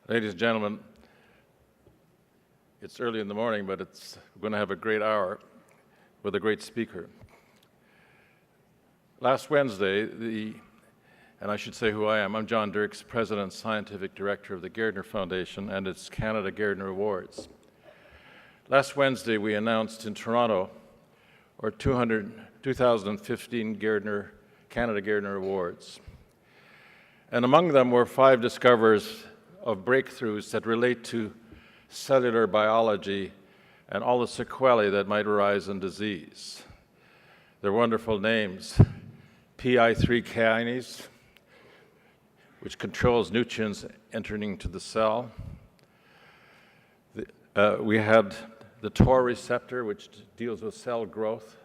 Ladies and gentlemen, it's early in the morning, but we're going to have a great hour with a great speaker. Last Wednesday, and I should say who I am, I'm John Dirks, President and Scientific Director of the Gairdner Foundation and its Canada Gairdner Awards. Last Wednesday, we announced in Toronto our 2015 Canada Gairdner Awards. And among them were 5 discoverers of breakthroughs that relate to cellular biology and all the sequelae that might arise in disease. Their wonderful names: PI3 kinase, which controls nutrients entering into the cell. We had the TOR receptor, which deals with cell growth.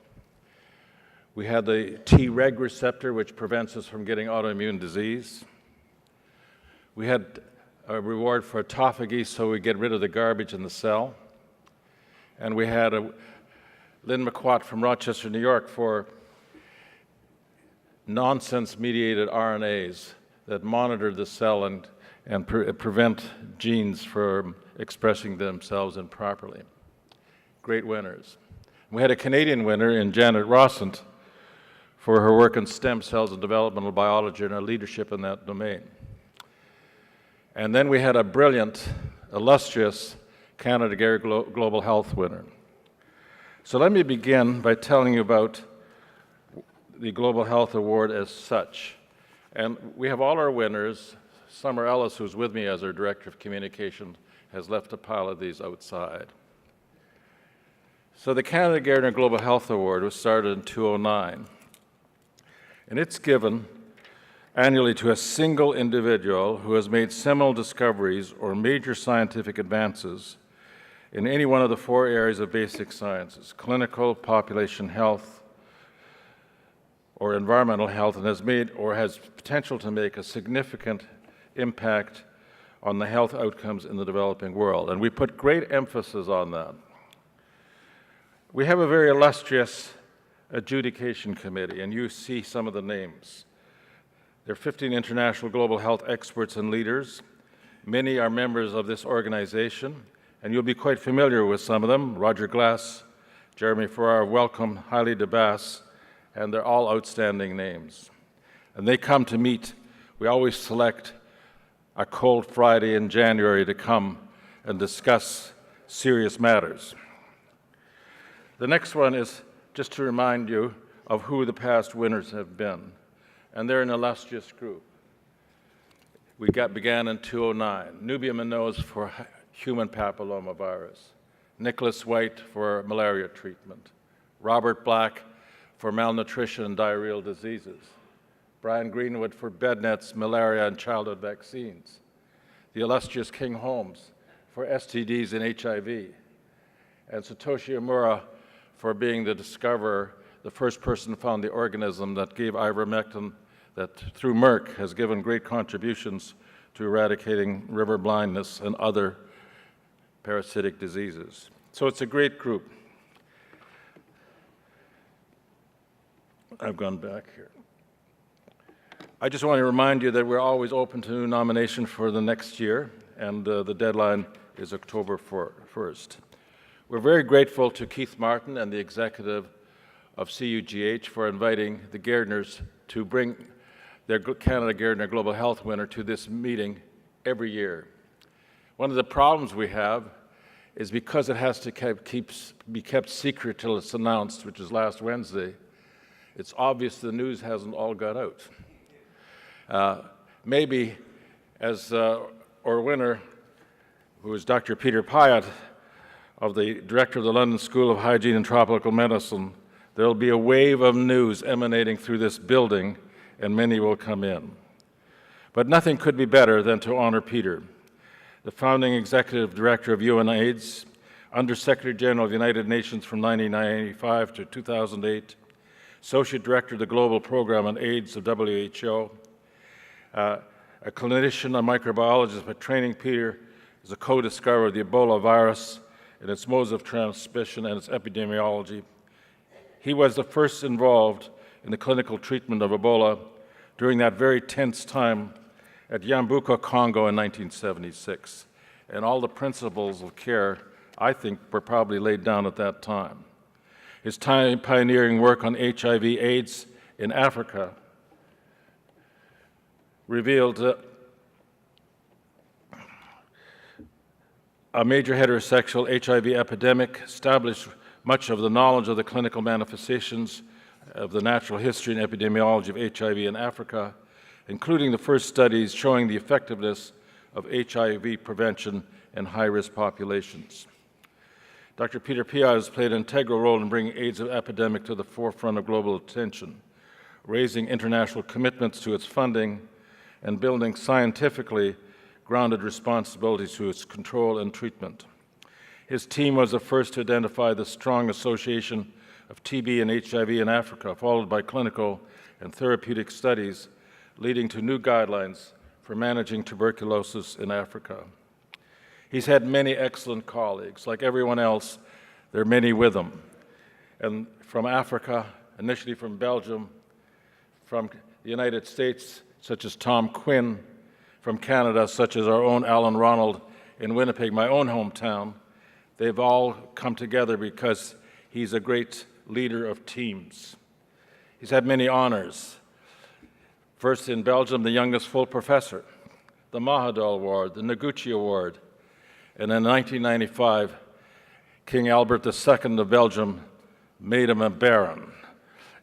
We had the Treg receptor, which prevents us from getting autoimmune disease. We had a reward for autophagy, so we get rid of the garbage in the cell. And we had Lynn McQuat from Rochester, New York, for nonsense-mediated RNAs that monitor the cell and prevent genes from expressing themselves improperly. Great winners. We had a Canadian winner in Janet Rossant for her work in stem cells and developmental biology and her leadership in that domain. And then we had a brilliant, illustrious Canada Gairdner Global Health winner. So let me begin by telling you about the Global Health Award as such. And we have all our winners. Summer Ellis, who's with me as our Director of Communication, has left a pile of these outside. So the Canada Gairdner Global Health Award was started in 2009. And it's given annually to a single individual who has made seminal discoveries or major scientific advances in any one of the 4 areas of basic sciences: clinical, population health, or environmental health, and has made or has potential to make a significant impact on the health outcomes in the developing world. And we put great emphasis on that. We have a very illustrious adjudication committee, and you see some of the names. There are 15 international global health experts and leaders. Many are members of this organization, and you'll be quite familiar with some of them: Roger Glass, Jeremy Farrar, Wellcome, Haile Debas, and they're all outstanding names. And they come to meet. We always select a cold Friday in January to come and discuss serious matters. The next one is just to remind you of who the past winners have been. And they're an illustrious group. We began in 2009. Nubia Minoz for human papillomavirus. Nicholas White for malaria treatment. Robert Black for malnutrition and diarrheal diseases. Brian Greenwood for bed nets, malaria, and childhood vaccines. The illustrious King Holmes for STDs and HIV. And Satoshi Omura for being the discoverer, the first person who found the organism that gave ivermectin, that through Merck has given great contributions to eradicating river blindness and other parasitic diseases. So it's a great group. I've gone back here. I just want to remind you that we're always open to nomination for the next year, and the deadline is October 1st. We're very grateful to Keith Martin and the executive of CUGH for inviting the Gairdners to bring their Canada Gairdner Global Health winner to this meeting every year. One of the problems we have is because it has to be kept secret till it's announced, which is last Wednesday, it's obvious the news hasn't all got out. Maybe as our winner, who is Dr. Peter Piot, of the director of the London School of Hygiene and Tropical Medicine, there will be a wave of news emanating through this building, and many will come in. But nothing could be better than to honor Peter, the founding executive director of UNAIDS, Under-Secretary General of the United Nations from 1995 to 2008, Associate Director of the Global Program on AIDS of WHO, a clinician, a microbiologist, but training Peter as a co-discoverer of the Ebola virus and its modes of transmission and its epidemiology. He was the first involved in the clinical treatment of Ebola during that very tense time at Yambuka, Congo in 1976. And all the principles of care, I think, were probably laid down at that time. His pioneering work on HIV/AIDS in Africa revealed a major heterosexual HIV epidemic, established much of the knowledge of the clinical manifestations of the natural history and epidemiology of HIV in Africa, including the first studies showing the effectiveness of HIV prevention in high-risk populations. Dr. Peter Piot has played an integral role in bringing AIDS epidemic to the forefront of global attention, raising international commitments to its funding, and building scientifically grounded responsibilities to its control and treatment. His team was the first to identify the strong association of TB and HIV in Africa, followed by clinical and therapeutic studies, leading to new guidelines for managing tuberculosis in Africa. He's had many excellent colleagues. Like everyone else, there are many with him. And from Africa, initially from Belgium, from the United States, such as Tom Quinn, from Canada, such as our own Alan Ronald in Winnipeg, my own hometown, they've all come together because he's a great leader of teams. He's had many honors. First in Belgium, the youngest full professor, the Mahadol Award, the Noguchi Award, and in 1995, King Albert II of Belgium made him a baron.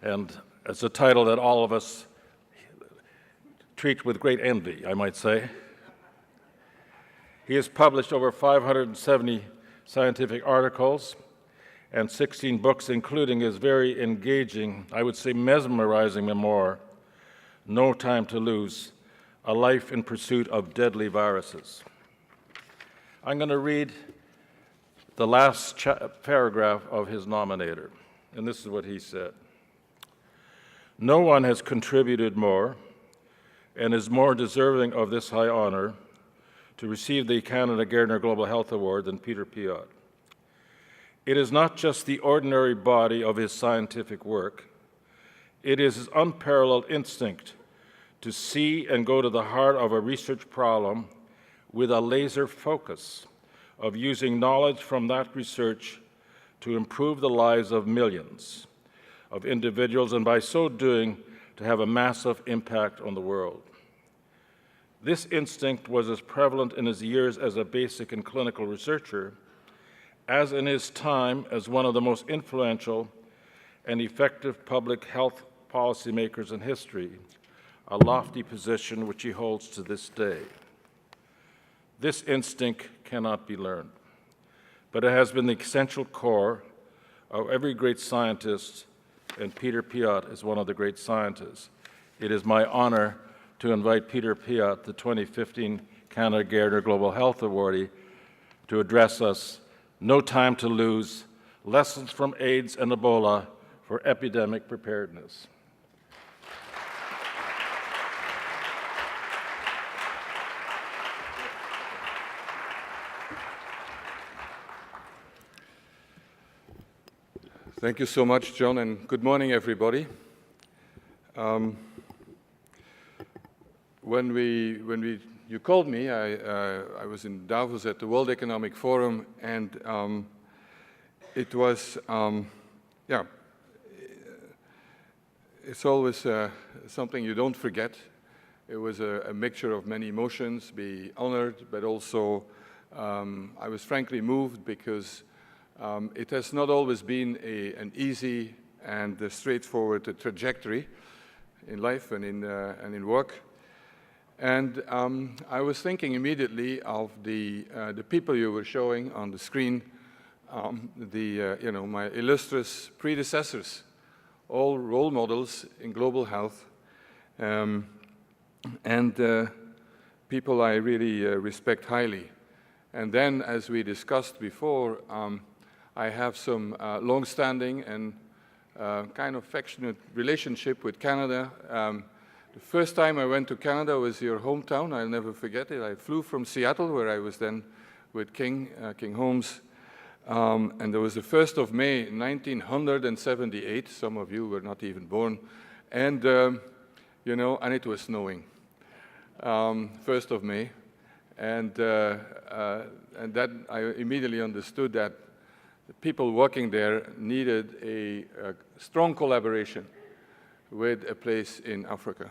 And it's a title that all of us treat with great envy, I might say. He has published over 570 scientific articles and 16 books, including his very engaging, I would say mesmerizing memoir, No Time to Lose, A Life in Pursuit of Deadly Viruses. I'm going to read the last paragraph of his nominator, and this is what he said. No one has contributed more and is more deserving of this high honor to receive the Canada Gairdner Global Health Award than Peter Piot. It is not just the ordinary body of his scientific work, it is his unparalleled instinct to see and go to the heart of a research problem with a laser focus of using knowledge from that research to improve the lives of millions of individuals, and by so doing, to have a massive impact on the world. This instinct was as prevalent in his years as a basic and clinical researcher as in his time as one of the most influential and effective public health policymakers in history, a lofty position which he holds to this day. This instinct cannot be learned, but it has been the essential core of every great scientist, and Peter Piot is one of the great scientists. It is my honor to invite Peter Piot, the 2015 Canada Gairdner Global Health Awardee, to address us, No Time to Lose, Lessons from AIDS and Ebola for Epidemic Preparedness. Thank you so much, John, and good morning, everybody. When you called me, I was in Davos at the World Economic Forum, and it was, it's always something you don't forget. It was a mixture of many emotions, be honored, but also I was frankly moved because it has not always been an easy and straightforward trajectory in life and in work. And I was thinking immediately of the people you were showing on the screen, my illustrious predecessors, all role models in global health, and people I really respect highly. And then, as we discussed before, I have some long-standing and kind of affectionate relationship with Canada. The first time I went to Canada was your hometown. I'll never forget it. I flew from Seattle, where I was then with King Holmes, and there was the 1st of May, 1978. Some of you were not even born, and and it was snowing. 1st of May. And that I immediately understood that the people working there needed a strong collaboration with a place in Africa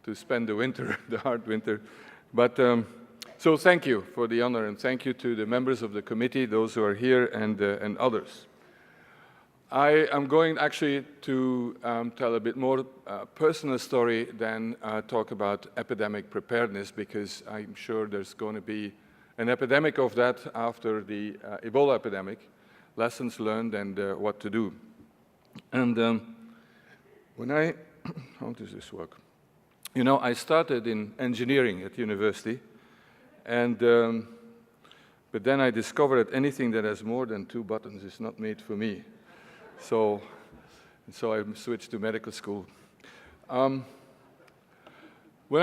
to spend the winter, the hard winter. But so thank you for the honor, and thank you to the members of the committee, those who are here, and others. I am going actually to tell a bit more personal story than talk about epidemic preparedness, because I'm sure there's going to be an epidemic of that after the Ebola epidemic, lessons learned and what to do. And how does this work? You know, I started in engineering at university, and but then I discovered that anything that has more than 2 buttons is not made for me. So I switched to medical school. When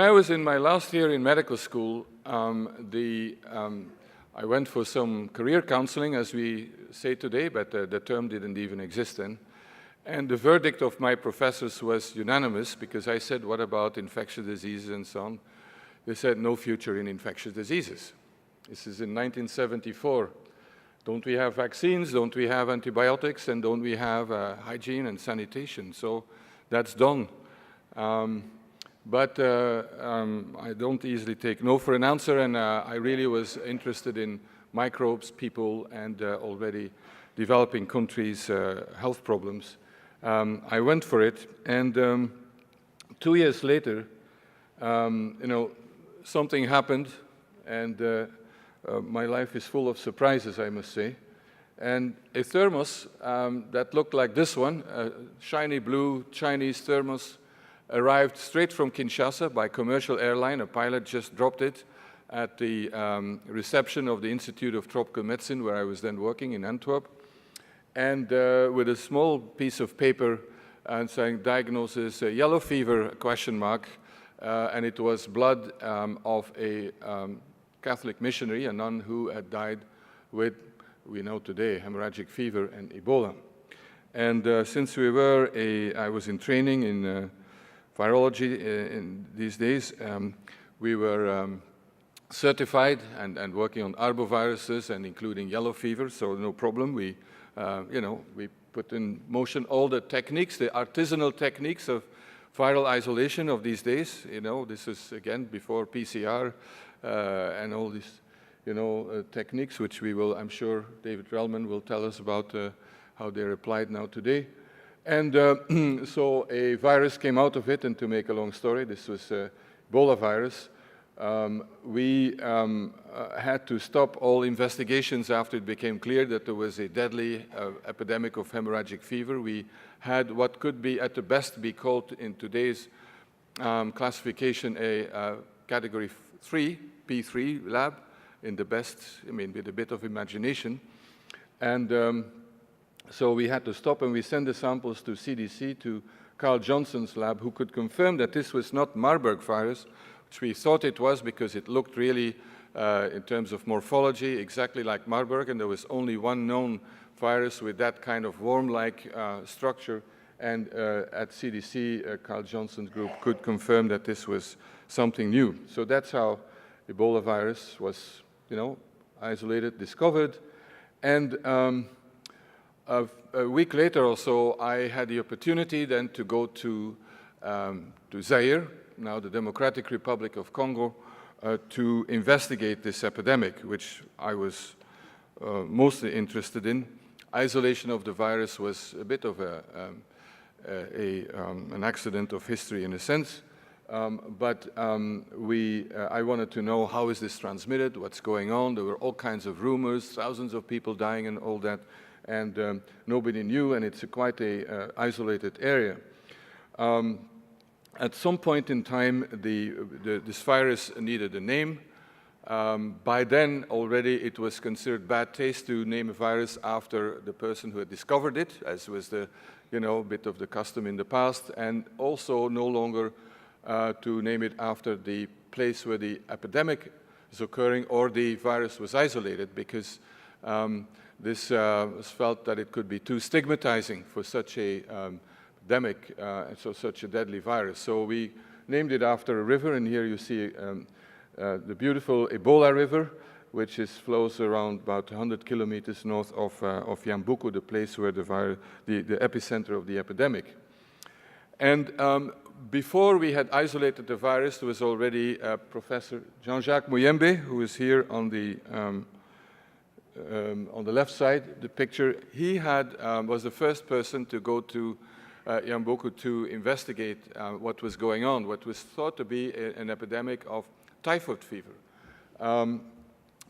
I was in my last year in medical school, I went for some career counseling, as we say today, but the term didn't even exist then. And the verdict of my professors was unanimous, because I said, what about infectious diseases and so on? They said, no future in infectious diseases. This is in 1974. Don't we have vaccines? Don't we have antibiotics? And don't we have hygiene and sanitation? So that's done. But I don't easily take no for an answer, and I really was interested in microbes, people, and already developing countries' health problems. I went for it, and 2 years later, you know, something happened, and my life is full of surprises, I must say. And a thermos that looked like this one, a shiny blue Chinese thermos, arrived straight from Kinshasa by commercial airline. A pilot just dropped it at the reception of the Institute of Tropical Medicine, where I was then working in Antwerp, and with a small piece of paper and saying diagnosis, yellow fever, question mark, and it was blood of a Catholic missionary, a nun who had died with, we know today, hemorrhagic fever and Ebola. And since I was in training in virology in these days, we were certified and working on arboviruses and including yellow fever, so no problem. We, you know, we put in motion all the techniques, the artisanal techniques of viral isolation of these days. You know, this is, again, before PCR, and all these, you know, techniques, which we will, I'm sure David Relman will tell us about how they're applied now today. And so a virus came out of it, and to make a long story, this was Ebola virus. We had to stop all investigations after it became clear that there was a deadly epidemic of hemorrhagic fever. We had what could be, at the best, be called in today's classification a category 3, P3 lab, in the best, I mean, with a bit of imagination. And so we had to stop, and we sent the samples to CDC, to Carl Johnson's lab, who could confirm that this was not Marburg virus, which we thought it was because it looked really, in terms of morphology, exactly like Marburg, and there was only one known virus with that kind of worm-like structure. And at CDC, Carl Johnson's group could confirm that this was something new. So that's how Ebola virus was, you know, isolated, discovered. And a week later or so, I had the opportunity then to go to Zaire, now the Democratic Republic of Congo, to investigate this epidemic, which I was mostly interested in. Isolation of the virus was a bit of an accident of history in a sense, but I wanted to know, how is this transmitted, what's going on. There were all kinds of rumors, thousands of people dying and all that, and nobody knew, and it's quite a isolated area. At some point in time, this virus needed a name. By then, already, it was considered bad taste to name a virus after the person who had discovered it, as was the, you know, bit of the custom in the past, and also no longer to name it after the place where the epidemic is occurring or the virus was isolated, because this was felt that it could be too stigmatizing for such a epidemic, so such a deadly virus. So we named it after a river, and here you see the beautiful Ebola River, which flows around about 100 kilometers north of Yambuku, the place where the epicenter of the epidemic. And before we had isolated the virus, there was already Professor Jean-Jacques Muyembe, who is here on the left side, the picture. He was the first person to go to Yambuku to investigate what was going on, what was thought to be an epidemic of typhoid fever,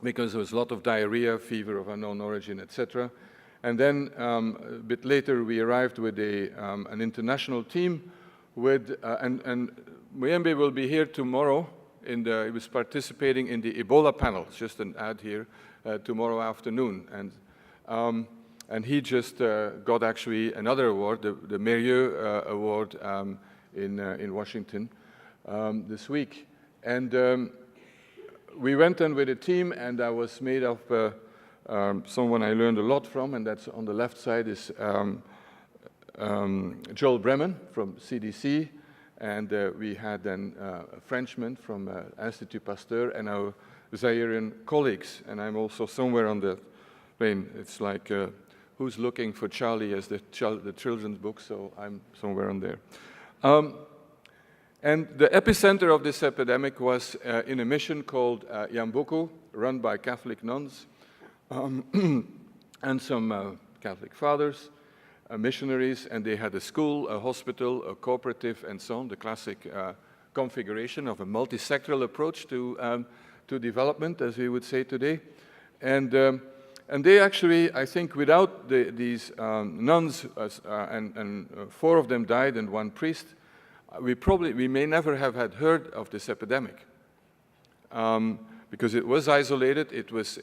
because there was a lot of diarrhea, fever of unknown origin, etc. And then a bit later, we arrived with an international team and Muyembe will be here tomorrow. He was participating in the Ebola panel, just an ad here, tomorrow afternoon. And he just got actually another award, the Mérieux Award in Washington this week. And we went in with a team, and I was made of someone I learned a lot from, and that's on the left side is Joel Bremen from CDC, and we had then a Frenchman from Institut Pasteur, and our Zairian colleagues. And I'm also somewhere on the plane. It's like, who's looking for Charlie as the children's book, so I'm somewhere on there. And the epicenter of this epidemic was in a mission called Yambuku, run by Catholic nuns and some Catholic fathers, missionaries, and they had a school, a hospital, a cooperative, and so on, the classic configuration of a multi-sectoral approach to development, as we would say today. And they actually, I think, without these nuns, and 4 of them died and 1 priest, we may never have had heard of this epidemic. Because it was isolated,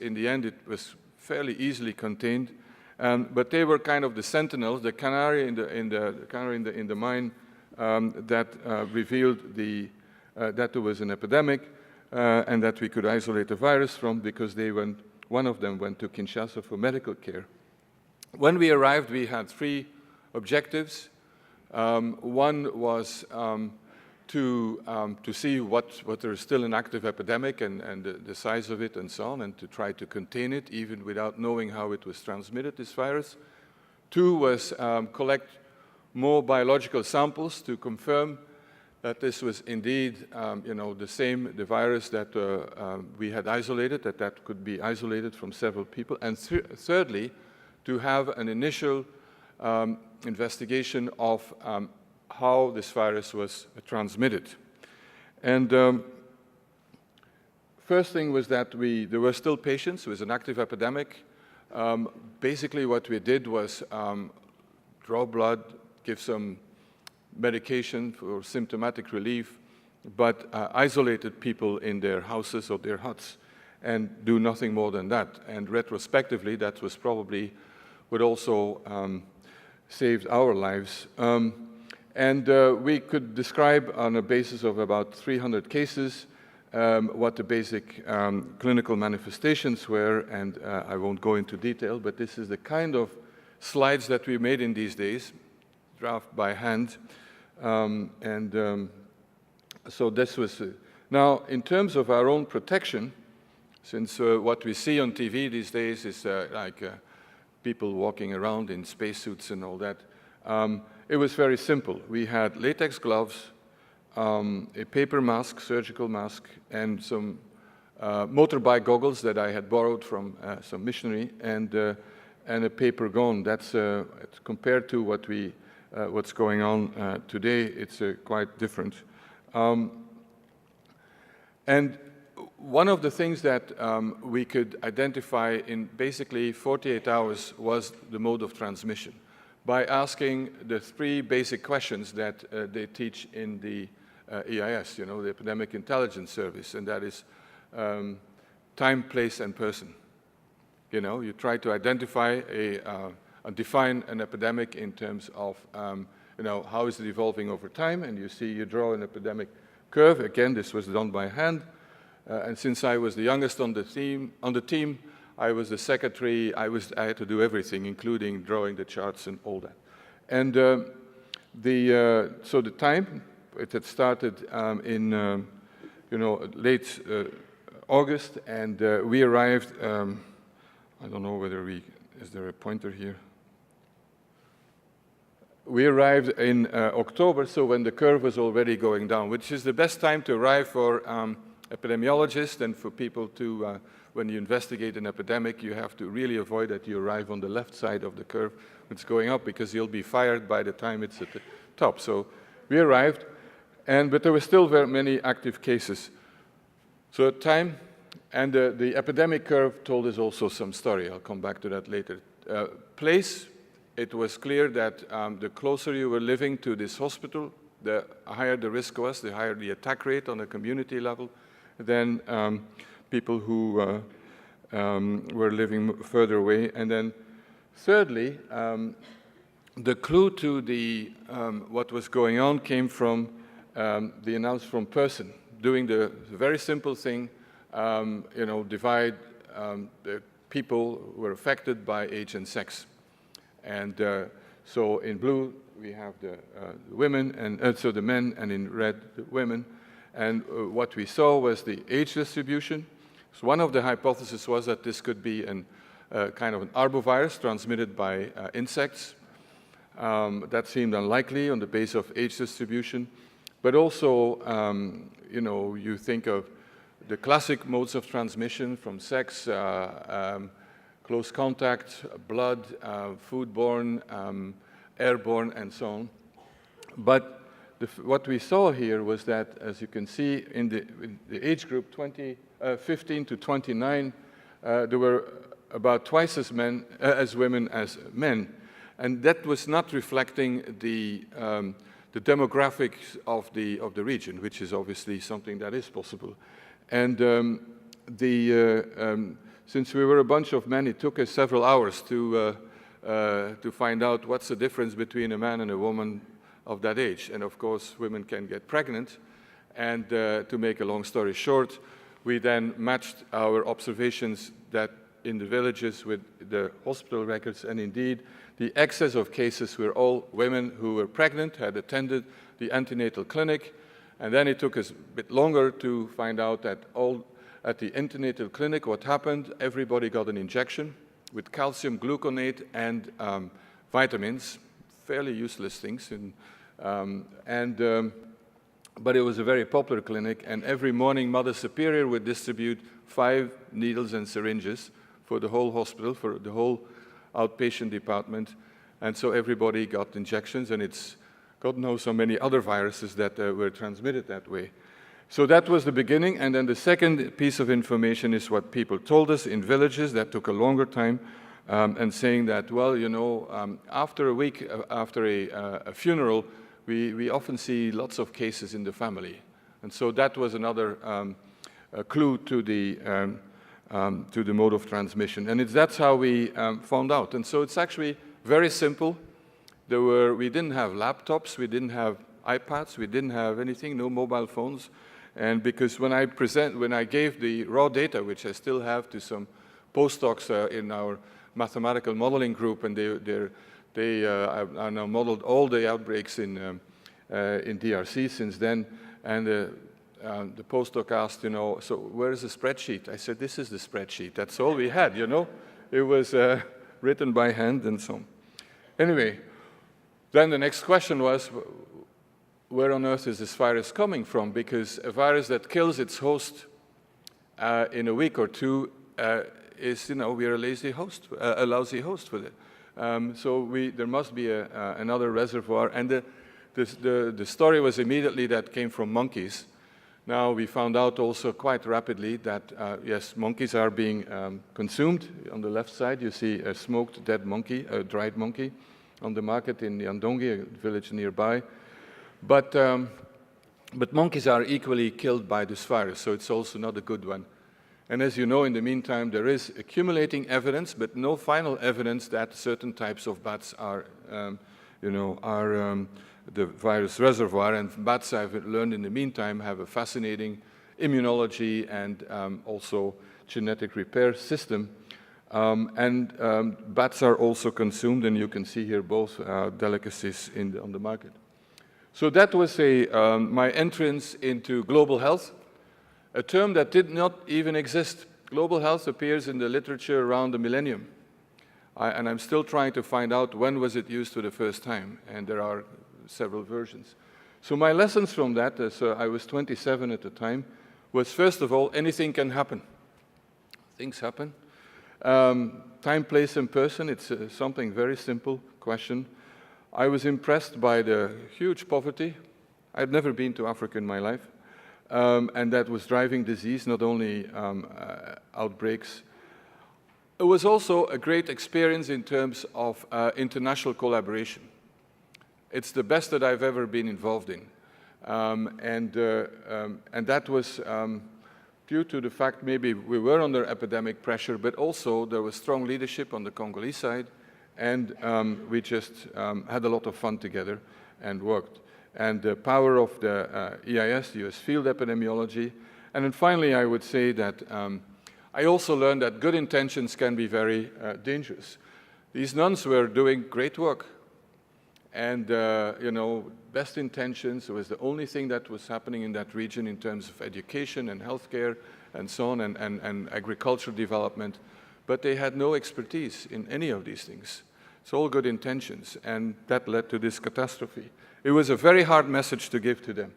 in the end, it was fairly easily contained. But they were kind of the sentinels, the canary in the mine that revealed that there was an epidemic and that we could isolate the virus from, because one of them went to Kinshasa for medical care. When we arrived, we had 3 objectives. One was to see what there is still an active epidemic and the size of it and so on, and to try to contain it even without knowing how it was transmitted, this virus. 2 was collect more biological samples to confirm that this was indeed the virus that we had isolated, that could be isolated from several people. And thirdly, to have an initial investigation of how this virus was transmitted. And first thing was that there were still patients. It was an active epidemic. Basically what we did was draw blood, give some medication for symptomatic relief, but isolated people in their houses or their huts and do nothing more than that. And retrospectively, that was probably what also saved our lives. And we could describe on a basis of about 300 cases what the basic clinical manifestations were, and I won't go into detail, but this is the kind of slides that we made in these days, draft by hand. So this was... Now, in terms of our own protection, since what we see on TV these days is like people walking around in spacesuits and all that, it was very simple. We had latex gloves, a paper mask, surgical mask, and some motorbike goggles that I had borrowed from some missionary, and a paper gown. That's compared to what's going on today. It's quite different. And one of the things that we could identify in basically 48 hours was the mode of transmission, by asking the 3 basic questions that they teach in the EIS, the Epidemic Intelligence Service, and that is time, place, and person. You try to identify define an epidemic in terms of, how is it evolving over time, and you draw an epidemic curve. Again, this was done by hand, and since I was the youngest on the team, I was the secretary. I had to do everything, including drawing the charts and all that. And So the time, it had started in late August, and we arrived, I don't know whether is there a pointer here? We arrived in October, so when the curve was already going down, which is the best time to arrive for epidemiologists and for people to, when you investigate an epidemic, you have to really avoid that you arrive on the left side of the curve. It's going up because you'll be fired by the time it's at the top. So we arrived, but there were still very many active cases. So time, and the epidemic curve told us also some story. I'll come back to that later. Place, it was clear that the closer you were living to this hospital, the higher the risk was, the higher the attack rate on a community level than people who were living further away. And then thirdly, the clue to what was going on came from the announced from person, doing the very simple thing, divide the people who were affected by age and sex. And so in blue, we have the women, and so the men, and in red, the women. And what we saw was the age distribution. So one of the hypotheses was that this could be kind of an arbovirus transmitted by insects. That seemed unlikely on the basis of age distribution. But also, you think of the classic modes of transmission from sex, close contact, blood, foodborne, airborne, and so on. But what we saw here was that, as you can see, in the age group 15 to 29, there were about twice as women as men. And that was not reflecting the demographics of the region, which is obviously something that is possible. And since we were a bunch of men, it took us several hours to find out what's the difference between a man and a woman of that age. And of course, women can get pregnant. And to make a long story short, we then matched our observations that in the villages with the hospital records, and indeed, the excess of cases were all women who were pregnant, had attended the antenatal clinic, and then it took us a bit longer to find out that at the antenatal clinic, what happened, everybody got an injection with calcium gluconate and vitamins, fairly useless things, but it was a very popular clinic, and every morning Mother Superior would distribute 5 needles and syringes for the whole hospital, for the whole outpatient department, and so everybody got injections, and it's God knows so many other viruses that were transmitted that way. So that was the beginning, and then the second piece of information is what people told us in villages. That took a longer time, and saying that, well, after a week, after a funeral, we often see lots of cases in the family. And so that was another clue to the mode of transmission. And that's how we found out. And so it's actually very simple. We didn't have laptops, we didn't have iPads, we didn't have anything, no mobile phones. And because when I gave the raw data, which I still have to some postdocs in our mathematical modeling group, and they are now modeled all the outbreaks in DRC since then, and the postdoc asked, so where is the spreadsheet? I said, this is the spreadsheet. That's all we had, It was written by hand and so on. Anyway, then the next question was, where on earth is this virus coming from? Because a virus that kills its host in a week or two is, we're a lazy host, a lousy host for it. So there must be another reservoir. And the story was immediately that came from monkeys. Now we found out also quite rapidly that, yes, monkeys are being consumed. On the left side, you see a smoked dead monkey, a dried monkey, on the market in Yandongi, a village nearby. But monkeys are equally killed by this virus, so it's also not a good one. And as you know, in the meantime, there is accumulating evidence, but no final evidence that certain types of bats are, the virus reservoir. And bats, I've learned in the meantime, have a fascinating immunology and also genetic repair system. Bats are also consumed, and you can see here both delicacies on the market. So that was my entrance into global health, a term that did not even exist. Global health appears in the literature around the millennium. And I'm still trying to find out when was it used for the first time, and there are several versions. So my lessons from that, as I was 27 at the time, was first of all, anything can happen. Things happen. Time, place, and person, it's something very simple question. I was impressed by the huge poverty. I'd never been to Africa in my life, and that was driving disease, not only outbreaks. It was also a great experience in terms of international collaboration. It's the best that I've ever been involved in. And that was due to the fact maybe we were under epidemic pressure, but also there was strong leadership on the Congolese side, and we just had a lot of fun together and worked. And the power of the EIS, the US Field Epidemiology. And then finally, I would say that I also learned that good intentions can be very dangerous. These nuns were doing great work. And, you know, best intentions was the only thing that was happening in that region in terms of education and healthcare and so on, and agricultural development. But they had no expertise in any of these things. It's all good intentions, and that led to this catastrophe. It was a very hard message to give to them.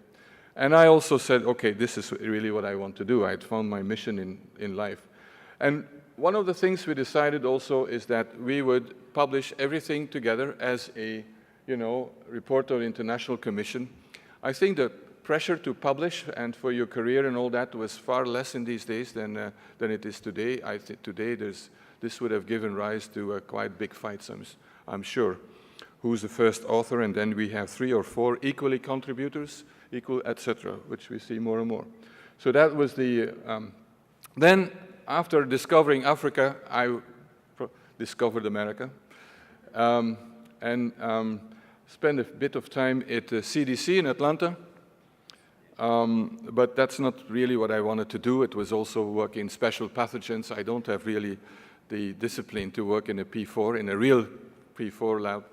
And I also said, okay, this is really what I want to do. I had found my mission in life. And one of the things we decided also is that we would publish everything together as a, you know, report of the International Commission. I think the pressure to publish and for your career and all that was far less in these days than it is today. I think today this would have given rise to quite big fights, I'm sure. Who's the first author? And then we have 3 or 4 equally contributors, equal, etc., which we see more and more. So that was the... Then, after discovering Africa, I discovered America. Spent a bit of time at the CDC in Atlanta, but that's not really what I wanted to do. It was also working in special pathogens. I don't have really the discipline to work in a P4, in a real P4 lab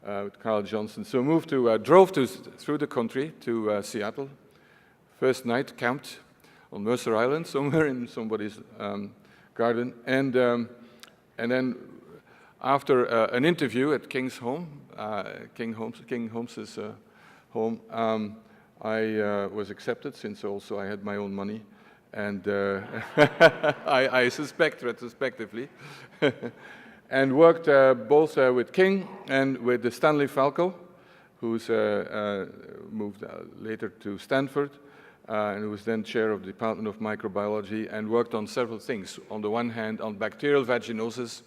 with Carl Johnson. So moved to, drove through the country to Seattle. First night, camped on Mercer Island, somewhere in somebody's garden. And then after an interview at King's home, King Holmes's home, I was accepted, since also I had my own money, and I suspect retrospectively, and worked both with King and with Stanley Falco, who's moved later to Stanford, and who was then chair of the Department of Microbiology, and worked on several things. On the one hand, on bacterial vaginosis,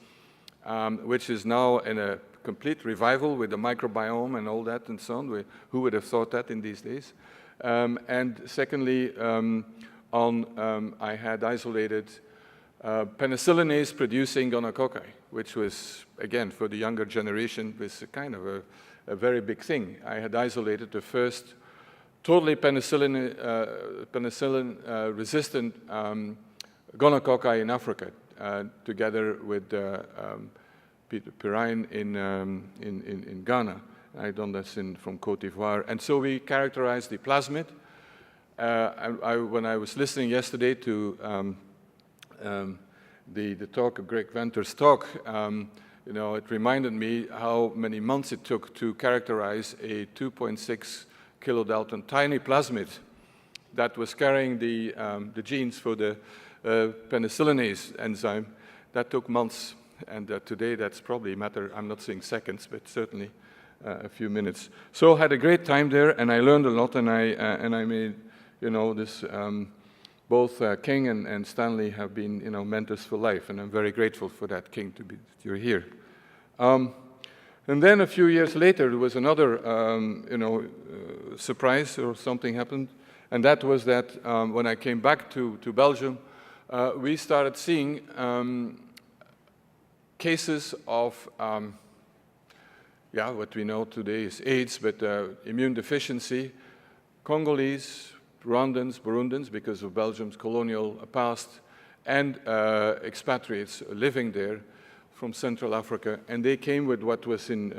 which is now in a complete revival with the microbiome and all that and so on. Who would have thought that in these days? And secondly, I had isolated penicillinase producing gonococci, which was, again, for the younger generation, was kind of a very big thing. I had isolated the first totally penicillin-resistant gonococci in Africa, together with Peter Piot in Ghana. I'd done this from Côte d'Ivoire. And so we characterized the plasmid. When I was listening yesterday to the talk of Greg Venter's talk, you know, it reminded me how many months it took to characterize a 2.6 kilodalton tiny plasmid that was carrying the genes for the penicillinase enzyme. That took months. And today, that's probably a matter, I'm not saying seconds, but certainly a few minutes. So I had a great time there, and I learned a lot, and I made, you know, this, both King and Stanley have been, you know, mentors for life, and I'm very grateful for that, King, that you're here. And then a few years later, there was another, you know, surprise, or something happened, and that was that when I came back to Belgium, we started seeing cases of, what we know today is AIDS, but immune deficiency, Congolese, Rwandans, Burundians, because of Belgium's colonial past, and expatriates living there, from Central Africa, and they came with what was in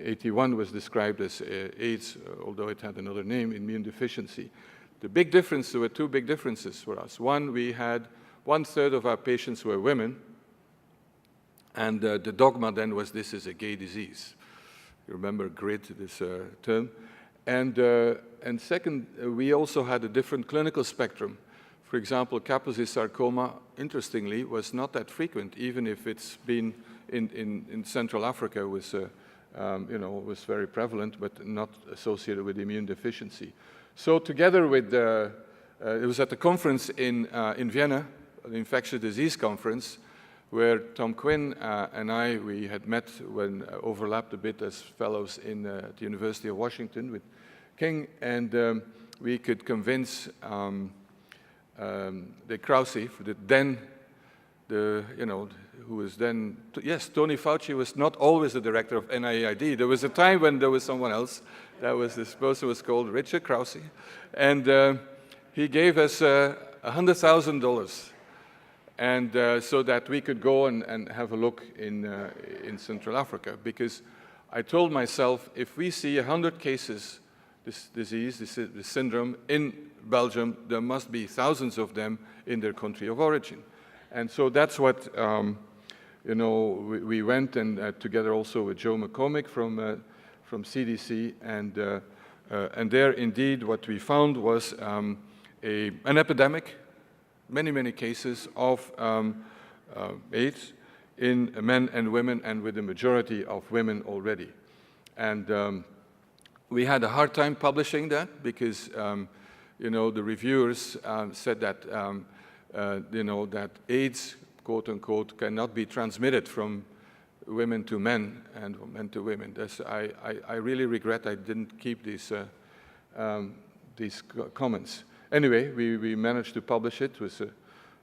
81 was described as AIDS, although it had another name, immune deficiency. The big difference, there were two big differences for us. One, we had 1/3 of our patients were women, and the dogma then was this is a gay disease. You remember GRID, this term. And second, we also had a different clinical spectrum. For example, Kaposi sarcoma, interestingly, was not that frequent, even if it's been in Central Africa, was, was very prevalent, but not associated with immune deficiency. So together with, it was at the conference in Vienna, the infectious disease conference, where Tom Quinn and we had met when overlapped a bit as fellows in the University of Washington with King, and we could convince the Krause, who was then, yes, Tony Fauci was not always the director of NIAID. There was a time when there was someone else. That was, this person was called Richard Krause. And he gave us $100,000. And so that we could go and have a look in Central Africa. Because I told myself, if we see 100 cases, this disease, this syndrome, in Belgium, there must be thousands of them in their country of origin. And so that's what, we went and together also with Joe McCormick from CDC, and there indeed what we found was an epidemic, many cases of AIDS in men and women, and with the majority of women already. And we had a hard time publishing that because, the reviewers said that, that AIDS, quote unquote, cannot be transmitted from women to men and men to women. I really regret I didn't keep these comments. Anyway, we managed to publish it. It was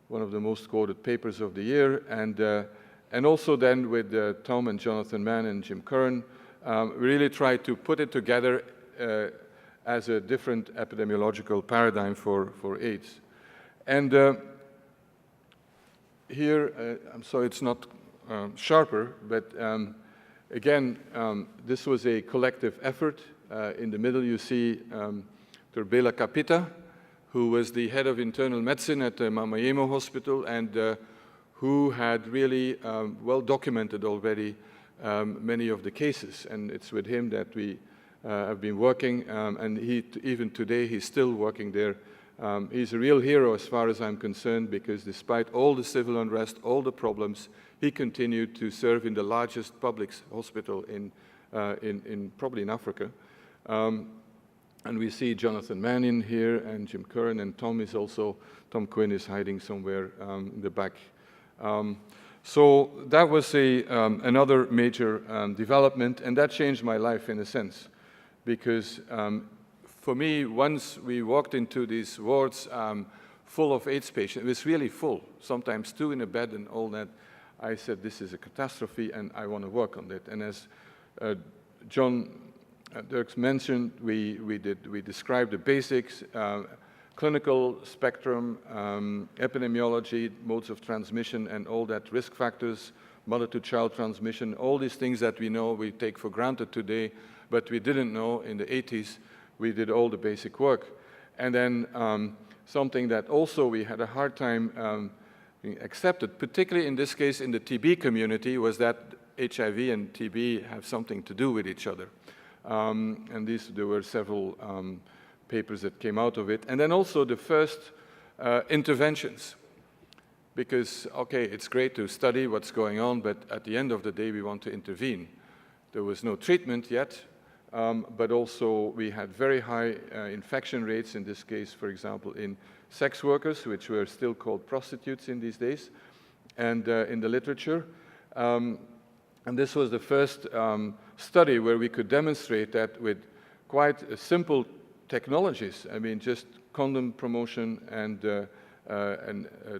one of the most quoted papers of the year. And also then with Tom and Jonathan Mann and Jim Curran, we really tried to put it together as a different epidemiological paradigm for AIDS. And here, I'm sorry it's not sharper, but again, this was a collective effort. In the middle you see Turbela Kapita, who was the head of internal medicine at the Mamayemo Hospital, and who had really well documented already many of the cases. And it's with him that we have been working, and even today he's still working there. He's a real hero as far as I'm concerned, because despite all the civil unrest, all the problems, he continued to serve in the largest public hospital probably in Africa. And we see Jonathan Mann in here, and Jim Curran, and Tom Quinn is hiding somewhere in the back. So that was another major development, and that changed my life in a sense, because for me, once we walked into these wards full of AIDS patients, it was really full, sometimes 2 in a bed and all that. I said, this is a catastrophe, and I want to work on it. And as John Dirks mentioned, we described the basics, clinical spectrum, epidemiology, modes of transmission, and all that, risk factors, mother-to-child transmission, all these things that we know we take for granted today, but we didn't know in the 80s. We did all the basic work. And then something that also we had a hard time being accepted, particularly in this case in the TB community, was that HIV and TB have something to do with each other. And there were several papers that came out of it. And then also the first interventions. Because, okay, it's great to study what's going on, but at the end of the day, we want to intervene. There was no treatment yet, but also we had very high infection rates, in this case, for example, in sex workers, which were still called prostitutes in these days, and in the literature. And this was the first study where we could demonstrate that with quite simple technologies, I mean, just condom promotion and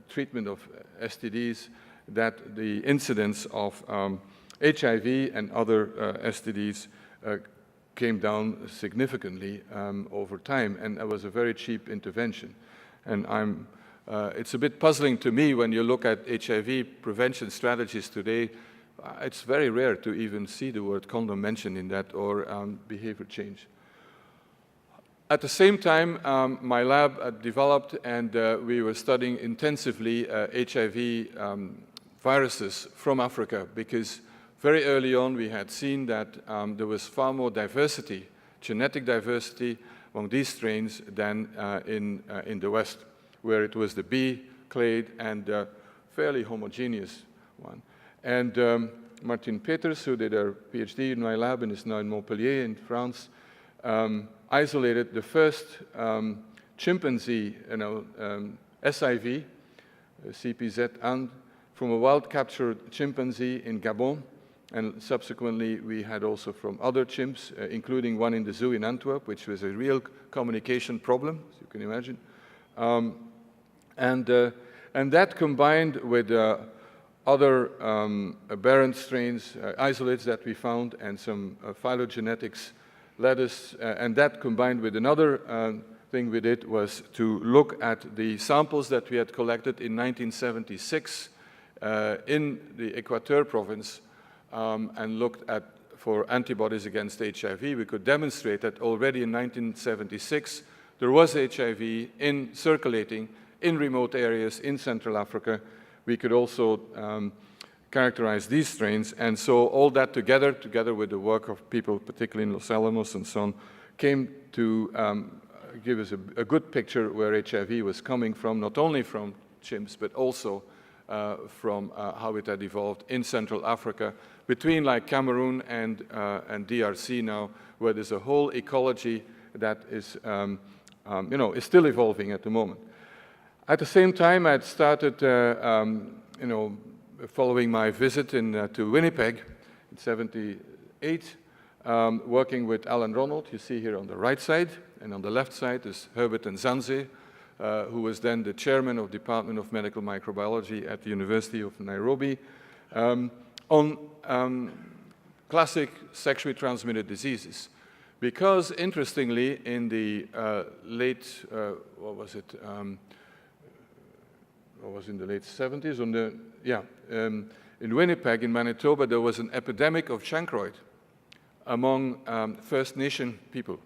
treatment of STDs, that the incidence of HIV and other STDs came down significantly over time, and that was a very cheap intervention. And it's a bit puzzling to me when you look at HIV prevention strategies today. it's very rare to even see the word condom mentioned in that, or behavior change. At the same time, my lab had developed, and we were studying intensively HIV viruses from Africa, because very early on we had seen that there was far more diversity, genetic diversity among these strains than in the West, where it was the B clade and fairly homogeneous one. And Martin Peters, who did a PhD in my lab and is now in Montpellier in France, isolated the first chimpanzee, SIV, CPZ, from a wild-captured chimpanzee in Gabon. And subsequently, we had also from other chimps, including one in the zoo in Antwerp, which was a real communication problem, as you can imagine. And that combined with other aberrant strains, isolates that we found, and some phylogenetics led us, and that combined with another thing we did was to look at the samples that we had collected in 1976 in the Equateur province, and looked at for antibodies against HIV. We could demonstrate that already in 1976 there was HIV in circulating in remote areas in Central Africa. We could also characterize these strains, and so all that together with the work of people, particularly in Los Alamos and so on, came to give us a good picture where HIV was coming from, not only from chimps, but also from how it had evolved in Central Africa, between like Cameroon and DRC now, where there's a whole ecology that is, is still evolving at the moment. At the same time, I had started, following my visit to Winnipeg in '78, working with Alan Ronald, you see here on the right side, and on the left side is Herbert Nzanze, who was then the chairman of the Department of Medical Microbiology at the University of Nairobi, on classic sexually transmitted diseases. Because, interestingly, in the late, in the late 70s, in Winnipeg, in Manitoba, there was an epidemic of chancroid among First Nation people.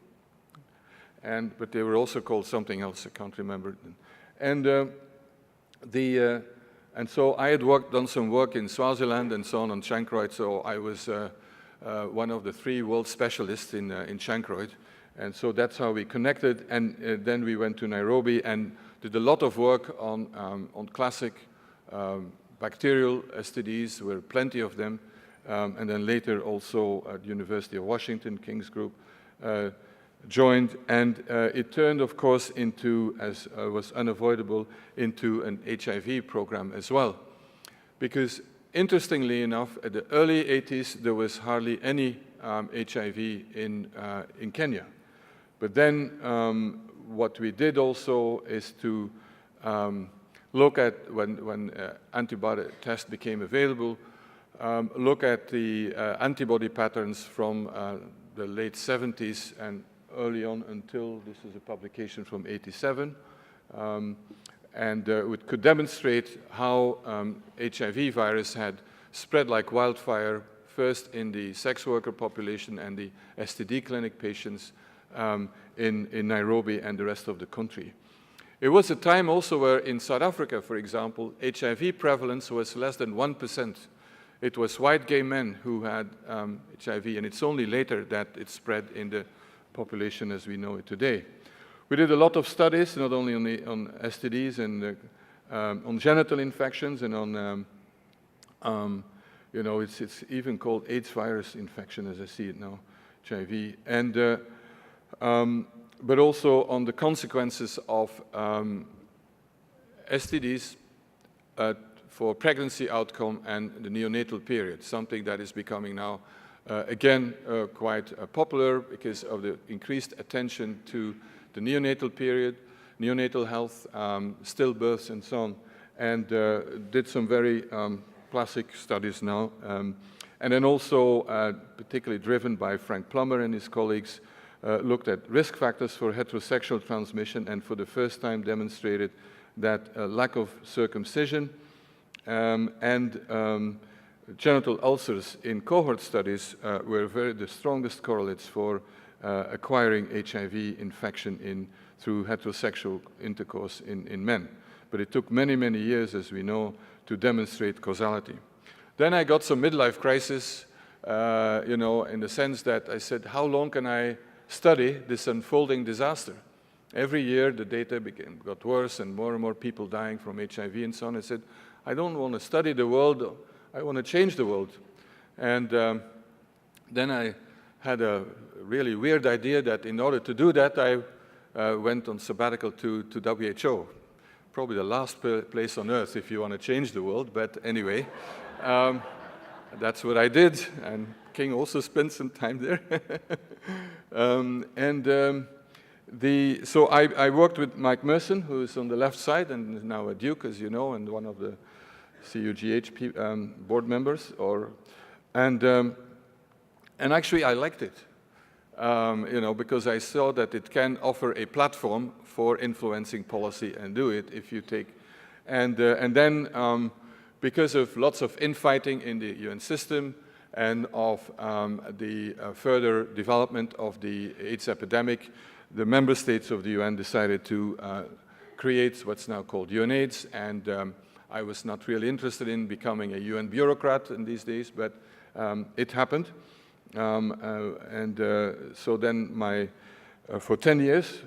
But they were also called something else, I can't remember. And so I had done some work in Swaziland and so on chancroid, so I was one of the 3 world specialists in chancroid. And so that's how we connected, and then we went to Nairobi and did a lot of work on classic bacterial STDs. There were plenty of them, and then later also at the University of Washington, King's Group, joined, and it turned, of course, into, as was unavoidable, into an HIV program as well. Because interestingly enough, at the early 80s, there was hardly any HIV in Kenya. But then what we did also is to look at, when antibody test became available, look at the antibody patterns from the late 70s and early on until, this is a publication from '87, and it could demonstrate how HIV virus had spread like wildfire, first in the sex worker population and the STD clinic patients in Nairobi and the rest of the country. It was a time also where in South Africa, for example, HIV prevalence was less than 1%. It was white gay men who had HIV, and it's only later that it spread in the population as we know it today. We did a lot of studies, not only on STDs and on genital infections and on, it's even called AIDS virus infection as I see it now, HIV, and but also on the consequences of STDs for pregnancy outcome and the neonatal period, something that is becoming now, again, quite popular because of the increased attention to the neonatal period, neonatal health, stillbirths, and so on, and did some very classic studies now. And then also, particularly driven by Frank Plummer and his colleagues, looked at risk factors for heterosexual transmission, and for the first time demonstrated that lack of circumcision and genital ulcers in cohort studies were the strongest correlates for acquiring HIV infection through heterosexual intercourse in men. But it took many, many years, as we know, to demonstrate causality. Then I got some midlife crisis, you know, in the sense that I said, how long can I study this unfolding disaster? Every year the data got worse and more people dying from HIV and so on. I said, I don't want to study the world, I want to change the world. And then I had a really weird idea that in order to do that, I went on sabbatical to WHO. Probably the last place on earth if you want to change the world, but anyway, that's what I did, and King also spent some time there. So I worked with Mike Merson, who is on the left side and is now at Duke, as you know, and one of the CUGH board members. And actually, I liked it, you know, because I saw that it can offer a platform for influencing policy and do it if you take. And then, because of lots of infighting in the UN system and of the further development of the AIDS epidemic, the member states of the UN decided to create what's now called UNAIDS, and I was not really interested in becoming a UN bureaucrat in these days, but it happened. So then for 10 years,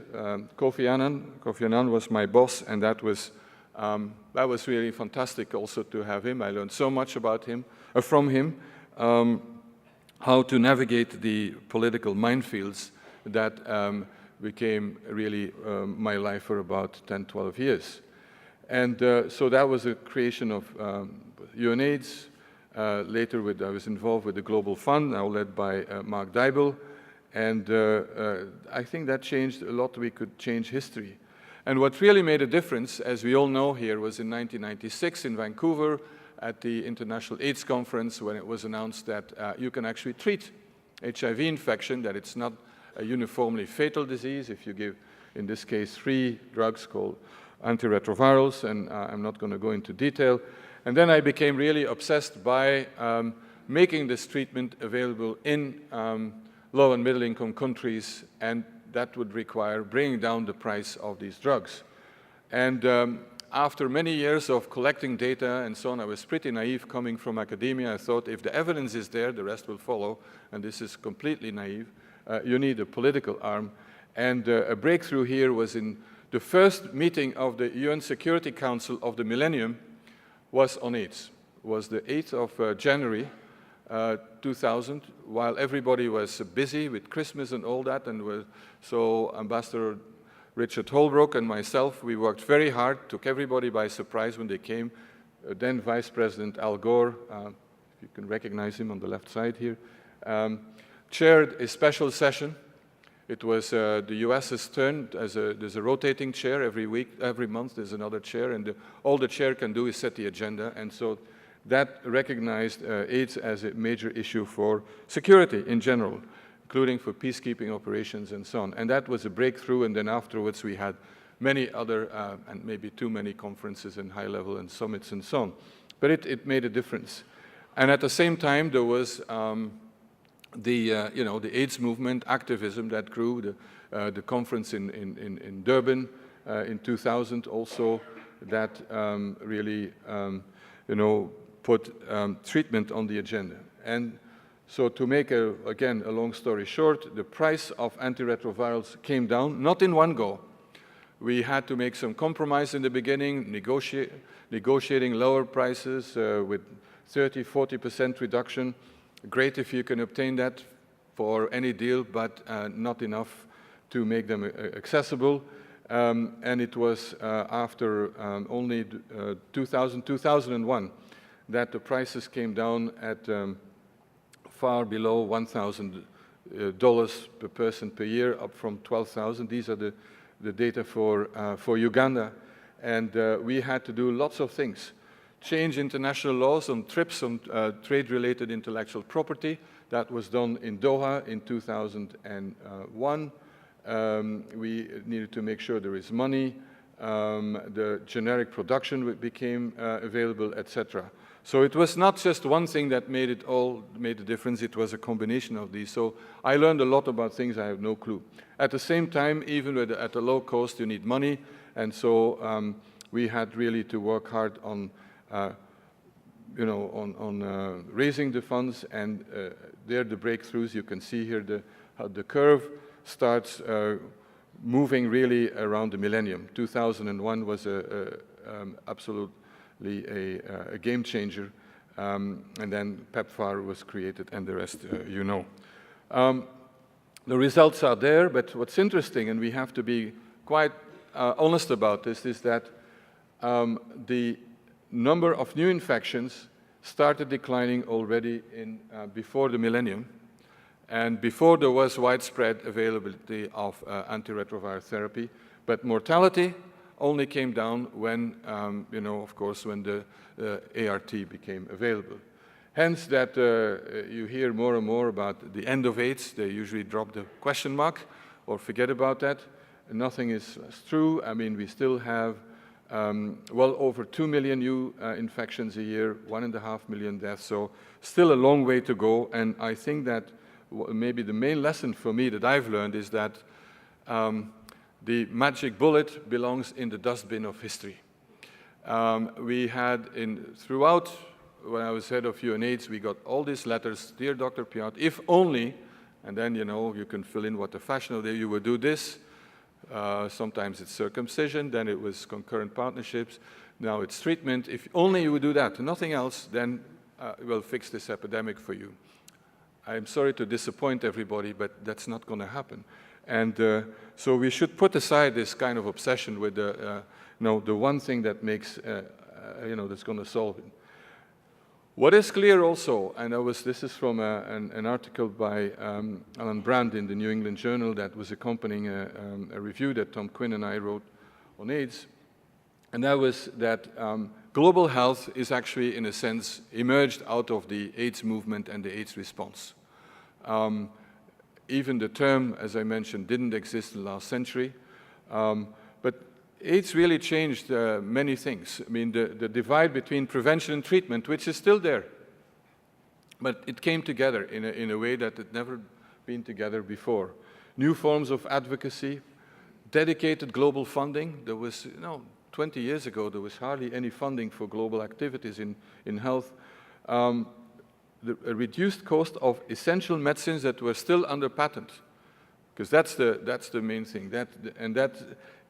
Kofi Annan was my boss, and that was really fantastic also to have him. I learned so much about him, from him, how to navigate the political minefields that became really my life for about 10, 12 years. And so that was a creation of UNAIDS. Later, I was involved with the Global Fund, now led by Mark Dybel. And I think that changed a lot. We could change history. And what really made a difference, as we all know here, was in 1996 in Vancouver at the International AIDS Conference, when it was announced that you can actually treat HIV infection, that it's not a uniformly fatal disease if you give, in this case, 3 drugs called antiretrovirals, and I'm not going to go into detail. And then I became really obsessed by making this treatment available in low and middle income countries, and that would require bringing down the price of these drugs. And after many years of collecting data and so on, I was pretty naive coming from academia. I thought if the evidence is there, the rest will follow, and this is completely naive. You need a political arm. And a breakthrough here was in the first meeting of the UN Security Council of the Millennium was on AIDS. It was the 8th of January 2000, while everybody was busy with Christmas and all that. And so Ambassador Richard Holbrooke and myself, we worked very hard, took everybody by surprise when they came. Then Vice President Al Gore, if you can recognize him on the left side here, chaired a special session. It was the US's turn. There's a rotating chair every month there's another chair, and all the chair can do is set the agenda. And so that recognized AIDS as a major issue for security in general, including for peacekeeping operations and so on. And that was a breakthrough, and then afterwards we had many other, and maybe too many conferences and high level and summits and so on. But it made a difference. And at the same time, there was the AIDS movement, activism that grew, the conference in Durban in 2000 also, that really, put treatment on the agenda. And so to make, again, a long story short, the price of antiretrovirals came down, not in one go. We had to make some compromise in the beginning, negotiating lower prices with 30, 40% reduction. Great if you can obtain that for any deal, but not enough to make them accessible. And it was after only 2001 that the prices came down at far below $1,000 per person per year, up from 12,000. These are the data for Uganda. And we had to do lots of things. Change international laws on TRIPS, on trade-related intellectual property. That was done in Doha in 2001. We needed to make sure there is money. The generic production became available, etc. So it was not just one thing that made the difference, it was a combination of these. So I learned a lot about things I have no clue. At the same time, even at a low cost, you need money, and so we had really to work hard on raising the funds, and there the breakthroughs. You can see here how the curve starts moving really around the millennium. 2001 was absolutely a game changer, and then PEPFAR was created, and the rest you know. The results are there, but what's interesting, and we have to be quite honest about this, is that the number of new infections started declining already before the millennium, and before there was widespread availability of antiretroviral therapy. But mortality only came down when, of course, when the ART became available. Hence that you hear more and more about the end of AIDS. They usually drop the question mark or forget about that. Nothing is true. I mean, we still have well over 2 million new infections a year, 1.5 million deaths, so still a long way to go. And I think that maybe the main lesson for me that I've learned is that the magic bullet belongs in the dustbin of history. We had throughout, when I was head of UNAIDS, we got all these letters, dear Dr. Piot, if only, and then, you can fill in what the fashion of the day, you would do this. Sometimes it's circumcision, then it was concurrent partnerships, now it's treatment. If only you would do that, nothing else, then we'll fix this epidemic for you. I'm sorry to disappoint everybody, but that's not going to happen. And so we should put aside this kind of obsession with the one thing that makes, that's going to solve it. What is clear also, and this is from an article by Alan Brand in the New England Journal that was accompanying a review that Tom Quinn and I wrote on AIDS, and that was that global health is actually, in a sense, emerged out of the AIDS movement and the AIDS response. Even the term, as I mentioned, didn't exist in the last century, but AIDS really changed many things. I mean, the divide between prevention and treatment, which is still there, but it came together in a way that had never been together before. New forms of advocacy, dedicated global funding. There was, 20 years ago, there was hardly any funding for global activities in health. A reduced cost of essential medicines that were still under patent, because that's the main thing.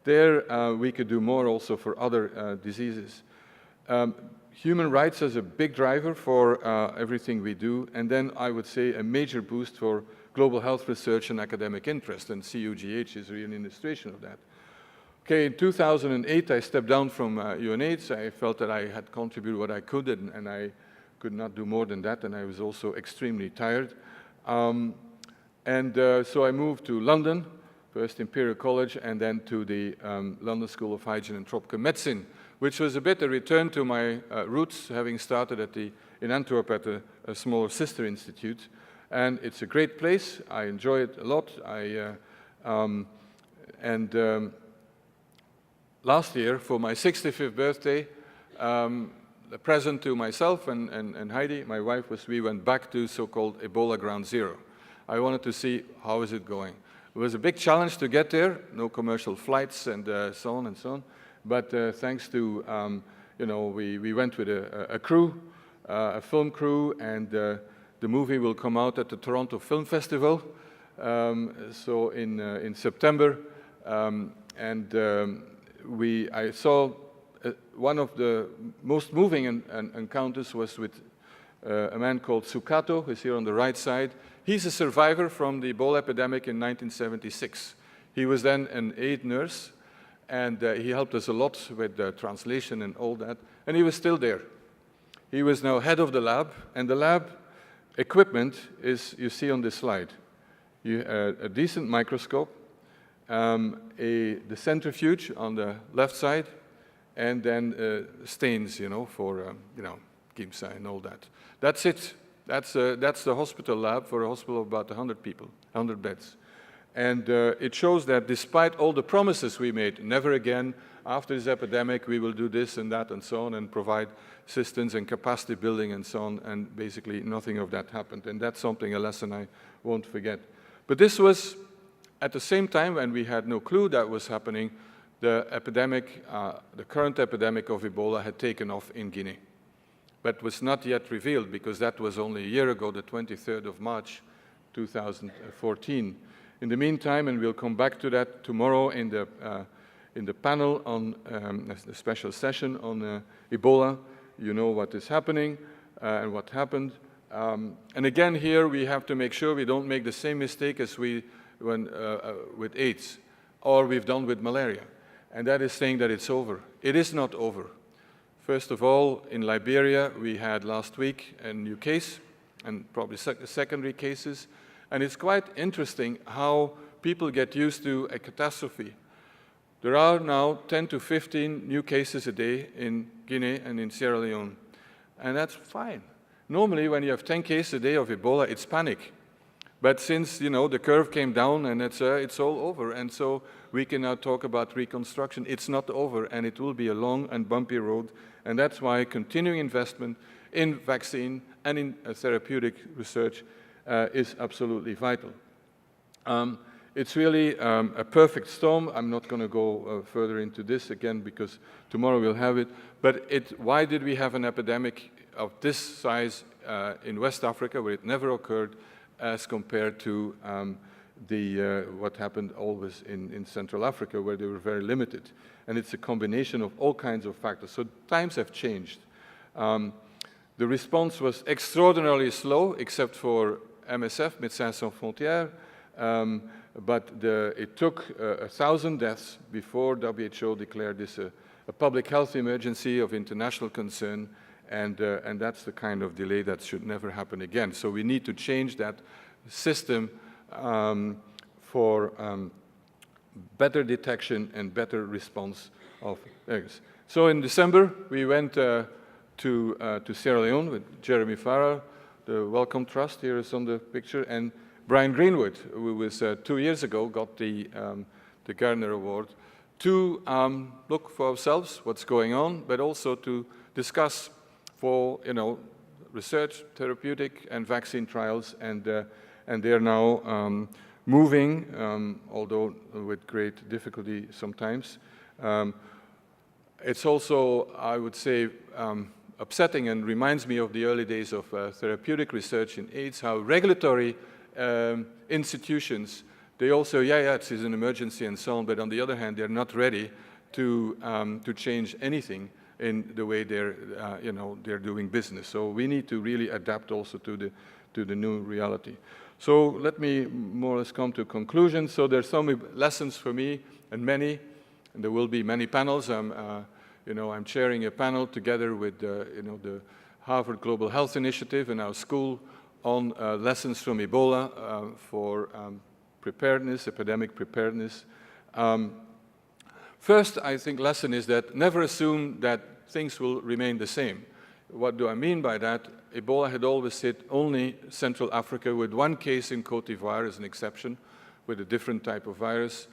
There, we could do more also for other diseases. Human rights as a big driver for everything we do, and then I would say a major boost for global health research and academic interest, and CUGH is really an illustration of that. Okay, in 2008, I stepped down from UNAIDS. I felt that I had contributed what I could, and I could not do more than that, and I was also extremely tired. So I moved to London, first Imperial College, and then to the London School of Hygiene and Tropical Medicine, which was a bit a return to my roots, having started in Antwerp at a smaller sister institute. And it's a great place. I enjoy it a lot. Last year, for my 65th birthday, the present to myself and Heidi, my wife, was we went back to so-called Ebola Ground Zero. I wanted to see how is it going. It was a big challenge to get there, no commercial flights and so on and so on. But thanks to, we went with a crew, a film crew, and the movie will come out at the Toronto Film Festival, so in September. I saw one of the most moving encounters was with a man called Sukato, who's here on the right side. He's a survivor from the Ebola epidemic in 1976. He was then an aid nurse, and he helped us a lot with the translation and all that, and he was still there. He was now head of the lab, and the lab equipment is, you see on this slide. A decent microscope, the centrifuge on the left side, and then stains, for, Gimsa and all that. That's it. That's the hospital lab for a hospital of about 100 people, 100 beds. And it shows that despite all the promises we made, never again, after this epidemic, we will do this and that and so on and provide assistance and capacity building and so on, and basically nothing of that happened. And that's something, a lesson I won't forget. But this was at the same time when we had no clue that was happening, the epidemic, the current epidemic of Ebola had taken off in Guinea, but was not yet revealed because that was only a year ago, the 23rd of March, 2014. In the meantime, and we'll come back to that tomorrow in the panel on a special session on Ebola, you know what is happening and what happened. And again, here we have to make sure we don't make the same mistake as we when with AIDS, or we've done with malaria, and that is saying that it's over. It is not over. First of all, in Liberia, we had last week a new case, and probably secondary cases, and it's quite interesting how people get used to a catastrophe. There are now 10 to 15 new cases a day in Guinea and in Sierra Leone, and that's fine. Normally, when you have 10 cases a day of Ebola, it's panic. But since, you know, the curve came down and it's all over, and so we can now talk about reconstruction. It's not over, and it will be a long and bumpy road, and that's why continuing investment in vaccine and in therapeutic research is absolutely vital. It's really a perfect storm. I'm not going to go further into this again because tomorrow we'll have it. But why did we have an epidemic of this size in West Africa where it never occurred as compared to what happened always in Central Africa where they were very limited? And it's a combination of all kinds of factors. So times have changed. The response was extraordinarily slow, except for MSF, Médecins Sans Frontières, but it took 1,000 deaths before WHO declared this a public health emergency of international concern, and that's the kind of delay that should never happen again. So we need to change that system for better detection and better response of AIDS. So in December, we went to Sierra Leone with Jeremy Farrar, the Wellcome Trust, here is on the picture, and Brian Greenwood, who was 2 years ago, got the Gairdner Award, to look for ourselves what's going on, but also to discuss for, research, therapeutic, and vaccine trials, and they are now moving, although with great difficulty sometimes. It's also, I would say, upsetting and reminds me of the early days of therapeutic research in AIDS, how regulatory institutions, they also, it is an emergency and so on, but on the other hand, they're not ready to change anything in the way they're, they're doing business. So we need to really adapt also to the new reality. So let me more or less come to a conclusion. So there's some lessons for me, and there will be many panels. I'm chairing a panel together with the Harvard Global Health Initiative and our school on lessons from Ebola for preparedness, epidemic preparedness. First, I think lesson is that never assume that things will remain the same. What do I mean by that? Ebola had always hit only Central Africa, with one case in Côte d'Ivoire as an exception, with a different type of virus.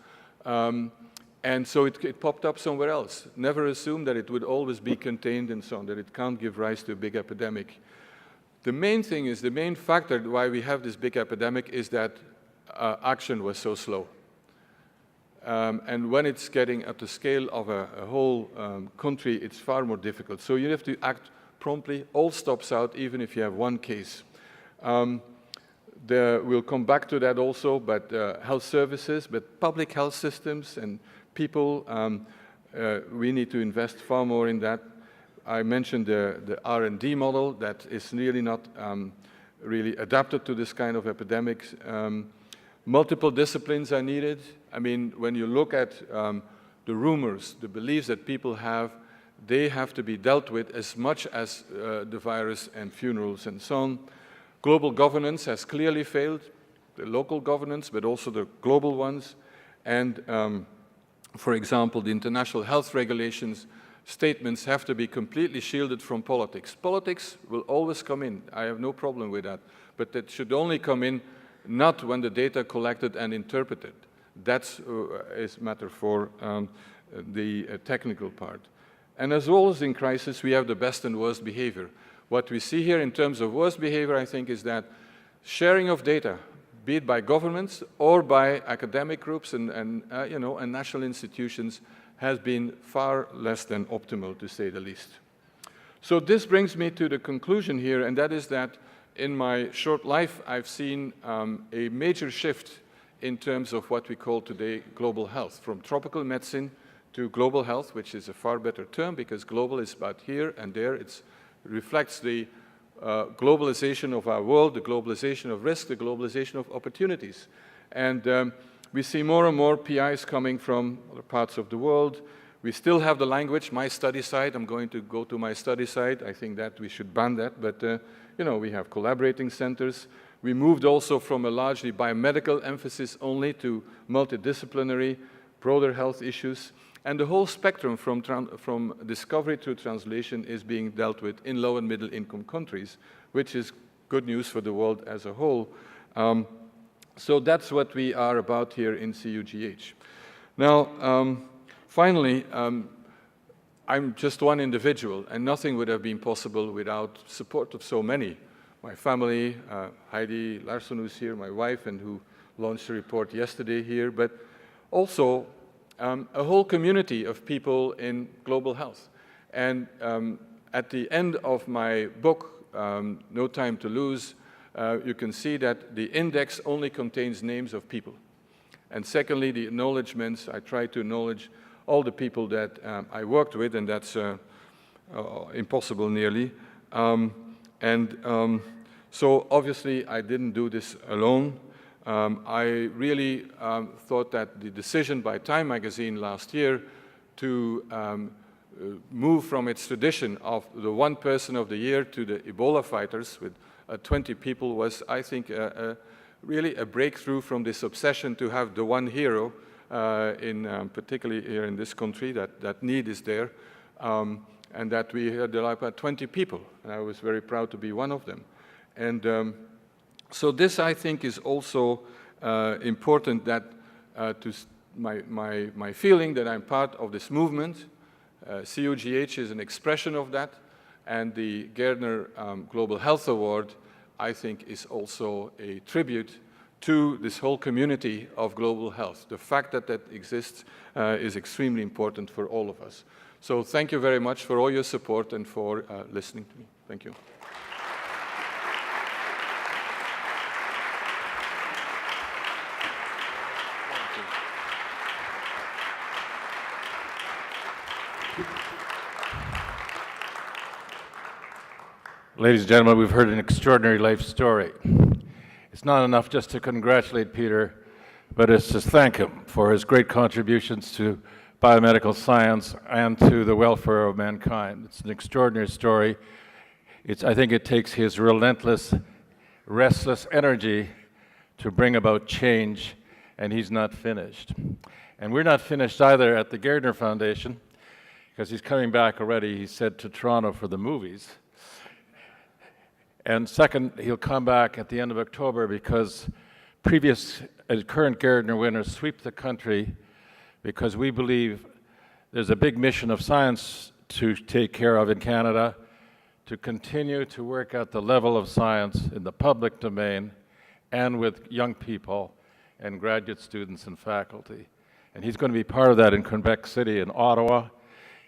And so it popped up somewhere else. Never assume that it would always be contained and so on, that it can't give rise to a big epidemic. The main thing is, the main factor why we have this big epidemic is that action was so slow. And when it's getting at the scale of a whole country, it's far more difficult. So you have to act promptly. All stops out, even if you have one case. We'll come back to that also, but health services, but public health systems and people, we need to invest far more in that. I mentioned the R&D model that is really not really adapted to this kind of epidemics. Multiple disciplines are needed. I mean, when you look at the rumors, the beliefs that people have, they have to be dealt with as much as the virus and funerals and so on. Global governance has clearly failed, the local governance, but also the global ones. And, for example, the international health regulations statements have to be completely shielded from politics. Politics will always come in. I have no problem with that. But that should only come in not when the data collected and interpreted. That's is matter for technical part. And as well as in crisis, we have the best and worst behavior. What we see here in terms of worst behavior, I think, is that sharing of data, be it by governments or by academic groups and national institutions, has been far less than optimal, to say the least. So this brings me to the conclusion here, and that is that in my short life, I've seen a major shift in terms of what we call today global health, from tropical medicine to global health, which is a far better term because global is about here and there. It reflects the globalization of our world, the globalization of risk, the globalization of opportunities. And we see more and more PIs coming from other parts of the world. We still have the language, my study site. I'm going to go to my study site. I think that we should ban that, but we have collaborating centers. We moved also from a largely biomedical emphasis only to multidisciplinary, broader health issues. And the whole spectrum from discovery to translation is being dealt with in low and middle income countries, which is good news for the world as a whole. So that's what we are about here in CUGH. Now, finally, I'm just one individual, and nothing would have been possible without support of so many. My family, Heidi Larsson, who's here, my wife, and who launched a report yesterday here, but also a whole community of people in global health. And at the end of my book, No Time to Lose, you can see that the index only contains names of people. And secondly, the acknowledgements, I try to acknowledge all the people that I worked with, and that's impossible nearly. So obviously I didn't do this alone. I really thought that the decision by Time magazine last year to move from its tradition of the one person of the year to the Ebola fighters with 20 people was, I think, really a breakthrough from this obsession to have the one hero, particularly here in this country, that need is there, and that we had about 20 people, and I was very proud to be one of them. And so this, I think, is also important that my feeling that I'm part of this movement. CUGH is an expression of that, and the Gairdner Global Health Award, I think, is also a tribute to this whole community of global health. The fact that that exists is extremely important for all of us. So thank you very much for all your support and for listening to me. Thank you. Ladies and gentlemen, we've heard an extraordinary life story. It's not enough just to congratulate Peter, but it's to thank him for his great contributions to biomedical science and to the welfare of mankind. It's an extraordinary story. I think it takes his relentless, restless energy to bring about change, and he's not finished. And we're not finished either at the Gairdner Foundation, because he's coming back already, he said, to Toronto for the movies. And second, he'll come back at the end of October because current Gairdner winners sweep the country because we believe there's a big mission of science to take care of in Canada, to continue to work at the level of science in the public domain and with young people and graduate students and faculty. And he's going to be part of that in Quebec City and Ottawa.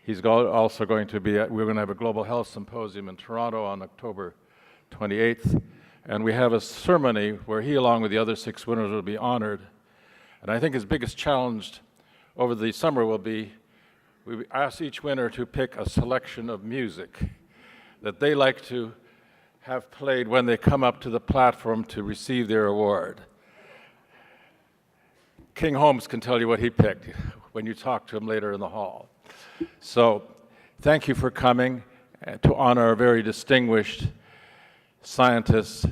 He's also going to be, we're going to have a Global Health Symposium in Toronto on October 28th, and we have a ceremony where he, along with the other 6 winners, will be honored. And I think his biggest challenge over the summer will be, we ask each winner to pick a selection of music that they like to have played when they come up to the platform to receive their award. King Holmes can tell you what he picked when you talk to him later in the hall. So thank you for coming to honor a very distinguished scientist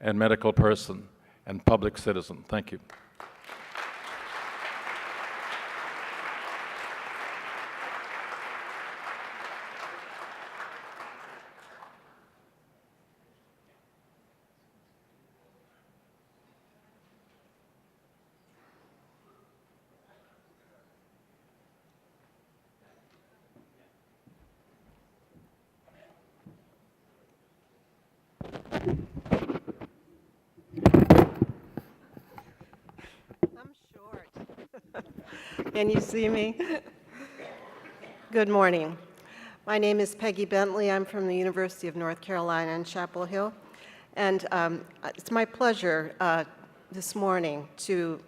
and medical person and public citizen. Thank you. Can you see me? Good morning. My name is Peggy Bentley. I'm from the University of North Carolina in Chapel Hill. And it's my pleasure this morning to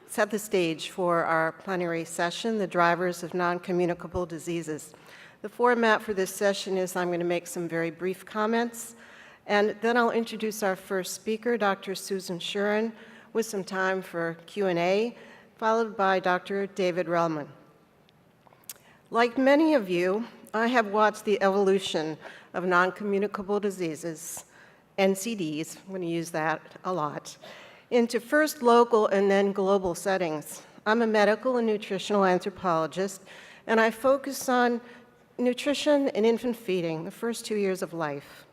set the stage for our plenary session, The Drivers of Non-Communicable Diseases. The format for this session is I'm going to make some very brief comments, and then I'll introduce our first speaker, Dr. Susan Shuren, with some time for Q&A, followed by Dr. David Relman. Like many of you, I have watched the evolution of non-communicable diseases, NCDs, I'm going to use that a lot, into first local and then global settings. I'm a medical and nutritional anthropologist, and I focus on nutrition and infant feeding, the first 2 years of life.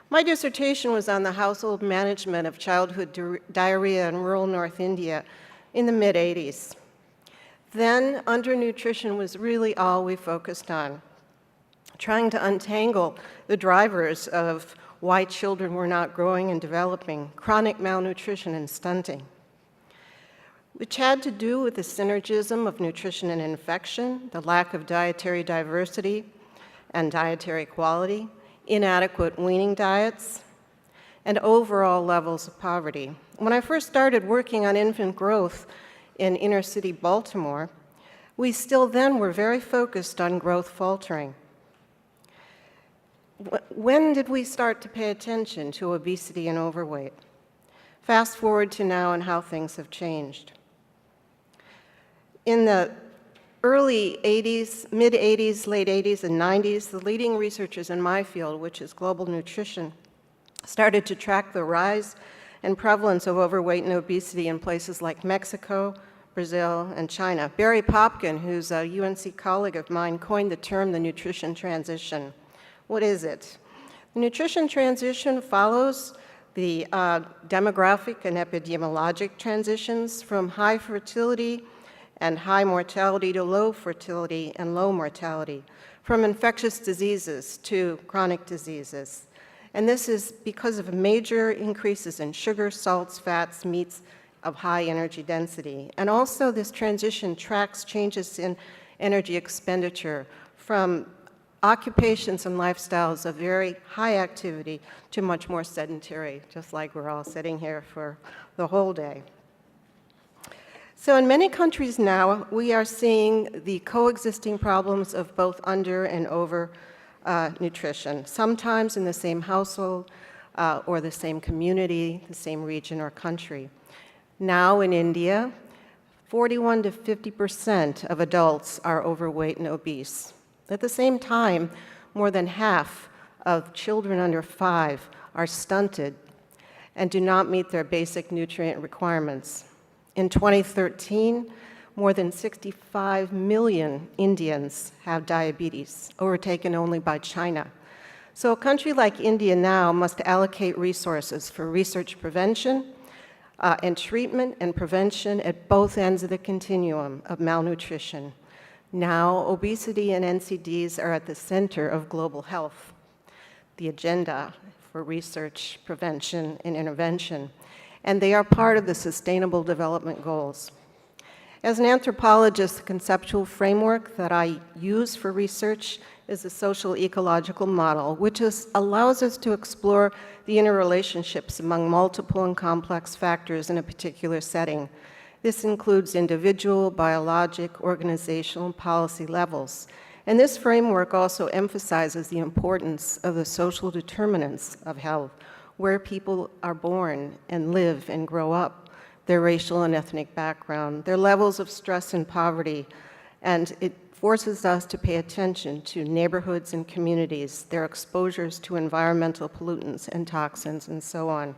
My dissertation was on the household management of childhood diarrhea in rural North India in the mid-'80s. Then, undernutrition was really all we focused on, trying to untangle the drivers of why children were not growing and developing, chronic malnutrition and stunting, which had to do with the synergism of nutrition and infection, the lack of dietary diversity and dietary quality, inadequate weaning diets, and overall levels of poverty. When I first started working on infant growth in inner city Baltimore, we still then were very focused on growth faltering. When did we start to pay attention to obesity and overweight? Fast forward to now and how things have changed. In the early 80s, mid-80s, late 80s, and 90s, the leading researchers in my field, which is global nutrition, started to track the rise and prevalence of overweight and obesity in places like Mexico, Brazil, and China. Barry Popkin, who's a UNC colleague of mine, coined the term the nutrition transition. What is it? The nutrition transition follows the demographic and epidemiologic transitions from high fertility and high mortality to low fertility and low mortality, from infectious diseases to chronic diseases. And this is because of major increases in sugar, salts, fats, meats of high energy density. And also this transition tracks changes in energy expenditure from occupations and lifestyles of very high activity to much more sedentary, just like we're all sitting here for the whole day. So in many countries now, we are seeing the coexisting problems of both under and over nutrition, sometimes in the same household or the same community, the same region or country. Now in India, 41 to 50% of adults are overweight and obese. At the same time, more than half of children under 5 are stunted and do not meet their basic nutrient requirements. In 2013, more than 65 million Indians have diabetes, overtaken only by China. So a country like India now must allocate resources for research prevention and treatment and prevention at both ends of the continuum of malnutrition. Now, obesity and NCDs are at the center of global health, the agenda for research, prevention, and intervention, and they are part of the Sustainable Development Goals. As an anthropologist, the conceptual framework that I use for research is the social ecological model, which allows us to explore the interrelationships among multiple and complex factors in a particular setting. This includes individual, biologic, organizational, and policy levels. And this framework also emphasizes the importance of the social determinants of health, where people are born and live and grow up, their racial and ethnic background, their levels of stress and poverty, and it forces us to pay attention to neighborhoods and communities, their exposures to environmental pollutants and toxins, and so on.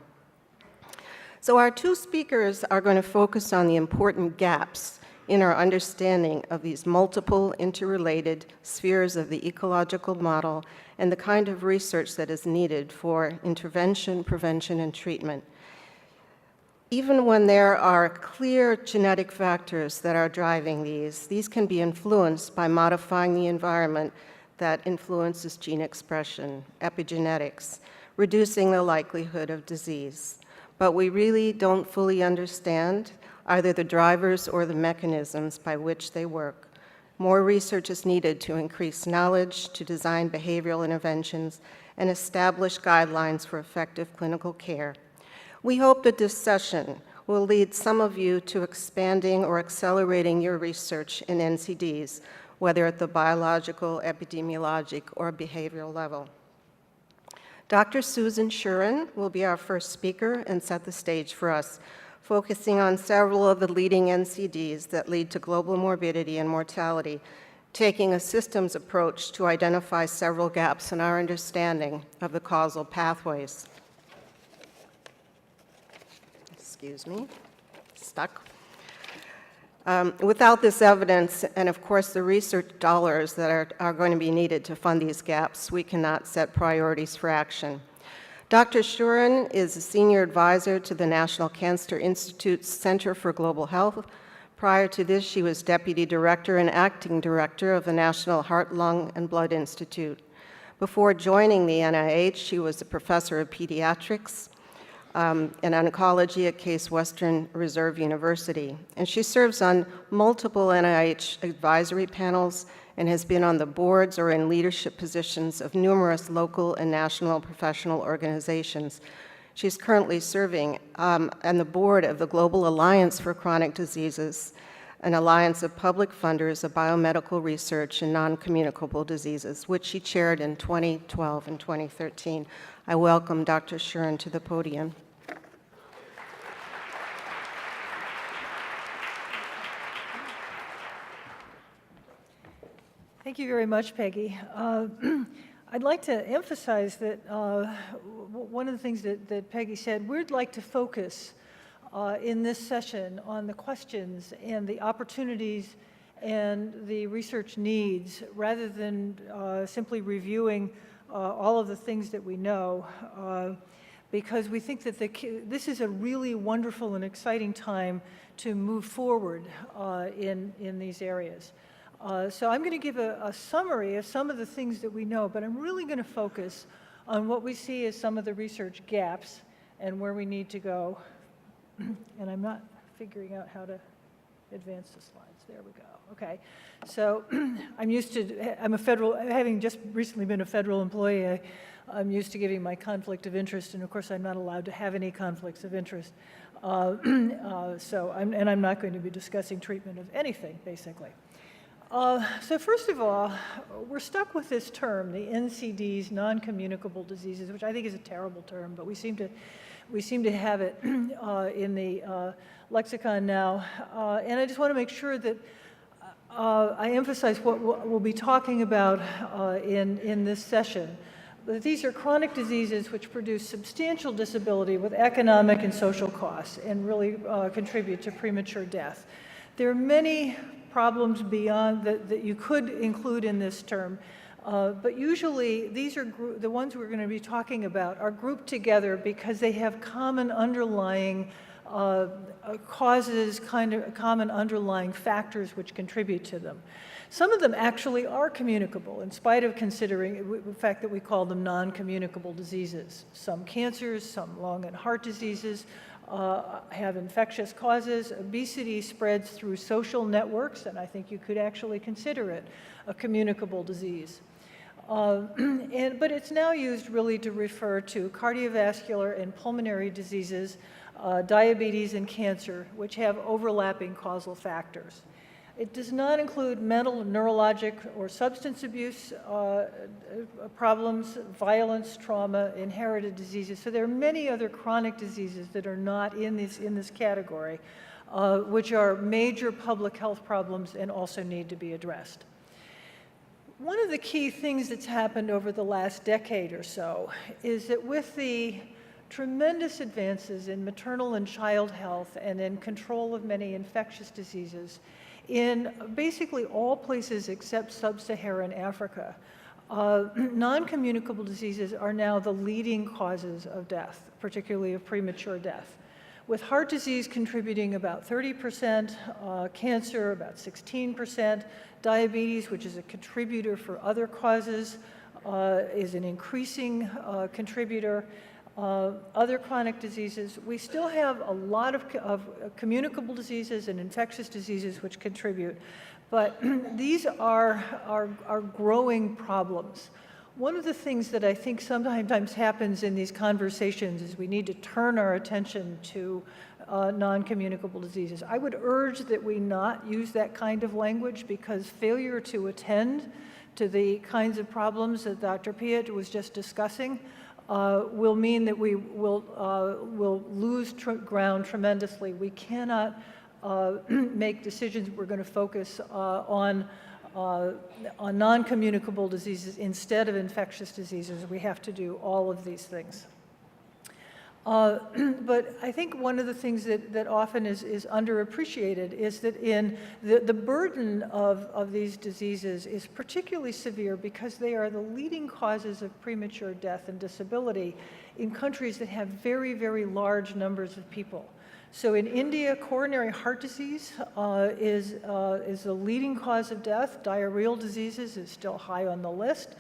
So our two speakers are going to focus on the important gaps in our understanding of these multiple interrelated spheres of the ecological model and the kind of research that is needed for intervention, prevention, and treatment. Even when there are clear genetic factors that are driving these can be influenced by modifying the environment that influences gene expression, epigenetics, reducing the likelihood of disease. But we really don't fully understand either the drivers or the mechanisms by which they work. More research is needed to increase knowledge, to design behavioral interventions, and establish guidelines for effective clinical care. We hope that this session will lead some of you to expanding or accelerating your research in NCDs, whether at the biological, epidemiologic, or behavioral level. Dr. Susan Shuren will be our first speaker and set the stage for us, focusing on several of the leading NCDs that lead to global morbidity and mortality, taking a systems approach to identify several gaps in our understanding of the causal pathways. Excuse me, stuck. Without this evidence, and of course the research dollars that are going to be needed to fund these gaps, we cannot set priorities for action. Dr. Shuren is a senior advisor to the National Cancer Institute's Center for Global Health. Prior to this, she was deputy director and acting director of the National Heart, Lung, and Blood Institute. Before joining the NIH, she was a professor of pediatrics and oncology at Case Western Reserve University. And she serves on multiple NIH advisory panels and has been on the boards or in leadership positions of numerous local and national professional organizations. She's currently serving on the board of the Global Alliance for Chronic Diseases, an alliance of public funders of biomedical research in non-communicable diseases, which she chaired in 2012 and 2013. I welcome Dr. Shuren to the podium. Thank you very much, Peggy. I'd like to emphasize that one of the things that Peggy said, we'd like to focus in this session on the questions and the opportunities and the research needs, rather than simply reviewing all of the things that we know, because we think that this is a really wonderful and exciting time to move forward in these areas. So I'm going to give a summary of some of the things that we know, but I'm really going to focus on what we see as some of the research gaps and where we need to go. And I'm not figuring out how to advance the slides. There we go. Okay. So having just recently been a federal employee, I'm used to giving my conflict of interest, and of course I'm not allowed to have any conflicts of interest. I'm not going to be discussing treatment of anything, basically. So first of all, we're stuck with this term, the NCDs, non-communicable diseases, which I think is a terrible term, but we seem to have it in the lexicon now. And I just want to make sure that I emphasize what we'll be talking about in this session. But these are chronic diseases which produce substantial disability with economic and social costs and really contribute to premature death. There are many problems beyond that you could include in this term, but usually these are the ones we're going to be talking about are grouped together because they have common underlying causes, common underlying factors which contribute to them. Some of them actually are communicable, in spite of considering the fact that we call them non-communicable diseases. Some cancers, some lung and heart diseases, have infectious causes. Obesity spreads through social networks, and I think you could actually consider it a communicable disease. But it's now used really to refer to cardiovascular and pulmonary diseases, diabetes and cancer, which have overlapping causal factors. It does not include mental, neurologic, or substance abuse problems, violence, trauma, inherited diseases. So there are many other chronic diseases that are not in this category, which are major public health problems and also need to be addressed. One of the key things that's happened over the last decade or so is that with the tremendous advances in maternal and child health and in control of many infectious diseases, in basically all places except sub-Saharan Africa, non-communicable diseases are now the leading causes of death, particularly of premature death, with heart disease contributing about 30%, cancer about 16%, diabetes, which is a contributor for other causes, is an increasing contributor, other chronic diseases. We still have a lot of communicable diseases and infectious diseases which contribute, but these are growing problems. One of the things that I think sometimes happens in these conversations is we need to turn our attention to non-communicable diseases. I would urge that we not use that kind of language, because failure to attend to the kinds of problems that Dr. Piot was just discussing will mean that we will lose ground tremendously. We cannot make decisions. We're going to focus on non-communicable diseases instead of infectious diseases. We have to do all of these things. But I think one of the things that often is underappreciated is that in the burden of these diseases is particularly severe because they are the leading causes of premature death and disability in countries that have very, very large numbers of people. So in India, coronary heart disease is the leading cause of death. Diarrheal diseases is still high on the list.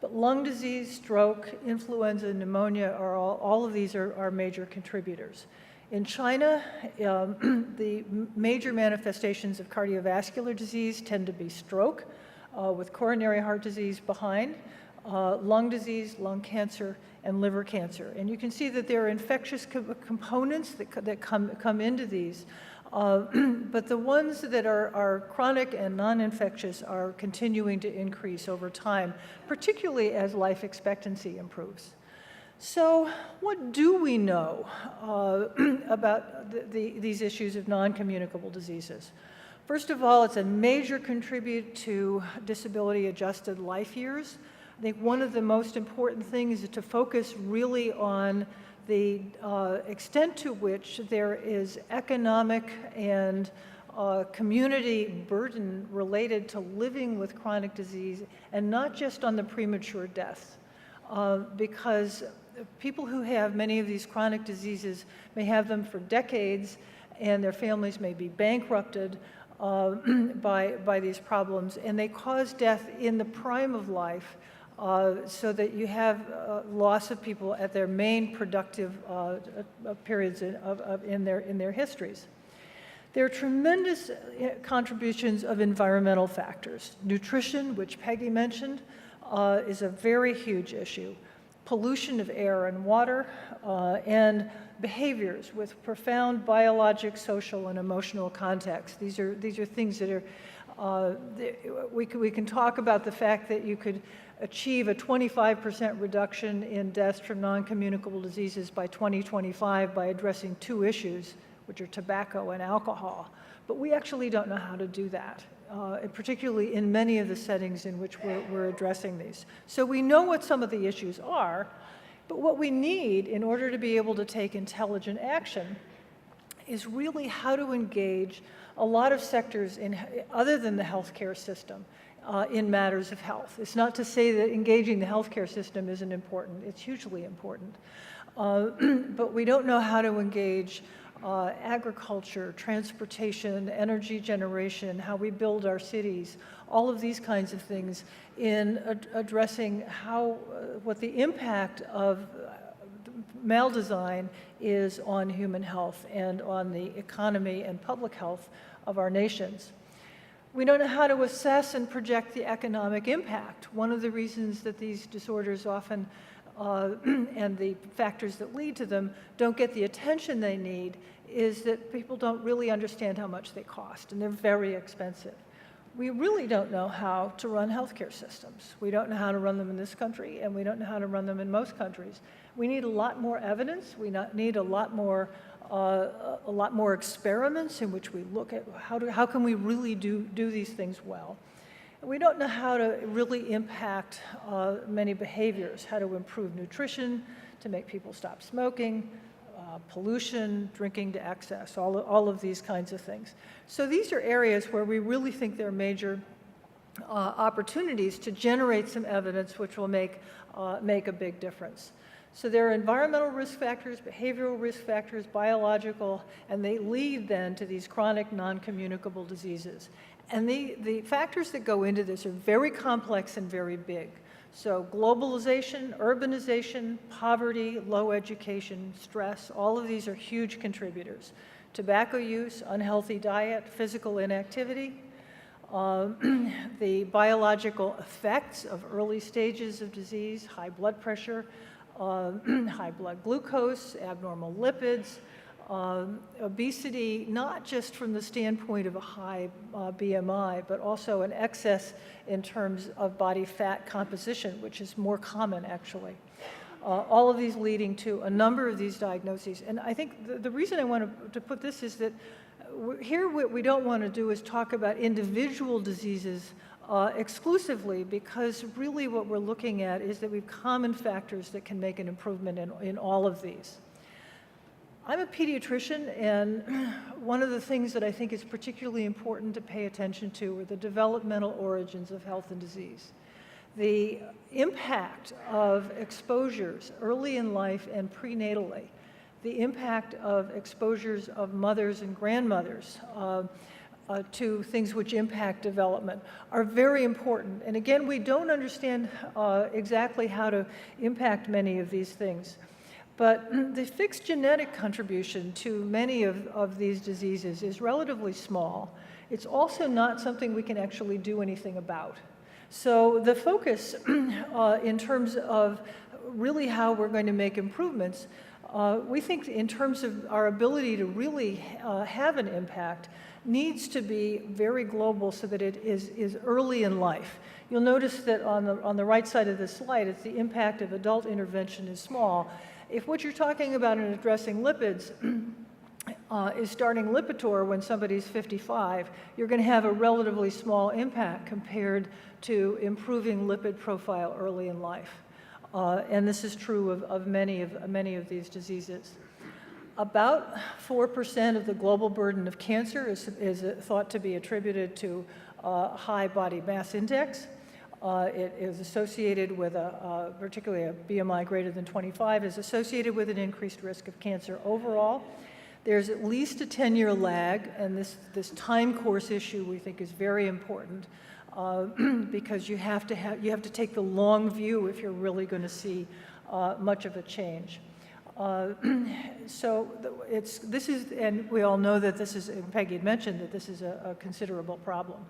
But lung disease, stroke, influenza, pneumonia, all of these are major contributors. In China, the major manifestations of cardiovascular disease tend to be stroke, with coronary heart disease behind, lung disease, lung cancer, and liver cancer. And you can see that there are infectious components that come into these. But the ones that are chronic and non-infectious are continuing to increase over time, particularly as life expectancy improves. So what do we know about these issues of non-communicable diseases? First of all, it's a major contributor to disability-adjusted life years. I think one of the most important things is to focus really on the extent to which there is economic and community burden related to living with chronic disease, and not just on the premature deaths. Because people who have many of these chronic diseases may have them for decades, and their families may be bankrupted by these problems, and they cause death in the prime of life. So that you have loss of people at their main productive periods in their histories. There are tremendous contributions of environmental factors. Nutrition, which Peggy mentioned, is a very huge issue. Pollution of air and water, and behaviors with profound biologic, social, and emotional context. These are things that are, we can talk about the fact that you could achieve a 25% reduction in deaths from non-communicable diseases by 2025 by addressing two issues, which are tobacco and alcohol. But we actually don't know how to do that, particularly in many of the settings in which we're addressing these. So we know what some of the issues are, but what we need in order to be able to take intelligent action is really how to engage a lot of sectors other than the healthcare system. In matters of health. It's not to say that engaging the healthcare system isn't important. It's hugely important. But we don't know how to engage agriculture, transportation, energy generation, how we build our cities, all of these kinds of things in addressing what the impact of maldesign is on human health and on the economy and public health of our nations. We don't know how to assess and project the economic impact. One of the reasons that these disorders often, and the factors that lead to them, don't get the attention they need is that people don't really understand how much they cost, and they're very expensive. We really don't know how to run healthcare systems. We don't know how to run them in this country, and we don't know how to run them in most countries. We need a lot more evidence. We need a lot more experiments in which we look at how can we really do these things well. And we don't know how to really impact many behaviors, how to improve nutrition, to make people stop smoking, pollution, drinking to excess, all of these kinds of things. So these are areas where we really think there are major opportunities to generate some evidence which will make a big difference. So there are environmental risk factors, behavioral risk factors, biological, and they lead then to these chronic non-communicable diseases. And the factors that go into this are very complex and very big. So globalization, urbanization, poverty, low education, stress, all of these are huge contributors. Tobacco use, unhealthy diet, physical inactivity, the biological effects of early stages of disease, high blood pressure, high blood glucose, abnormal lipids, obesity, not just from the standpoint of a high BMI, but also an excess in terms of body fat composition, which is more common actually. All of these leading to a number of these diagnoses. And I think the reason I want to put this is that here what we don't want to do is talk about individual diseases exclusively, because really what we're looking at is that we have common factors that can make an improvement in all of these. I'm a pediatrician, and one of the things that I think is particularly important to pay attention to are the developmental origins of health and disease. The impact of exposures early in life and prenatally, the impact of exposures of mothers and grandmothers to things which impact development are very important. And again, we don't understand exactly how to impact many of these things. But the fixed genetic contribution to many of these diseases is relatively small. It's also not something we can actually do anything about. So the focus in terms of really how we're going to make improvements, we think in terms of our ability to really have an impact, needs to be very global so that it is early in life. You'll notice that on the right side of this slide, it's the impact of adult intervention is small. If what you're talking about in addressing lipids is starting Lipitor when somebody's 55, you're going to have a relatively small impact compared to improving lipid profile early in life. And this is true of many of these diseases. About 4% of the global burden of cancer is thought to be attributed to high body mass index. It is associated with particularly a BMI greater than 25 is associated with an increased risk of cancer overall. There's at least a 10-year lag, and this time course issue we think is very important because you have to take the long view if you're really going to see much of a change. So this is, and we all know that this is, and Peggy had mentioned that this is a considerable problem.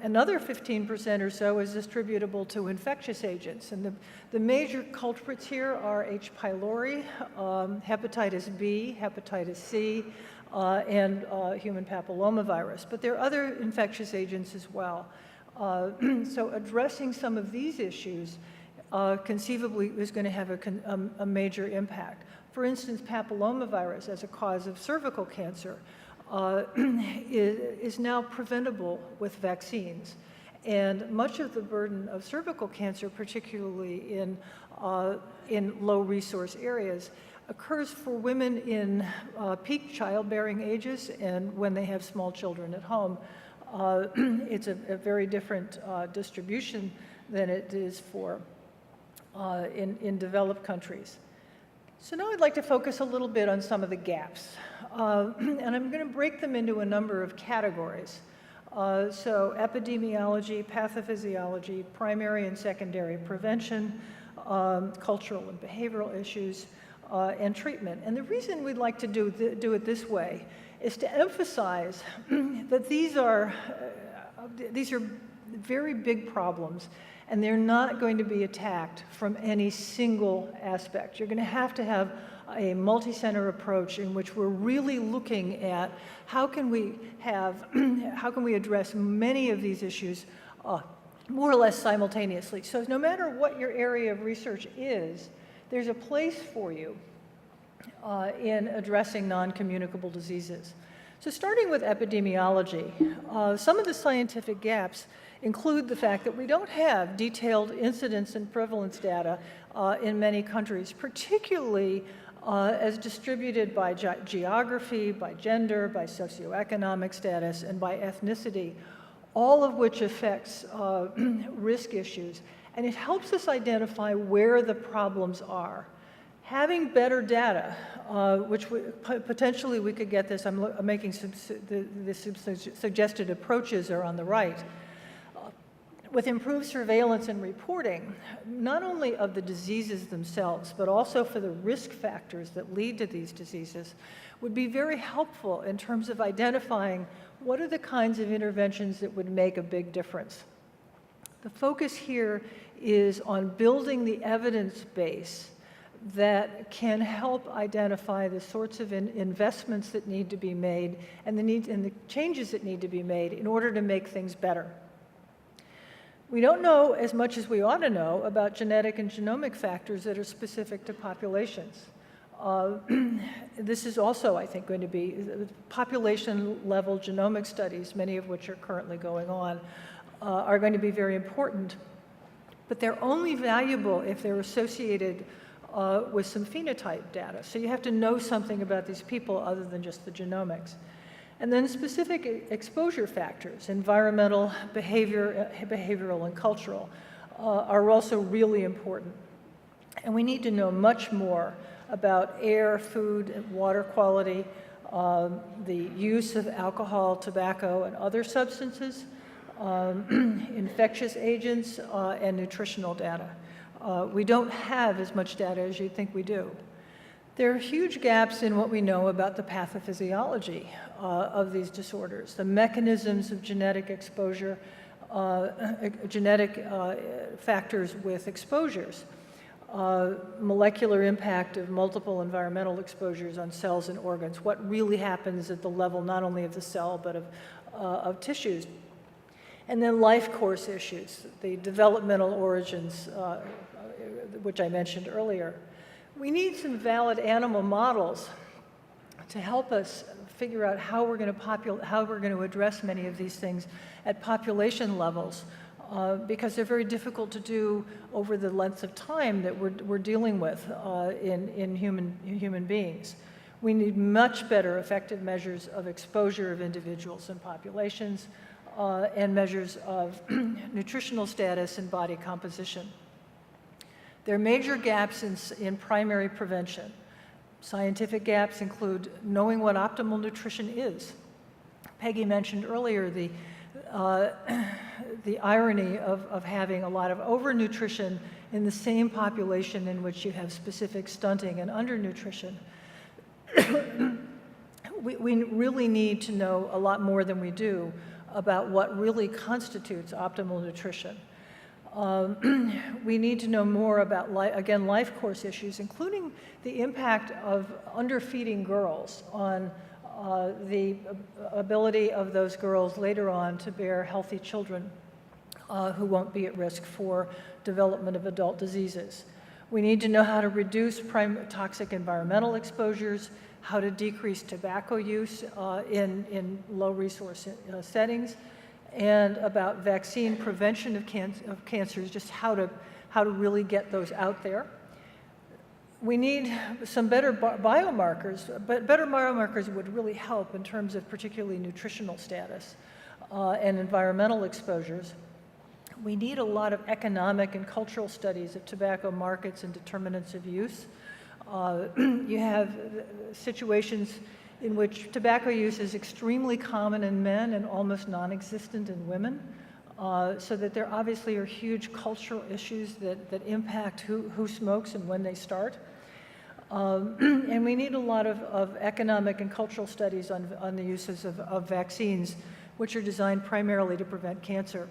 Another 15% or so is attributable to infectious agents. And the major culprits here are H. pylori, hepatitis B, hepatitis C, and human papillomavirus. But there are other infectious agents as well. So addressing some of these issues conceivably is going to have a major impact. For instance, papillomavirus as a cause of cervical cancer is now preventable with vaccines. And much of the burden of cervical cancer, particularly in low resource areas, occurs for women in peak childbearing ages and when they have small children at home. It's a very different distribution than it is for in developed countries. So now I'd like to focus a little bit on some of the gaps. And I'm going to break them into a number of categories. So epidemiology, pathophysiology, primary and secondary prevention, cultural and behavioral issues, and treatment. And the reason we'd like to do it this way is to emphasize that these are very big problems, and they're not going to be attacked from any single aspect. You're going to have a multi-center approach in which we're really looking at how can we address many of these issues more or less simultaneously. So no matter what your area of research is, there's a place for you in addressing non-communicable diseases. So starting with epidemiology, some of the scientific gaps include the fact that we don't have detailed incidence and prevalence data in many countries, particularly as distributed by geography, by gender, by socioeconomic status, and by ethnicity, all of which affects risk issues. And it helps us identify where the problems are. Having better data, which potentially we could get this, I'm making the suggested approaches are on the right. with improved surveillance and reporting, not only of the diseases themselves, but also for the risk factors that lead to these diseases, would be very helpful in terms of identifying what are the kinds of interventions that would make a big difference. The focus here is on building the evidence base that can help identify the sorts of investments that need to be made and the changes that need to be made in order to make things better. We don't know as much as we ought to know about genetic and genomic factors that are specific to populations. This is also, I think, going to be population-level genomic studies, many of which are currently going on, are going to be very important. But they're only valuable if they're associated with some phenotype data. So you have to know something about these people other than just the genomics. And then specific exposure factors, environmental, behavioral, and cultural, are also really important. And we need to know much more about air, food, and water quality, the use of alcohol, tobacco, and other substances, infectious agents, and nutritional data. We don't have as much data as you'd think we do. There are huge gaps in what we know about the pathophysiology of these disorders, the mechanisms of genetic exposure, genetic factors with exposures, molecular impact of multiple environmental exposures on cells and organs, what really happens at the level not only of the cell but of tissues. And then life course issues, the developmental origins, which I mentioned earlier. We need some valid animal models to help us figure out how we're going to address many of these things at population levels, because they're very difficult to do over the length of time that we're dealing with in human beings. We need much better effective measures of exposure of individuals and populations, and measures of nutritional status and body composition. There are major gaps in primary prevention. Scientific gaps include knowing what optimal nutrition is. Peggy mentioned earlier the irony of having a lot of overnutrition in the same population in which you have specific stunting and undernutrition. We really need to know a lot more than we do about what really constitutes optimal nutrition. We need to know more about, again, life course issues, including the impact of underfeeding girls on the ability of those girls later on to bear healthy children who won't be at risk for development of adult diseases. We need to know how to reduce toxic environmental exposures, how to decrease tobacco use in low-resource settings, and about vaccine prevention of cancers, just how to really get those out there. We need some better biomarkers, but better biomarkers would really help in terms of particularly nutritional status and environmental exposures. We need a lot of economic and cultural studies of tobacco markets and determinants of use. You have situations in which tobacco use is extremely common in men and almost non-existent in women, so that there obviously are huge cultural issues that impact who smokes and when they start. And we need a lot of economic and cultural studies on the uses of vaccines, which are designed primarily to prevent cancer.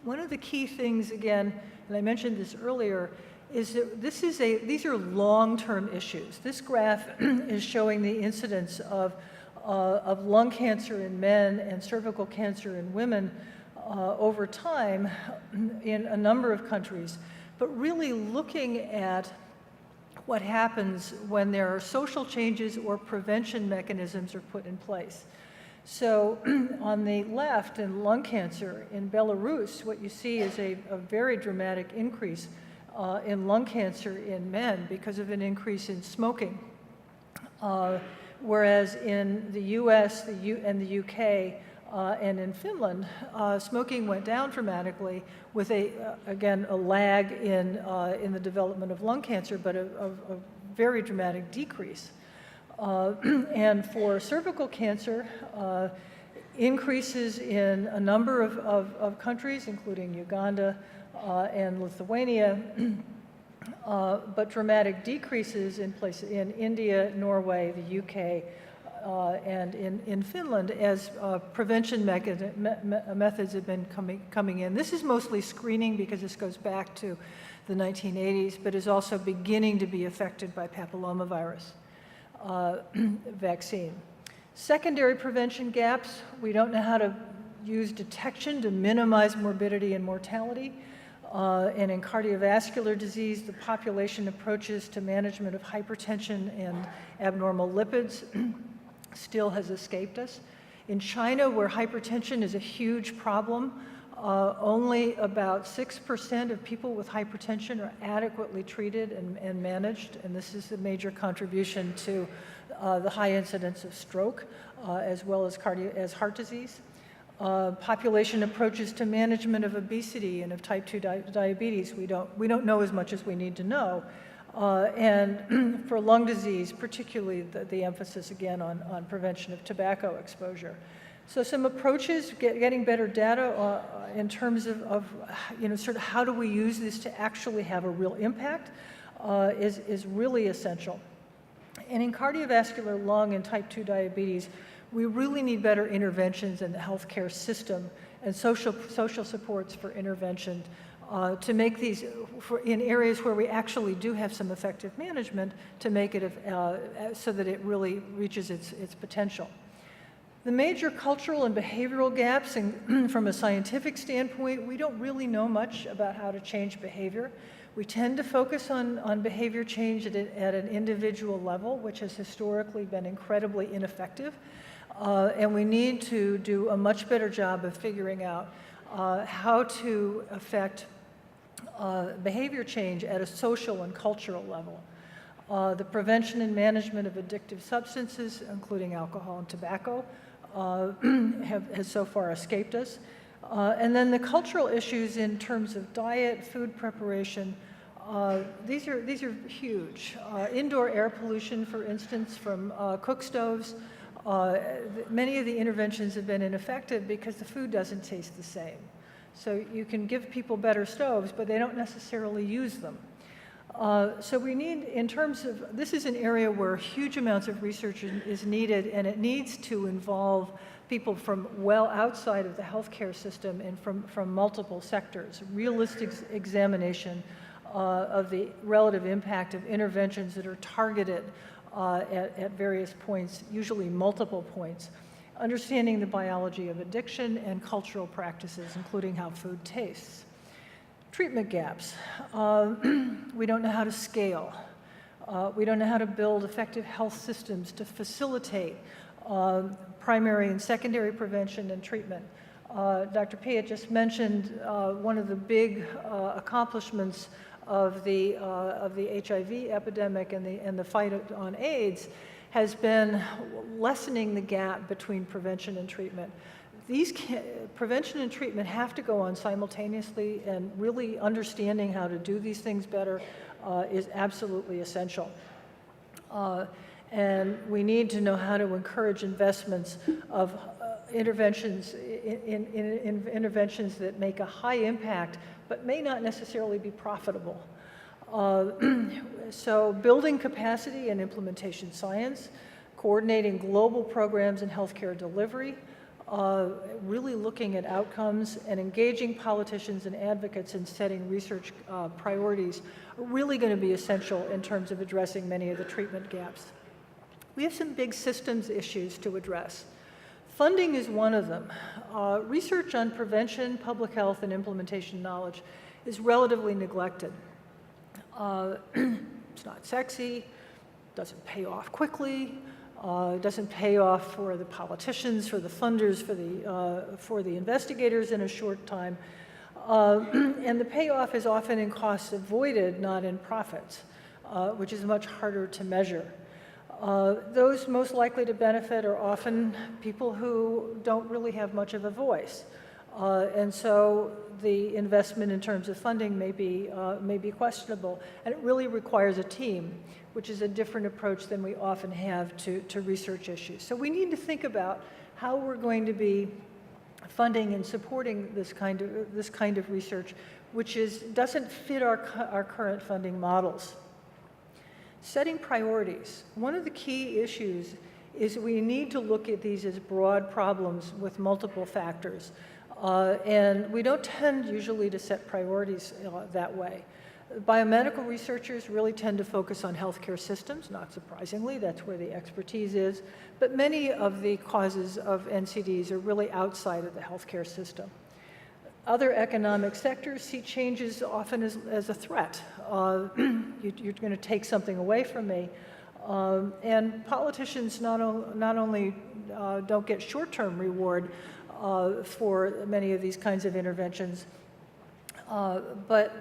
One of the key things, again, and I mentioned this earlier, is that these are long-term issues. This graph is showing the incidence of lung cancer in men and cervical cancer in women over time in a number of countries, but really looking at what happens when there are social changes or prevention mechanisms are put in place. So on the left, in lung cancer in Belarus, what you see is a very dramatic increase in lung cancer in men because of an increase in smoking. Whereas in the US and the UK and in Finland, smoking went down dramatically with again, a lag in the development of lung cancer, but a very dramatic decrease. And for cervical cancer, increases in a number of countries, including Uganda and Lithuania, but dramatic decreases in India, Norway, the UK, and in Finland as prevention methods have been coming in. This is mostly screening because this goes back to the 1980s, but is also beginning to be affected by papillomavirus vaccine. Secondary prevention gaps, we don't know how to use detection to minimize morbidity and mortality. And in cardiovascular disease, the population approaches to management of hypertension and abnormal lipids still has escaped us. In China, where hypertension is a huge problem, only about 6% of people with hypertension are adequately treated and managed, and this is a major contribution to the high incidence of stroke, as well as heart disease. Population approaches to management of obesity and of type 2 diabetes. We don't know as much as we need to know. And for lung disease, particularly the emphasis again on prevention of tobacco exposure. So some approaches, getting better data in terms of sort of how do we use this to actually have a real impact is really essential. And in cardiovascular, lung, and type 2 diabetes, we really need better interventions in the healthcare system and social supports for intervention to make these, in areas where we actually do have some effective management, to make it so that it really reaches its potential. The major cultural and behavioral gaps, and from a scientific standpoint, we don't really know much about how to change behavior. We tend to focus on behavior change at an individual level, which has historically been incredibly ineffective. And we need to do a much better job of figuring out how to affect behavior change at a social and cultural level. The prevention and management of addictive substances, including alcohol and tobacco, has so far escaped us. And then the cultural issues in terms of diet, food preparation, these are huge. Indoor air pollution, for instance, from cook stoves. Many of the interventions have been ineffective because the food doesn't taste the same. So you can give people better stoves, but they don't necessarily use them. So we need, in terms of, this is an area where huge amounts of research is needed, and it needs to involve people from well outside of the healthcare system and from multiple sectors. Realistic examination of the relative impact of interventions that are targeted at various points, usually multiple points. Understanding the biology of addiction and cultural practices, including how food tastes. Treatment gaps. We don't know how to scale. We don't know how to build effective health systems to facilitate primary and secondary prevention and treatment. Dr. Piot just mentioned one of the big accomplishments of the HIV epidemic and the fight on AIDS has been lessening the gap between prevention and treatment. Prevention and treatment have to go on simultaneously, and really understanding how to do these things better is absolutely essential. And we need to know how to encourage investments of interventions in interventions that make a high impact, but may not necessarily be profitable. So building capacity and implementation science, coordinating global programs in healthcare delivery, really looking at outcomes, and engaging politicians and advocates in setting research priorities are really going to be essential in terms of addressing many of the treatment gaps. We have some big systems issues to address. Funding is one of them. Research on prevention, public health, and implementation knowledge is relatively neglected. It's not sexy, doesn't pay off quickly, doesn't pay off for the politicians, for the funders, for the investigators in a short time. And the payoff is often in costs avoided, not in profits, which is much harder to measure. Those most likely to benefit are often people who don't really have much of a voice. And so the investment in terms of funding may be questionable, and it really requires a team, which is a different approach than we often have to research issues. So we need to think about how we're going to be funding and supporting this kind of research, which doesn't fit our current funding models. Setting priorities. One of the key issues is we need to look at these as broad problems with multiple factors. And we don't tend usually to set priorities that way. Biomedical researchers really tend to focus on healthcare systems, not surprisingly, that's where the expertise is. But many of the causes of NCDs are really outside of the healthcare system. Other economic sectors see changes often as a threat. You're going to take something away from me. And politicians not only don't get short-term reward for many of these kinds of interventions, but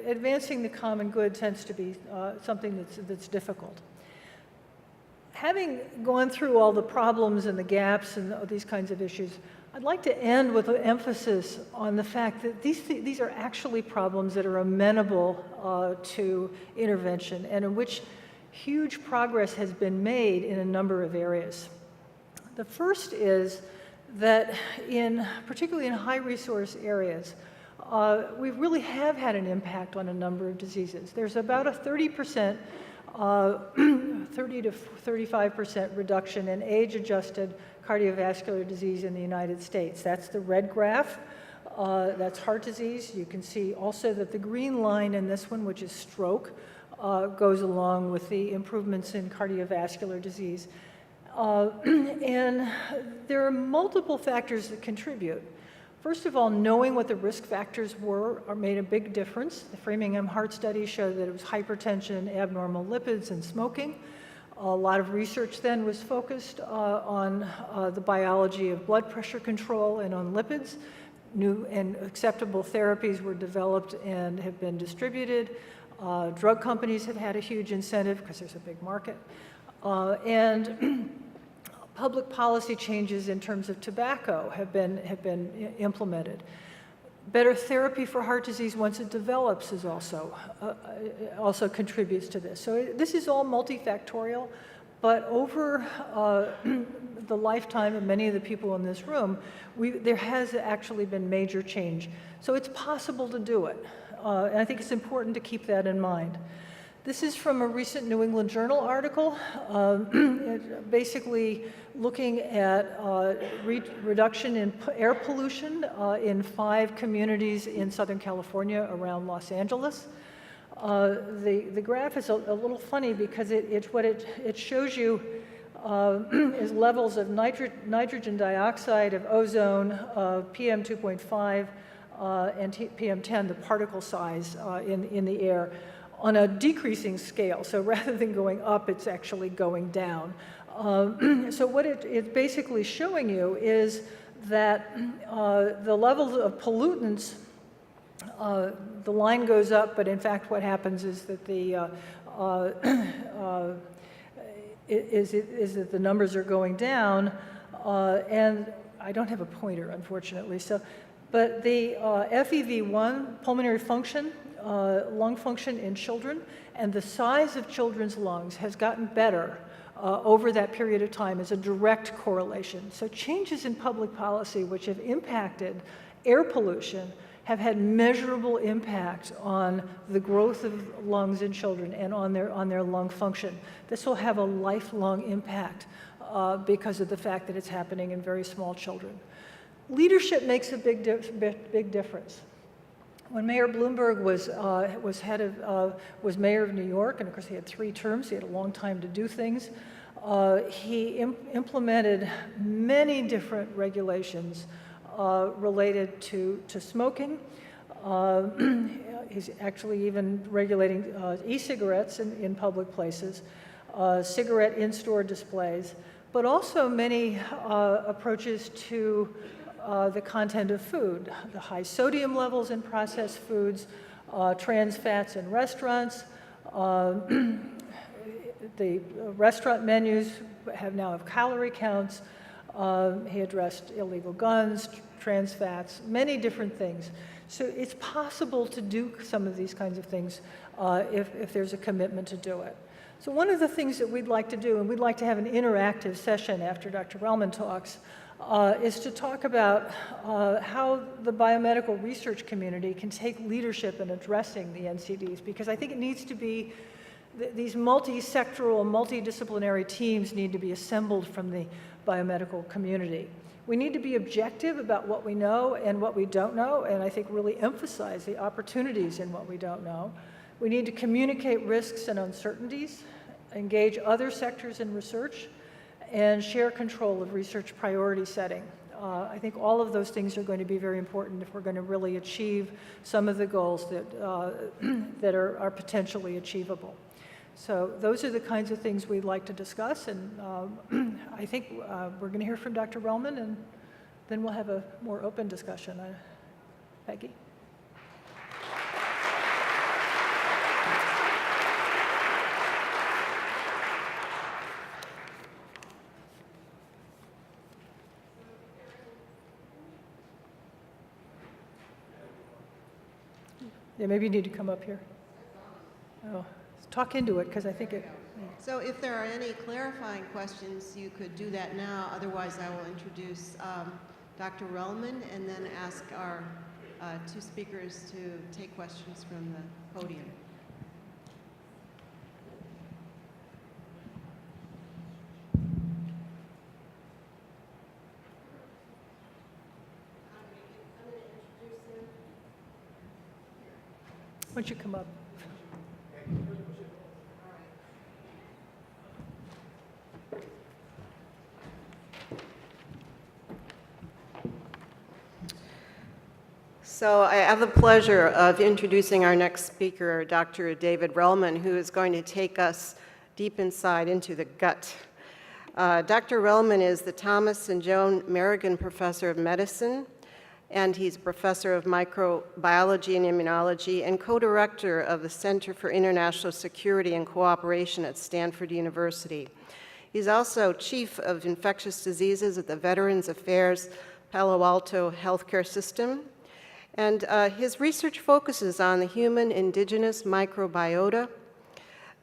advancing the common good tends to be something that's difficult. Having gone through all the problems and the gaps and these kinds of issues, I'd like to end with an emphasis on the fact that these are actually problems that are amenable to intervention and in which huge progress has been made in a number of areas. The first is that particularly in high-resource areas, we really have had an impact on a number of diseases. There's about a 30% 30 to 35% reduction in age-adjusted cardiovascular disease in the United States. That's the red graph. That's heart disease. You can see also that the green line in this one, which is stroke, goes along with the improvements in cardiovascular disease. And there are multiple factors that contribute. First of all, knowing what the risk factors were made a big difference. The Framingham Heart Study showed that it was hypertension, abnormal lipids, and smoking. A lot of research then was focused on the biology of blood pressure control and on lipids. New and acceptable therapies were developed and have been distributed. Drug companies have had a huge incentive because there's a big market. And public policy changes in terms of tobacco have been implemented. Better therapy for heart disease once it develops is also contributes to this. So this is all multifactorial, but over the lifetime of many of the people in this room, there has actually been major change. So it's possible to do it, and I think it's important to keep that in mind. This is from a recent New England Journal article, basically looking at reduction in air pollution in 5 communities in Southern California around Los Angeles. The graph is a little funny because what it shows you is levels of nitrogen dioxide, of ozone, PM 2.5, and PM 10, the particle size in the air, on a decreasing scale. So rather than going up, it's actually going down. So what it's basically showing you is that the levels of pollutants, the line goes up, but in fact what happens is that the numbers are going down, and I don't have a pointer, unfortunately. But the FEV1, pulmonary function, lung function in children, and the size of children's lungs has gotten better over that period of time as a direct correlation. So changes in public policy which have impacted air pollution have had measurable impact on the growth of lungs in children and on their lung function. This will have a lifelong impact because of the fact that it's happening in very small children. Leadership makes a big difference. When Mayor Bloomberg was mayor of New York, and of course he had 3 terms, he had a long time to do things, he implemented many different regulations related to smoking. He's actually even regulating e-cigarettes in public places, cigarette in-store displays, but also many approaches to the content of food, the high sodium levels in processed foods, trans fats in restaurants. The restaurant menus now have calorie counts. He addressed illegal guns, trans fats, many different things. So it's possible to do some of these kinds of things if there's a commitment to do it. So one of the things that we'd like to do, and we'd like to have an interactive session after Dr. Relman talks, is to talk about how the biomedical research community can take leadership in addressing the NCDs, because I think it needs to be, these multi-sectoral, multidisciplinary teams need to be assembled from the biomedical community. We need to be objective about what we know and what we don't know, and I think really emphasize the opportunities in what we don't know. We need to communicate risks and uncertainties, engage other sectors in research, and share control of research priority setting. I think all of those things are going to be very important if we're going to really achieve some of the goals that, that are potentially achievable. So those are the kinds of things we'd like to discuss, and I think we're going to hear from Dr. Relman, and then we'll have a more open discussion. Peggy? Yeah, maybe you need to come up here. Oh, talk into it, because I think it... So if there are any clarifying questions, you could do that now. Otherwise, I will introduce Dr. Relman and then ask our two speakers to take questions from the podium. Why don't you come up? So I have the pleasure of introducing our next speaker, Dr. David Relman, who is going to take us deep inside into the gut. Dr. Relman is the Thomas and Joan Merrigan Professor of Medicine, and he's professor of microbiology and immunology and co-director of the Center for International Security and Cooperation at Stanford University. He's also chief of infectious diseases at the Veterans Affairs Palo Alto Healthcare System. And his research focuses on the human indigenous microbiota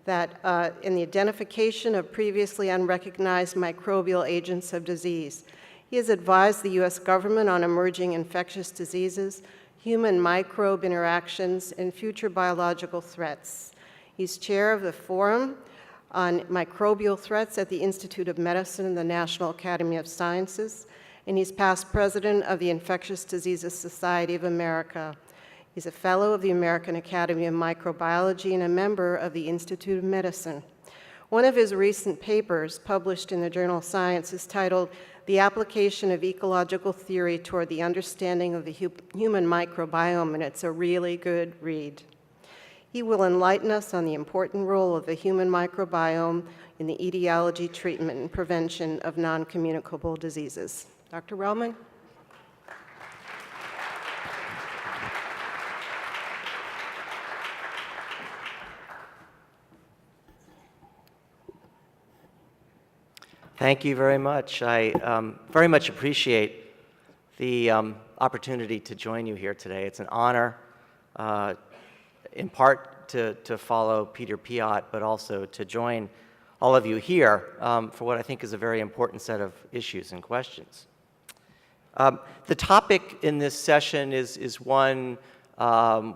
that in the identification of previously unrecognized microbial agents of disease. He has advised the U.S. government on emerging infectious diseases, human microbe interactions, and future biological threats. He's chair of the Forum on Microbial Threats at the Institute of Medicine and the National Academy of Sciences, and he's past president of the Infectious Diseases Society of America. He's a fellow of the American Academy of Microbiology and a member of the Institute of Medicine. One of his recent papers, published in the journal Science, is titled "The Application of Ecological Theory Toward the Understanding of the Human Microbiome," and it's a really good read. He will enlighten us on the important role of the human microbiome in the etiology, treatment, and prevention of non-communicable diseases. Dr. Relman? Thank you very much. I very much appreciate the opportunity to join you here today. It's an honor, in part to follow Peter Piot, but also to join all of you here for what I think is a very important set of issues and questions. The topic in this session is one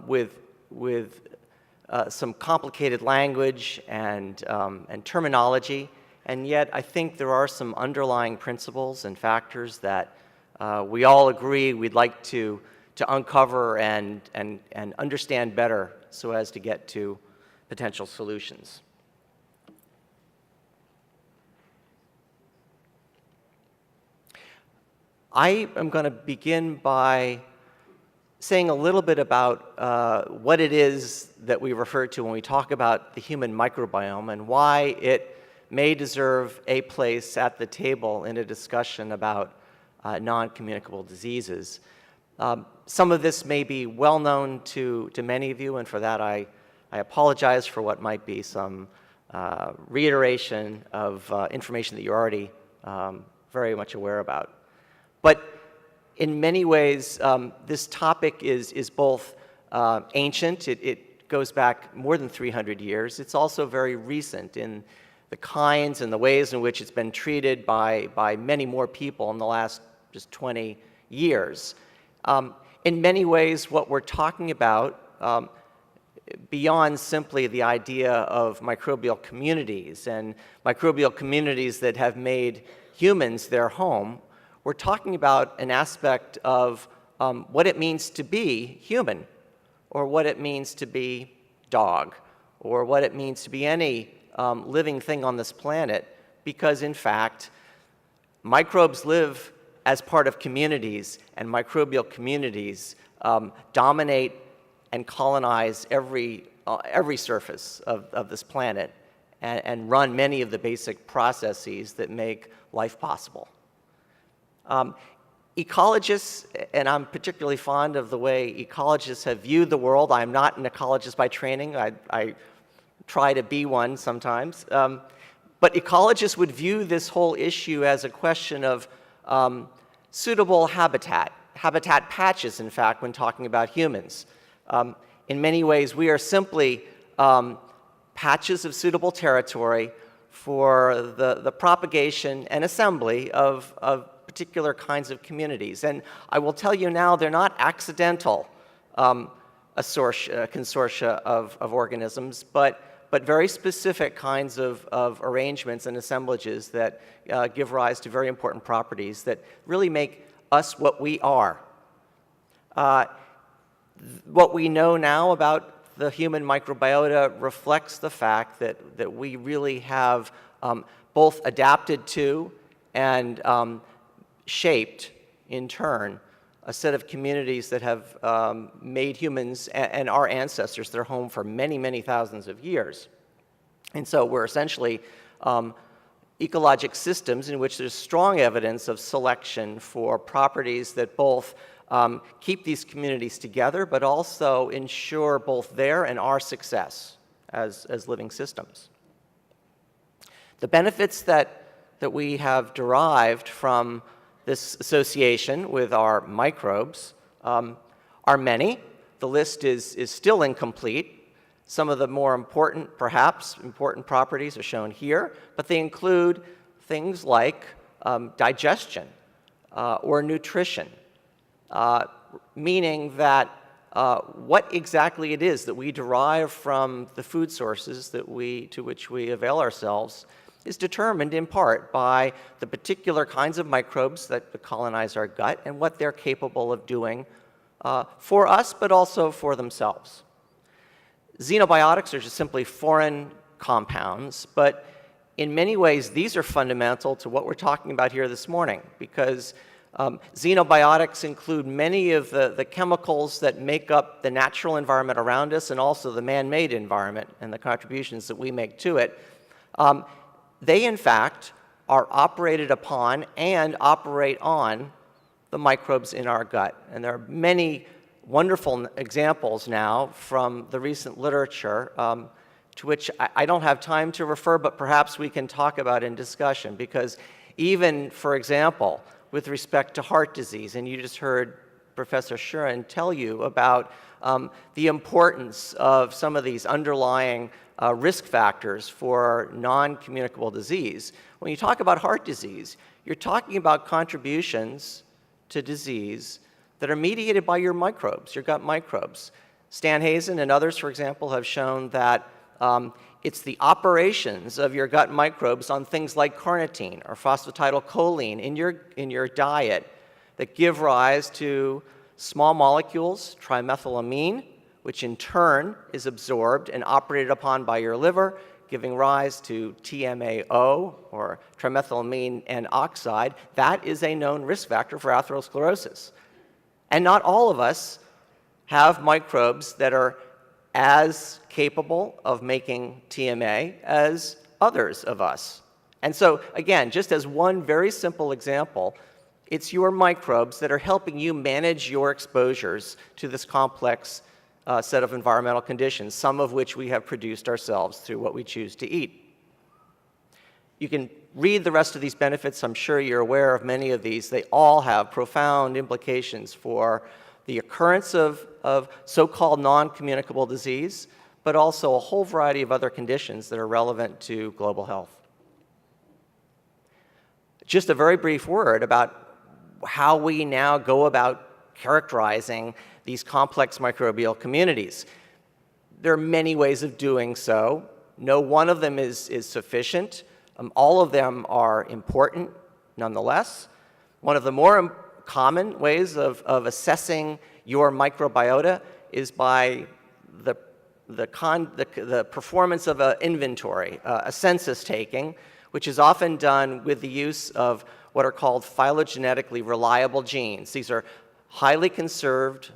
with some complicated language and terminology, and yet I think there are some underlying principles and factors that we all agree we'd like to uncover and understand better so as to get to potential solutions. I am going to begin by saying a little bit about what it is that we refer to when we talk about the human microbiome and why it may deserve a place at the table in a discussion about non-communicable diseases. Some of this may be well known to many of you, and for that I apologize for what might be some reiteration of information that you're already very much aware about. But in many ways, this topic is both ancient, it goes back more than 300 years. It's also very recent in the kinds and the ways in which it's been treated by many more people in the last just 20 years. In many ways, what we're talking about, beyond simply the idea of microbial communities and microbial communities that have made humans their home, we're talking about an aspect of what it means to be human, or what it means to be dog, or what it means to be any living thing on this planet, because in fact, microbes live as part of communities, and microbial communities dominate and colonize every surface of this planet and run many of the basic processes that make life possible. Ecologists, and I'm particularly fond of the way ecologists have viewed the world. I'm not an ecologist by training. I try to be one sometimes. But ecologists would view this whole issue as a question of suitable habitat patches, in fact, when talking about humans. In many ways, we are simply patches of suitable territory for the propagation and assembly of particular kinds of communities. And I will tell you now, they're not accidental consortia of organisms, but very specific kinds of arrangements and assemblages that give rise to very important properties that really make us what we are. What we know now about the human microbiota reflects the fact that we really have both adapted to and shaped, in turn, a set of communities that have made humans and our ancestors their home for many, many thousands of years. And so we're essentially ecologic systems in which there's strong evidence of selection for properties that both keep these communities together, but also ensure both their and our success as living systems. The benefits that we have derived from this association with our microbes are many. The list is still incomplete. Some of the more important, perhaps, important properties are shown here, but they include things like digestion or nutrition, meaning that what exactly it is that we derive from the food sources to which we avail ourselves is determined in part by the particular kinds of microbes that colonize our gut and what they're capable of doing for us, but also for themselves. Xenobiotics are just simply foreign compounds, but in many ways, these are fundamental to what we're talking about here this morning, because xenobiotics include many of the chemicals that make up the natural environment around us and also the man-made environment and the contributions that we make to it. They, in fact, are operated upon and operate on the microbes in our gut. And there are many wonderful examples now from the recent literature to which I don't have time to refer, but perhaps we can talk about in discussion, because even, for example, with respect to heart disease, and you just heard Professor Shuren tell you about the importance of some of these underlying risk factors for non-communicable disease. When you talk about heart disease, you're talking about contributions to disease that are mediated by your microbes, your gut microbes. Stan Hazen and others, for example, have shown that it's the operations of your gut microbes on things like carnitine or phosphatidylcholine in your diet that give rise to small molecules, trimethylamine, which in turn is absorbed and operated upon by your liver, giving rise to TMAO, or trimethylamine N oxide. That is a known risk factor for atherosclerosis. And not all of us have microbes that are as capable of making TMA as others of us. And so, again, just as one very simple example, it's your microbes that are helping you manage your exposures to this complex set of environmental conditions, some of which we have produced ourselves through what we choose to eat. You can read the rest of these benefits. I'm sure you're aware of many of these. They all have profound implications for the occurrence of so-called non-communicable disease, but also a whole variety of other conditions that are relevant to global health. Just a very brief word about how we now go about characterizing these complex microbial communities. There are many ways of doing so. No one of them is sufficient. All of them are important nonetheless. One of the more common ways of assessing your microbiota is by the performance of an inventory, a census taking, which is often done with the use of what are called phylogenetically reliable genes. These are highly conserved,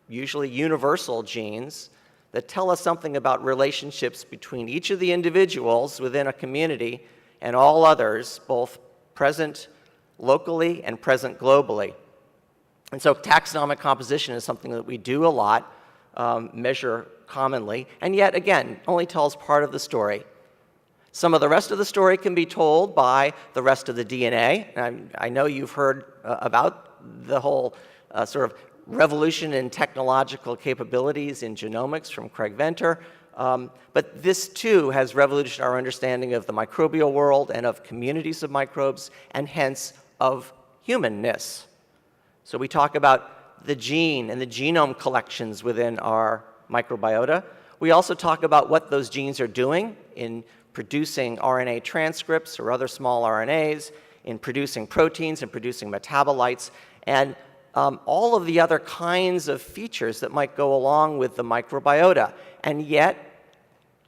usually universal genes that tell us something about relationships between each of the individuals within a community and all others, both present locally and present globally. And so taxonomic composition is something that we do a lot, measure commonly, and yet, again, only tells part of the story. Some of the rest of the story can be told by the rest of the DNA. And I know you've heard about the whole sort of revolution in technological capabilities in genomics from Craig Venter. But this, too, has revolutionized our understanding of the microbial world and of communities of microbes, and hence of humanness. So we talk about the gene and the genome collections within our microbiota. We also talk about what those genes are doing in producing RNA transcripts or other small RNAs, in producing proteins and producing metabolites, and all of the other kinds of features that might go along with the microbiota. And yet,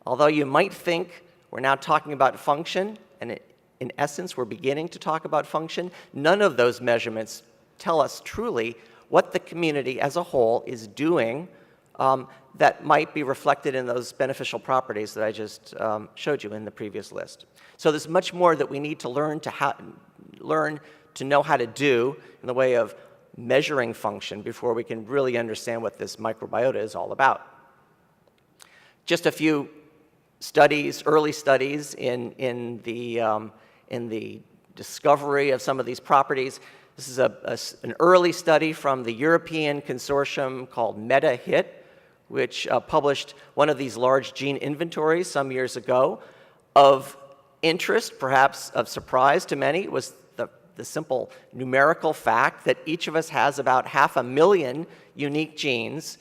although you might think we're now talking about function, and in essence we're beginning to talk about function, none of those measurements tell us truly what the community as a whole is doing that might be reflected in those beneficial properties that I just showed you in the previous list. So there's much more that we need to learn to know how to do in the way of measuring function before we can really understand what this microbiota is all about. Just a few studies, early studies in the discovery of some of these properties. This is an early study from the European consortium called MetaHit, which published one of these large gene inventories some years ago. Of interest, perhaps of surprise to many, was the simple numerical fact that each of us has about 500,000 unique genes,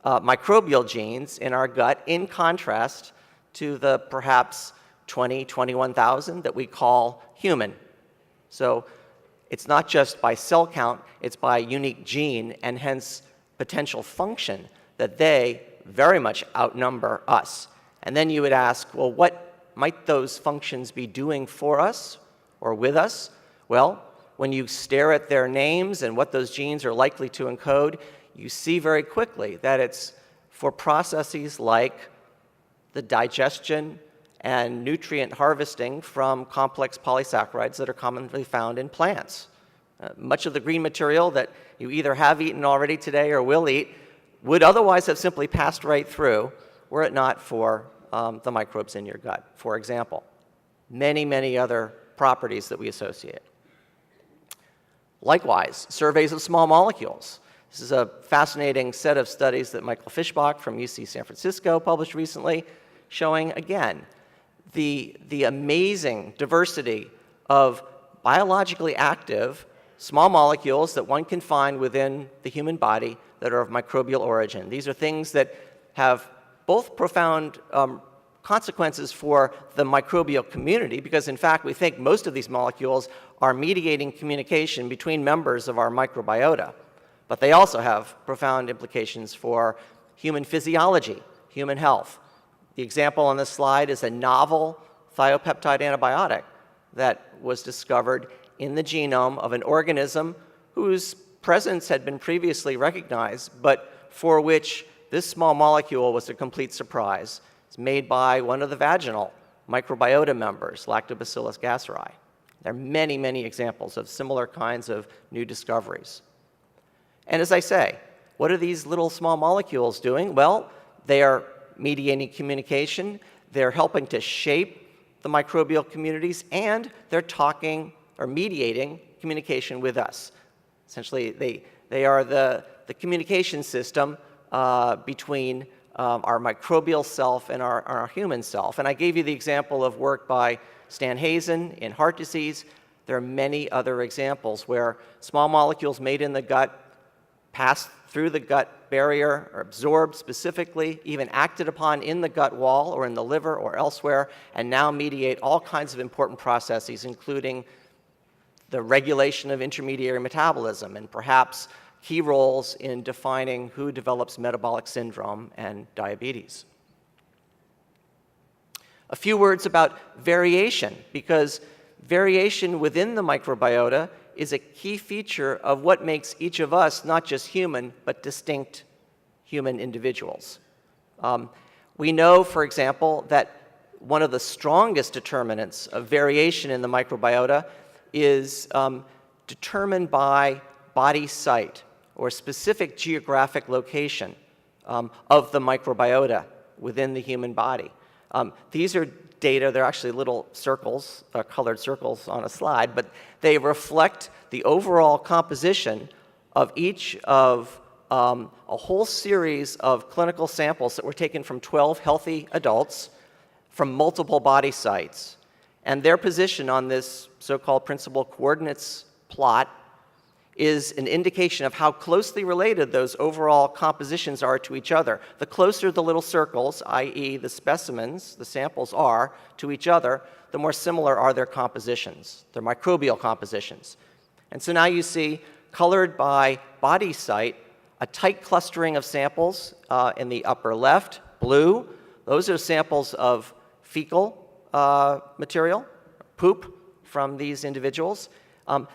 microbial genes, in our gut, in contrast to the perhaps 20, 21,000 that we call human. So it's not just by cell count, it's by unique gene and hence potential function that they very much outnumber us. And then you would ask, well, what might those functions be doing for us or with us? Well, when you stare at their names and what those genes are likely to encode, you see very quickly that it's for processes like the digestion and nutrient harvesting from complex polysaccharides that are commonly found in plants. Much of the green material that you either have eaten already today or will eat would otherwise have simply passed right through were it not for the microbes in your gut, for example. Many, many other properties that we associate. Likewise, surveys of small molecules. This is a fascinating set of studies that Michael Fischbach from UC San Francisco published recently, showing, again, the amazing diversity of biologically active small molecules that one can find within the human body that are of microbial origin. These are things that have both profound consequences for the microbial community, because in fact we think most of these molecules are mediating communication between members of our microbiota, but they also have profound implications for human physiology, human health. The example on this slide is a novel thiopeptide antibiotic that was discovered in the genome of an organism whose presence had been previously recognized, but for which this small molecule was a complete surprise. It's made by one of the vaginal microbiota members, Lactobacillus gasseri. There are many, many examples of similar kinds of new discoveries. And as I say, what are these little small molecules doing? Well, they are mediating communication, they're helping to shape the microbial communities, and they're talking or mediating communication with us. Essentially, they are the communication system between our microbial self and our human self. And I gave you the example of work by Stan Hazen in heart disease. There are many other examples where small molecules made in the gut pass through the gut barrier, are absorbed specifically, even acted upon in the gut wall or in the liver or elsewhere, and now mediate all kinds of important processes, including the regulation of intermediary metabolism and perhaps key roles in defining who develops metabolic syndrome and diabetes. A few words about variation, because variation within the microbiota is a key feature of what makes each of us not just human, but distinct human individuals. We know, for example, that one of the strongest determinants of variation in the microbiota is determined by body site, or specific geographic location of the microbiota within the human body. These are data, they're actually little circles, colored circles on a slide, but they reflect the overall composition of each of a whole series of clinical samples that were taken from 12 healthy adults from multiple body sites. And their position on this so-called principal coordinates plot is an indication of how closely related those overall compositions are to each other. The closer the little circles, i.e. the specimens, the samples are to each other, the more similar are their compositions, their microbial compositions. And so now you see, colored by body site, a tight clustering of samples in the upper left, blue. Those are samples of fecal material, poop from these individuals.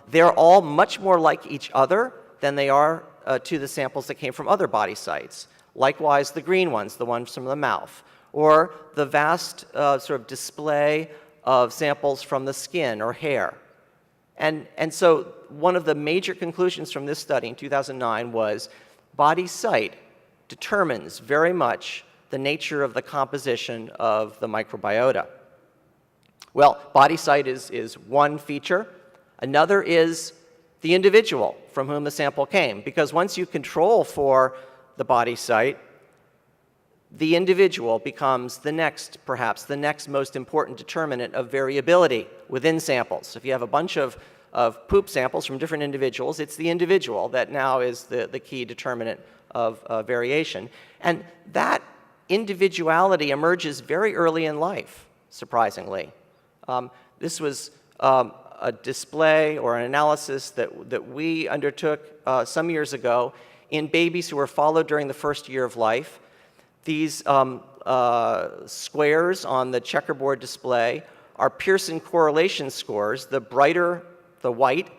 They're all much more like each other than they are to the samples that came from other body sites. Likewise, the green ones, the ones from the mouth, or the vast sort of display of samples from the skin or hair. And so one of the major conclusions from this study in 2009 was body site determines very much the nature of the composition of the microbiota. Well, body site is one feature. Another is the individual from whom the sample came, because once you control for the body site, the individual becomes the next, perhaps, the next most important determinant of variability within samples. If you have a bunch of poop samples from different individuals, it's the individual that now is the key determinant of variation. And that individuality emerges very early in life, surprisingly. This was a display or an analysis that we undertook some years ago in babies who were followed during the first year of life. These squares on the checkerboard display are Pearson correlation scores. The brighter the white,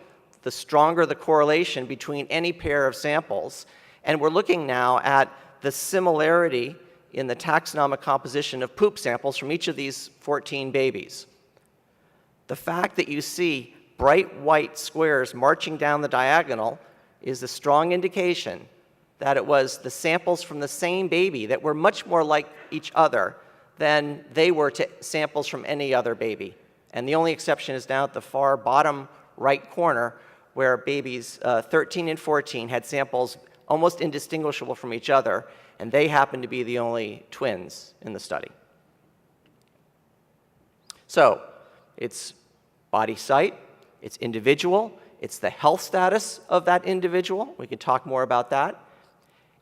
the stronger the correlation between any pair of samples. And we're looking now at the similarity in the taxonomic composition of poop samples from each of these 14 babies. The fact that you see bright white squares marching down the diagonal is a strong indication that it was the samples from the same baby that were much more like each other than they were to samples from any other baby. And the only exception is down at the far bottom right corner, where babies 13 and 14 had samples almost indistinguishable from each other, and they happened to be the only twins in the study. So it's body site, it's individual, it's the health status of that individual. We can talk more about that.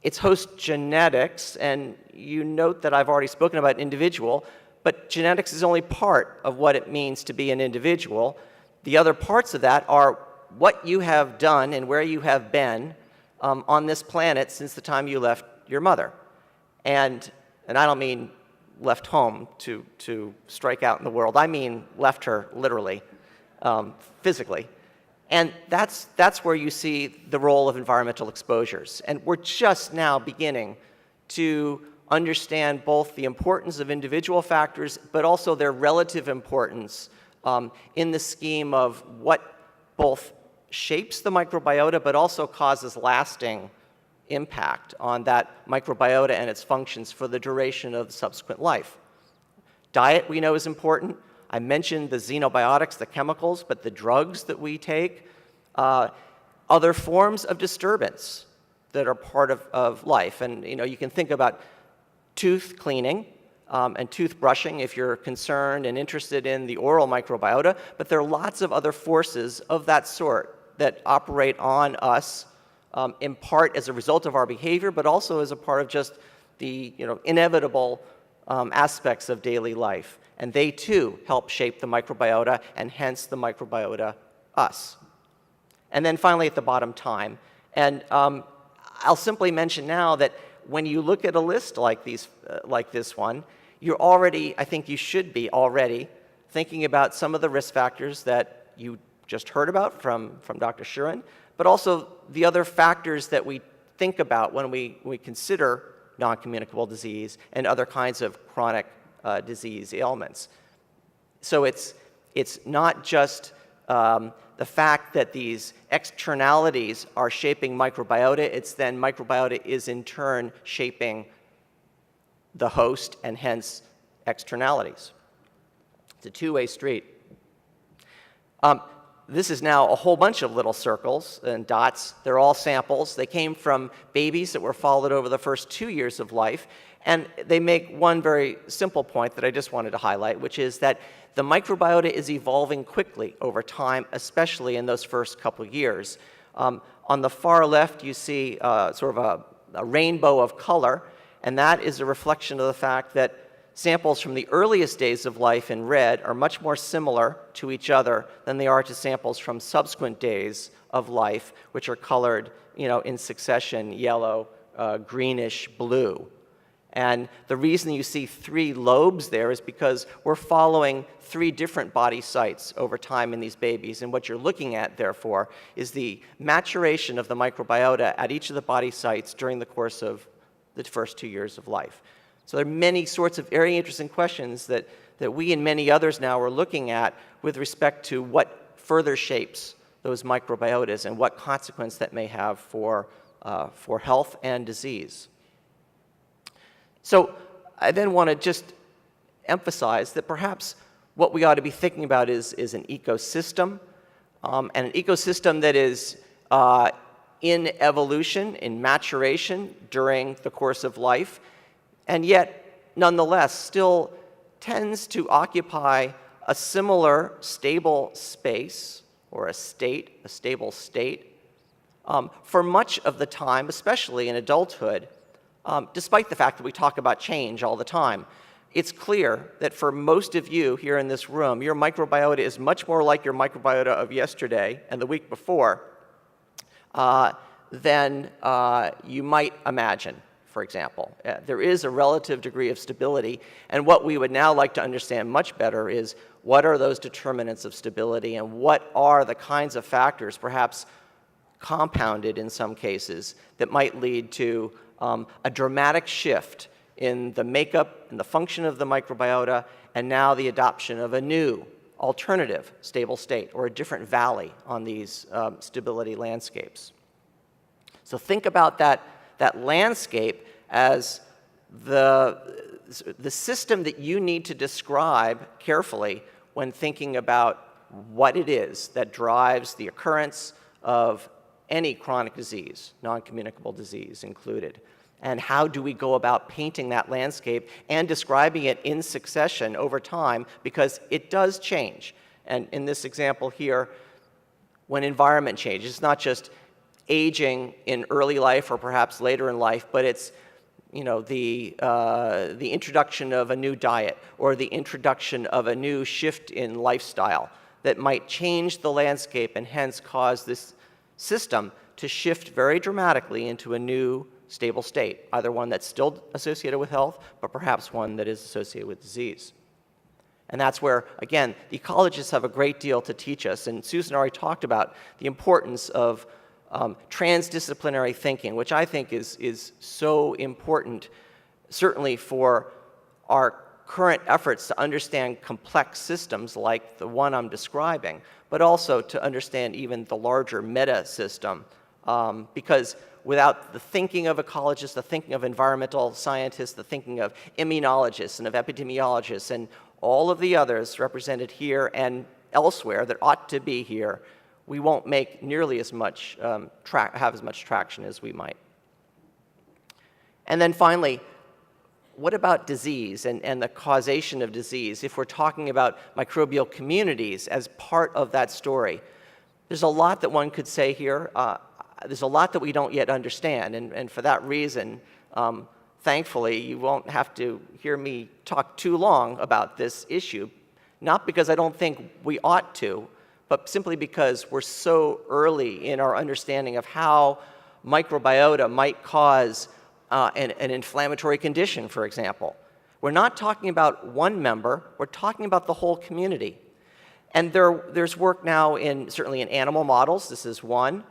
It's host genetics, and you note that I've already spoken about individual, but genetics is only part of what it means to be an individual. The other parts of that are what you have done and where you have been on this planet since the time you left your mother. And I don't mean left home to strike out in the world. I mean left her literally, physically. And that's where you see the role of environmental exposures. And we're just now beginning to understand both the importance of individual factors, but also their relative importance in the scheme of what both shapes the microbiota, but also causes lasting impact on that microbiota and its functions for the duration of the subsequent life. Diet, we know, is important. I mentioned the xenobiotics, the chemicals, but the drugs that we take, other forms of disturbance that are part of life. And you can think about tooth cleaning. and toothbrushing if you're concerned and interested in the oral microbiota, but there are lots of other forces of that sort that operate on us in part as a result of our behavior, but also as a part of just the inevitable aspects of daily life. And they too help shape the microbiota, and hence the microbiota us. And then finally at the bottom, time. And I'll simply mention now that when you look at a list like this one, you're already, I think you should be already, thinking about some of the risk factors that you just heard about from Dr. Shuren, but also the other factors that we think about when we consider non-communicable disease and other kinds of chronic disease ailments. So it's not just the fact that these externalities are shaping microbiota, it's then microbiota is in turn shaping the host and hence externalities. It's a two-way street. This is now a whole bunch of little circles and dots. They're all samples. They came from babies that were followed over the first 2 years of life. And they make one very simple point that I just wanted to highlight, which is that the microbiota is evolving quickly over time, especially in those first couple years. On the far left, you see sort of a rainbow of color, and that is a reflection of the fact that samples from the earliest days of life in red are much more similar to each other than they are to samples from subsequent days of life, which are colored, in succession, yellow, greenish, blue. And the reason you see 3 lobes there is because we're following 3 different body sites over time in these babies. And what you're looking at, therefore, is the maturation of the microbiota at each of the body sites during the course of the first 2 years of life. So there are many sorts of very interesting questions that we and many others now are looking at with respect to what further shapes those microbiotas and what consequence that may have for health and disease. So I then want to just emphasize that perhaps what we ought to be thinking about is an ecosystem, and an ecosystem that is in evolution, in maturation during the course of life, and yet, nonetheless, still tends to occupy a similar stable space or a stable state, for much of the time, especially in adulthood, despite the fact that we talk about change all the time. It's clear that for most of you here in this room, your microbiota is much more like your microbiota of yesterday and the week before than you might imagine. For example, there is a relative degree of stability, and what we would now like to understand much better is what are those determinants of stability and what are the kinds of factors, perhaps compounded in some cases, that might lead to a dramatic shift in the makeup and the function of the microbiota, and now the adoption of a new alternative stable state or a different valley on these stability landscapes. So think about that landscape as the system that you need to describe carefully when thinking about what it is that drives the occurrence of any chronic disease, non-communicable disease included. And how do we go about painting that landscape and describing it in succession over time, because it does change. And in this example here, when environment changes, it's not just aging in early life or perhaps later in life, but it's the introduction of a new diet or the introduction of a new shift in lifestyle that might change the landscape and hence cause this system to shift very dramatically into a new stable state, either one that's still associated with health, but perhaps one that is associated with disease. And that's where, again, the ecologists have a great deal to teach us, and Susan already talked about the importance of transdisciplinary thinking, which I think is so important, certainly for our current efforts to understand complex systems like the one I'm describing, but also to understand even the larger meta system, because without the thinking of ecologists, the thinking of environmental scientists, the thinking of immunologists and of epidemiologists, and all of the others represented here and elsewhere that ought to be here, we won't make nearly as much, have as much traction as we might. And then finally, what about disease and the causation of disease if we're talking about microbial communities as part of that story? There's a lot that one could say here. There's a lot that we don't yet understand, and for that reason, thankfully, you won't have to hear me talk too long about this issue, not because I don't think we ought to, but simply because we're so early in our understanding of how microbiota might cause an inflammatory condition, for example. We're not talking about one member, we're talking about the whole community. And there's work now certainly in animal models. This is one.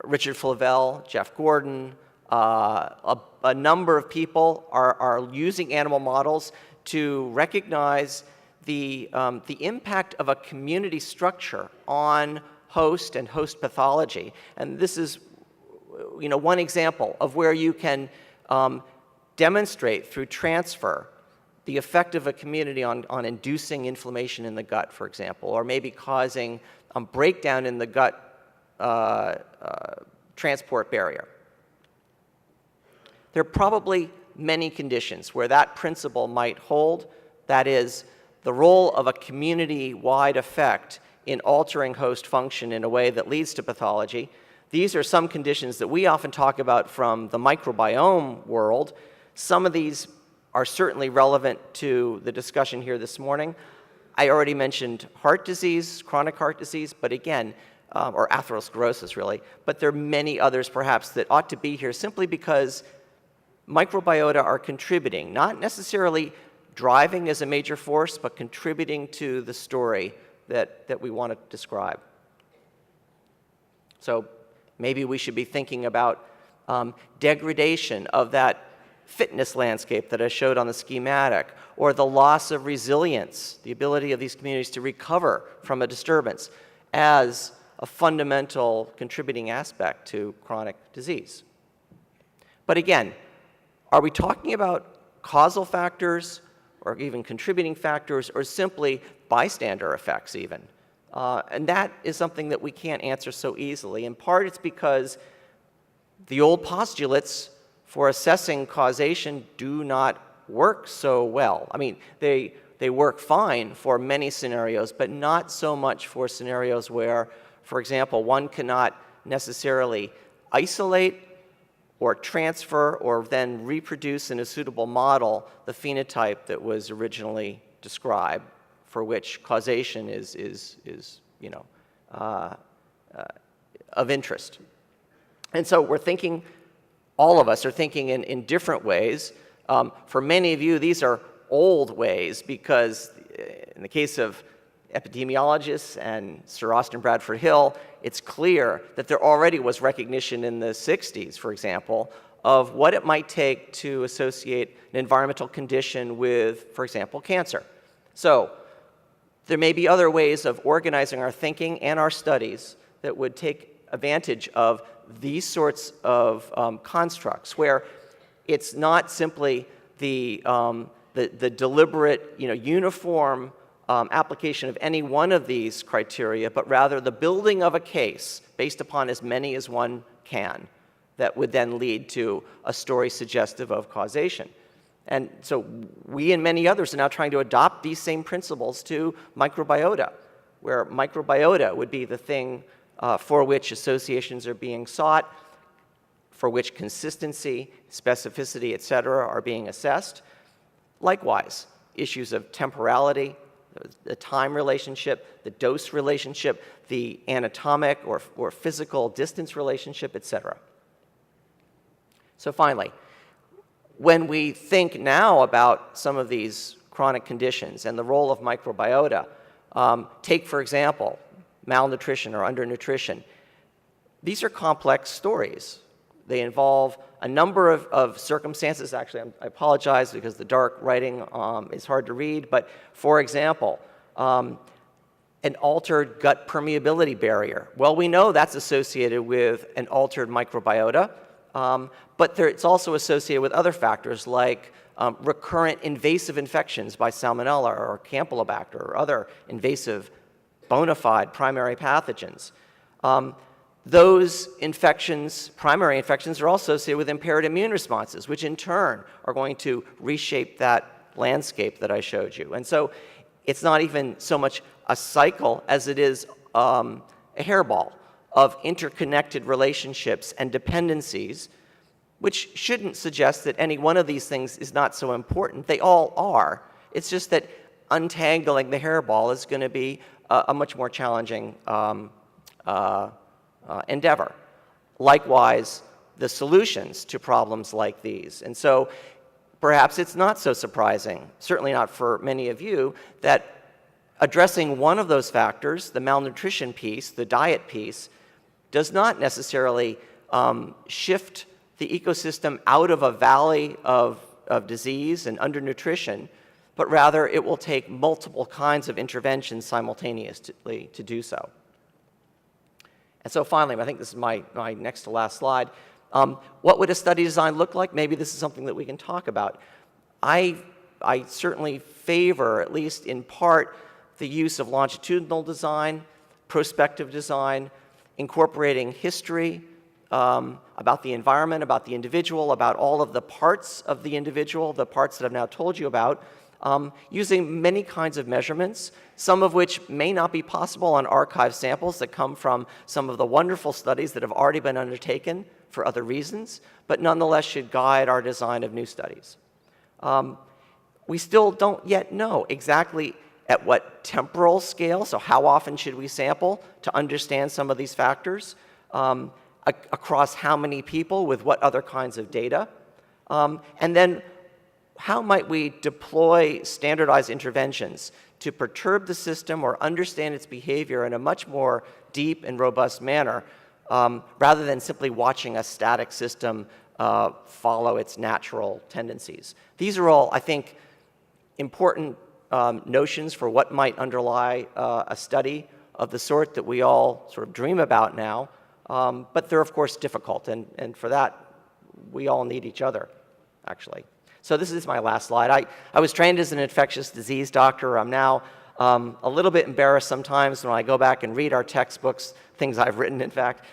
Richard Flavell, Jeff Gordon, a number of people are using animal models to recognize the impact of a community structure on host and host pathology. And this is one example of where you can demonstrate through transfer the effect of a community on inducing inflammation in the gut, for example, or maybe causing breakdown in the gut transport barrier. There are probably many conditions where that principle might hold. That is, the role of a community-wide effect in altering host function in a way that leads to pathology. These are some conditions that we often talk about from the microbiome world. Some of these are certainly relevant to the discussion here this morning. I already mentioned heart disease, chronic heart disease, but again, or atherosclerosis really, but there are many others perhaps that ought to be here simply because microbiota are contributing, not necessarily driving as a major force, but contributing to the story that we want to describe. So maybe we should be thinking about degradation of that fitness landscape that I showed on the schematic, or the loss of resilience, the ability of these communities to recover from a disturbance as a fundamental contributing aspect to chronic disease. But again, are we talking about causal factors or even contributing factors or simply bystander effects even? And that is something that we can't answer so easily. In part, it's because the old postulates for assessing causation do not work so well. I mean, they work fine for many scenarios, but not so much for scenarios where, for example, one cannot necessarily isolate or transfer or then reproduce in a suitable model the phenotype that was originally described, for which causation is of interest. And so we're thinking, all of us are thinking in different ways. For many of you, these are old ways because in the case of epidemiologists and Sir Austin Bradford Hill, it's clear that there already was recognition in the 60s, for example, of what it might take to associate an environmental condition with, for example, cancer. So there may be other ways of organizing our thinking and our studies that would take advantage of these sorts of constructs, where it's not simply the deliberate, uniform application of any one of these criteria, but rather the building of a case based upon as many as one can that would then lead to a story suggestive of causation. And so we and many others are now trying to adopt these same principles to microbiota, where microbiota would be the thing for which associations are being sought, for which consistency, specificity, et cetera, are being assessed. Likewise, issues of temporality, the time relationship, the dose relationship, the anatomic or physical distance relationship, et cetera. So finally, when we think now about some of these chronic conditions and the role of microbiota, take, for example, malnutrition or undernutrition. These are complex stories. They involve a number of circumstances. Actually, I apologize because the dark writing is hard to read, but for example, an altered gut permeability barrier. Well, we know that's associated with an altered microbiota, but it's also associated with other factors like recurrent invasive infections by Salmonella or Campylobacter or other invasive bona fide primary pathogens. those infections, primary infections, are also associated with impaired immune responses, which in turn are going to reshape that landscape that I showed you. And so it's not even so much a cycle as it is a hairball of interconnected relationships and dependencies, which shouldn't suggest that any one of these things is not so important. They all are. It's just that untangling the hairball is going to be a much more challenging endeavor. Likewise, the solutions to problems like these. And so perhaps it's not so surprising, certainly not for many of you, that addressing one of those factors, the malnutrition piece, the diet piece, does not necessarily shift the ecosystem out of a valley of disease and undernutrition, but rather it will take multiple kinds of interventions simultaneously to do so. And so finally, I think this is my next to last slide, what would a study design look like? Maybe this is something that we can talk about. I certainly favor, at least in part, the use of longitudinal design, prospective design, incorporating history about the environment, about the individual, about all of the parts of the individual, the parts that I've now told you about, using many kinds of measurements, some of which may not be possible on archive samples that come from some of the wonderful studies that have already been undertaken for other reasons, but nonetheless should guide our design of new studies. We still don't yet know exactly at what temporal scale, so how often should we sample to understand some of these factors, across how many people with what other kinds of data, and then how might we deploy standardized interventions to perturb the system or understand its behavior in a much more deep and robust manner, rather than simply watching a static system follow its natural tendencies. These are all, I think, important notions for what might underlie a study of the sort that we all sort of dream about now, but they're of course difficult, and for that we all need each other, actually. So this is my last slide. I was trained as an infectious disease doctor. I'm now a little bit embarrassed sometimes when I go back and read our textbooks, things I've written, in fact,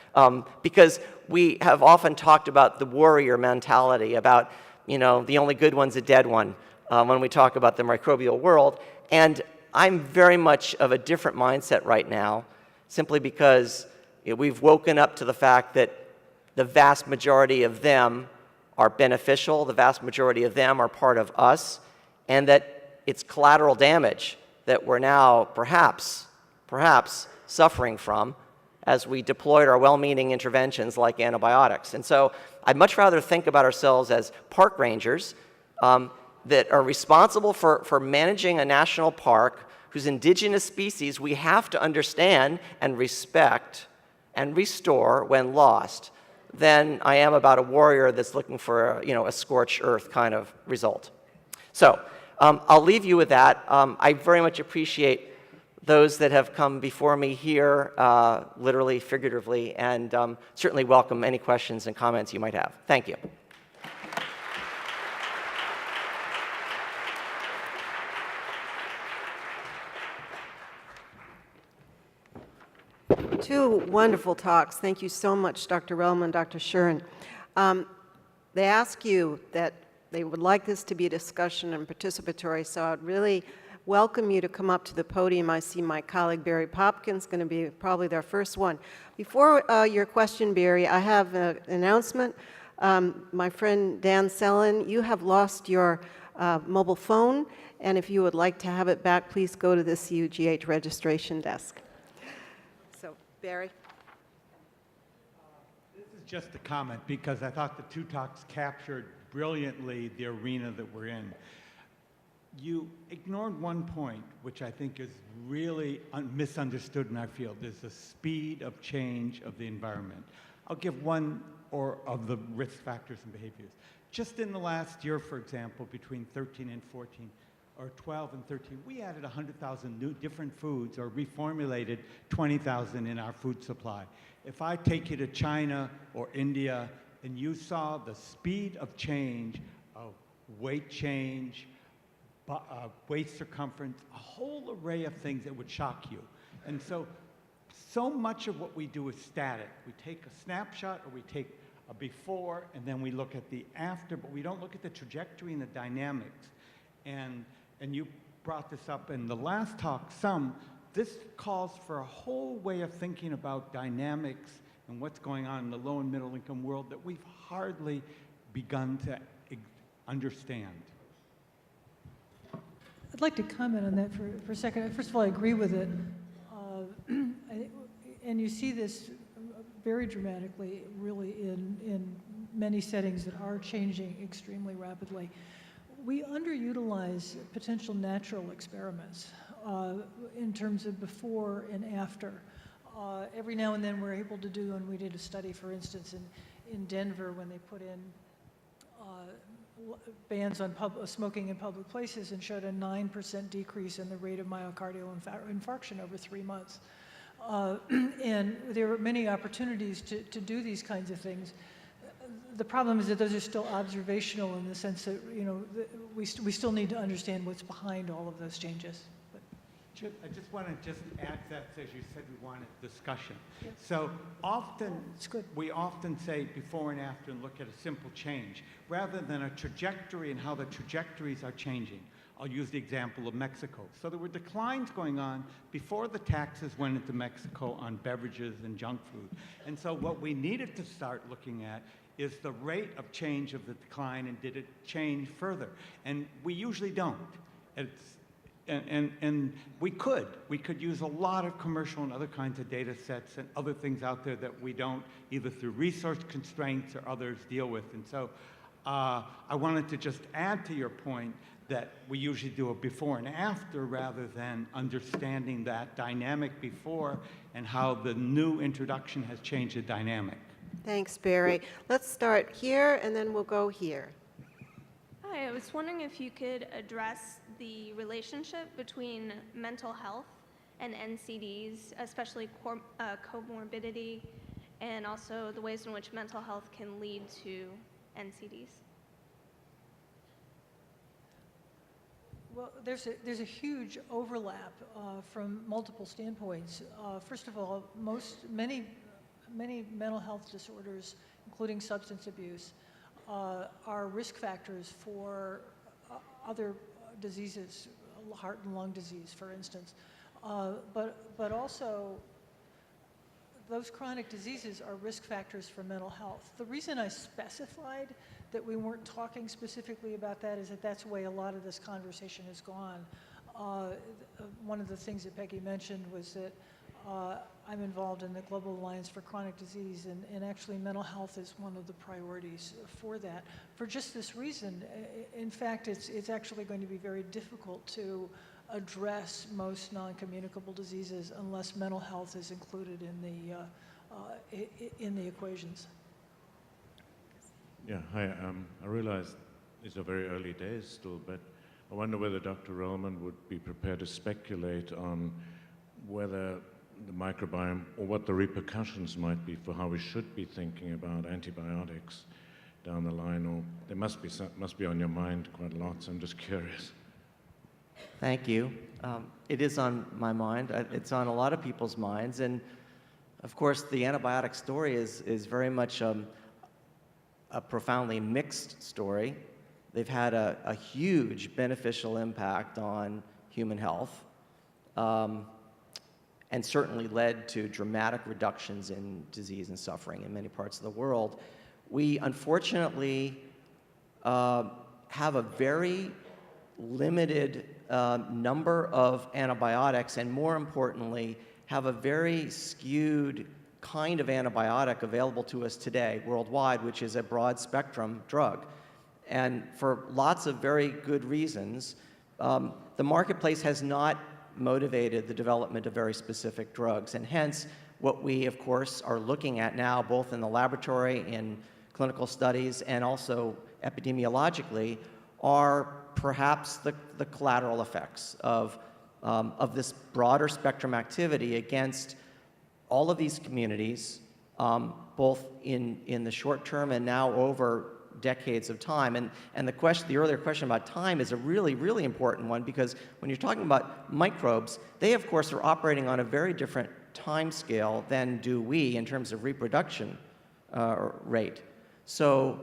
because we have often talked about the warrior mentality, about, you know, the only good one's a dead one, when we talk about the microbial world. And I'm very much of a different mindset right now, simply because we've woken up to the fact that the vast majority of them are beneficial, the vast majority of them are part of us, and that it's collateral damage that we're now perhaps suffering from as we deployed our well-meaning interventions like antibiotics. And so I'd much rather think about ourselves as park rangers that are responsible for managing a national park whose indigenous species we have to understand and respect and restore when lost, than I am about a warrior that's looking for a scorched earth kind of result. So I'll leave you with that. I very much appreciate those that have come before me here, literally, figuratively, and certainly welcome any questions and comments you might have. Thank you. Two wonderful talks. Thank you so much, Dr. Relman, Dr. Shuren. They ask you that they would like this to be a discussion and participatory, so I'd really welcome you to come up to the podium. I see my colleague Barry Popkins going to be probably their first one. Before your question, Barry, I have an announcement. My friend Dan Sellin, you have lost your mobile phone, and if you would like to have it back, please go to the CUGH registration desk. Barry? This is just a comment because I thought the two talks captured brilliantly the arena that we're in. You ignored one point, which I think is really misunderstood in our field, is the speed of change of the environment. I'll give one of the risk factors and behaviors. Just in the last year, for example, between 13 and 14, or 12 and 13, we added 100,000 new different foods or reformulated 20,000 in our food supply. If I take you to China or India and you saw the speed of change, of weight change, waist circumference, a whole array of things that would shock you. And so so much of what we do is static. We take a snapshot or we take a before and then we look at the after, but we don't look at the trajectory and the dynamics. And you brought this up in the last talk some. This calls for a whole way of thinking about dynamics and what's going on in the low and middle income world that we've hardly begun to understand. I'd like to comment on that for a second. First of all, I agree with it. And you see this very dramatically, really, in many settings that are changing extremely rapidly. We underutilize potential natural experiments in terms of before and after. Every now and then we're able to do, and we did a study, for instance, in Denver when they put in bans on smoking in public places and showed a 9% decrease in the rate of myocardial infarction over 3 months. And there are many opportunities to do these kinds of things. The problem is that those are still observational in the sense that, you know, we still need to understand what's behind all of those changes. But I just want to add that, as you said, we wanted discussion. Yeah. So often, we often say before and after and look at a simple change, rather than a trajectory and how the trajectories are changing. I'll use the example of Mexico. So there were declines going on before the taxes went into Mexico on beverages and junk food. And so what we needed to start looking at is the rate of change of the decline, and did it change further? And we usually don't. And we could use a lot of commercial and other kinds of data sets and other things out there that we don't, either through resource constraints or others, deal with. And so I wanted to just add to your point that we usually do a before and after rather than understanding that dynamic before and how the new introduction has changed the dynamic. Thanks, Barry. Let's start here, and then we'll go here. Hi, I was wondering if you could address the relationship between mental health and NCDs, especially comorbidity, and also the ways in which mental health can lead to NCDs. Well, there's a huge overlap from multiple standpoints. First of all, many mental health disorders, including substance abuse, are risk factors for other diseases, heart and lung disease, for instance. But also, those chronic diseases are risk factors for mental health. The reason I specified that we weren't talking specifically about that is that that's the way a lot of this conversation has gone. One of the things that Peggy mentioned was that I'm involved in the Global Alliance for Chronic Disease, and actually mental health is one of the priorities for that. For just this reason, in fact, it's actually going to be very difficult to address most non-communicable diseases unless mental health is included in the equations. Yeah, hi. I realize these are very early days still, but I wonder whether Dr. Rollman would be prepared to speculate on whether the microbiome, or what the repercussions might be for how we should be thinking about antibiotics down the line, or they must be on your mind quite a lot, so I'm just curious. Thank you. It is on my mind. It's on a lot of people's minds, and of course the antibiotic story is very much a profoundly mixed story. They've had a huge beneficial impact on human health, and certainly led to dramatic reductions in disease and suffering in many parts of the world. We unfortunately have a very limited number of antibiotics, and more importantly, have a very skewed kind of antibiotic available to us today worldwide, which is a broad spectrum drug. And for lots of very good reasons, the marketplace has not motivated the development of very specific drugs. And hence, what we, of course, are looking at now, both in the laboratory, in clinical studies, and also epidemiologically, are perhaps the collateral effects of this broader spectrum activity against all of these communities, both in the short term and now over decades of time. And the earlier question about time is a really, really important one, because when you're talking about microbes, they of course are operating on a very different time scale than do we in terms of reproduction rate. So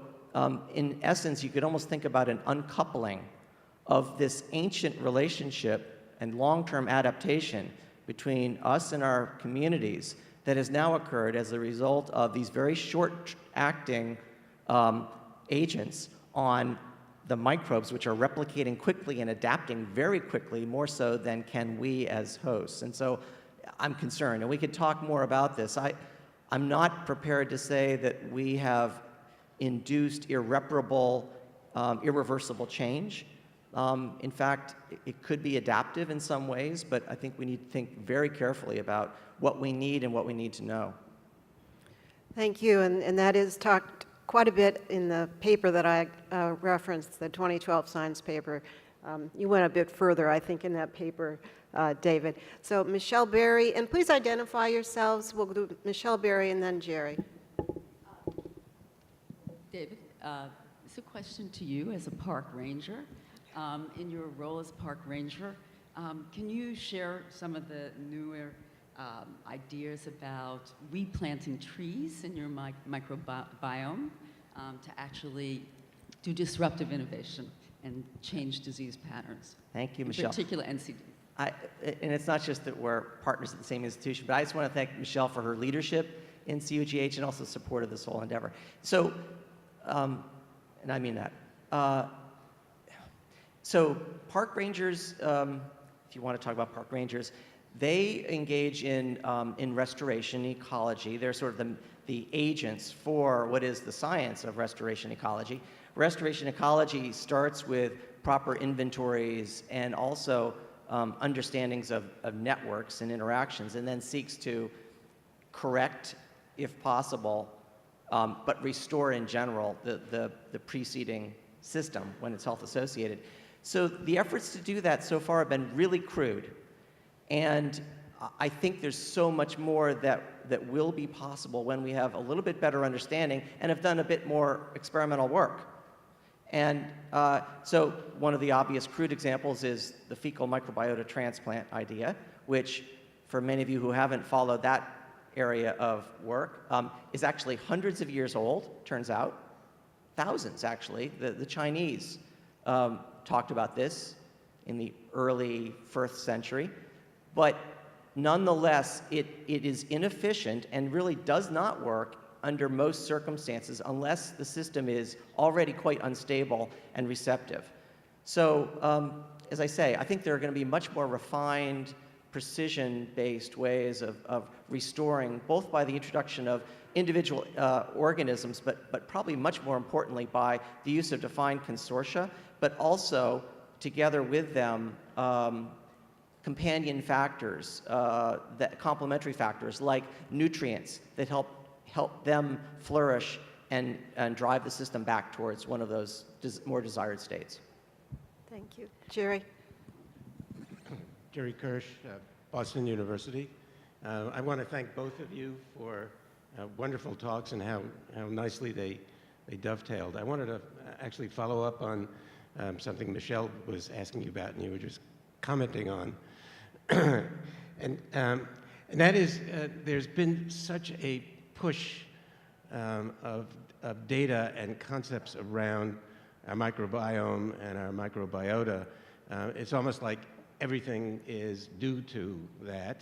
in essence, you could almost think about an uncoupling of this ancient relationship and long-term adaptation between us and our communities that has now occurred as a result of these very short-acting agents on the microbes, which are replicating quickly and adapting very quickly, more so than can we as hosts. And so I'm concerned, and we could talk more about this. I'm not prepared to say that we have induced irreparable, irreversible change. In fact, it could be adaptive in some ways, but I think we need to think very carefully about what we need and what we need to know. Thank you, and that is talked quite a bit in the paper that I referenced, the 2012 science paper. You went a bit further, I think, in that paper, David. So Michelle Berry, and please identify yourselves. We'll do Michelle Berry and then Jerry. David, it's a question to you as a park ranger. In your role as park ranger, can you share some of the newer ideas about replanting trees in your microbiome to actually do disruptive innovation and change disease patterns? Thank you, Michelle. In particular, NCD. And it's not just that we're partners at the same institution, but I just want to thank Michelle for her leadership in CUGH and also support of this whole endeavor. So, and I mean that. So park rangers, if you want to talk about park rangers, they engage in restoration ecology. They're sort of the agents for what is the science of restoration ecology. Restoration ecology starts with proper inventories and also understandings of networks and interactions, and then seeks to correct, if possible, but restore in general the preceding system when it's health associated. So the efforts to do that so far have been really crude. And I think there's so much more that will be possible when we have a little bit better understanding and have done a bit more experimental work. And so one of the obvious crude examples is the fecal microbiota transplant idea, which for many of you who haven't followed that area of work, is actually hundreds of years old, turns out. Thousands, actually. The Chinese talked about this in the early 1st century. But nonetheless, it is inefficient and really does not work under most circumstances unless the system is already quite unstable and receptive. So, as I say, I think there are going to be much more refined, precision-based ways of restoring, both by the introduction of individual organisms, but probably much more importantly by the use of defined consortia, but also, together with them, companion factors, complementary factors like nutrients that help them flourish and drive the system back towards one of those more desired states. Thank you. Jerry? Jerry Kirsch, Boston University. I want to thank both of you for wonderful talks and how nicely they dovetailed. I wanted to actually follow up on something Michelle was asking you about and you were just commenting on. And that is, there's been such a push of data and concepts around our microbiome and our microbiota. It's almost like everything is due to that.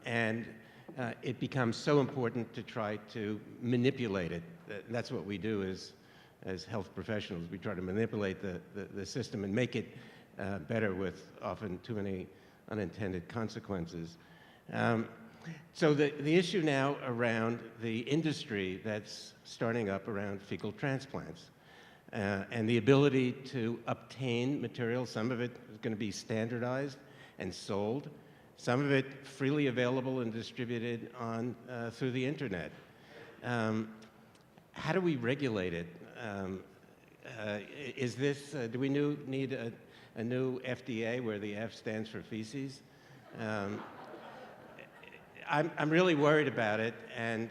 And it becomes so important to try to manipulate it. That's what we do as health professionals. We try to manipulate the system and make it better with often too many unintended consequences. So the issue now around the industry that's starting up around fecal transplants and the ability to obtain material, some of it is going to be standardized and sold, some of it freely available and distributed on through the internet. How do we regulate it? Is this, do we need a new FDA where the F stands for feces? I'm really worried about it, and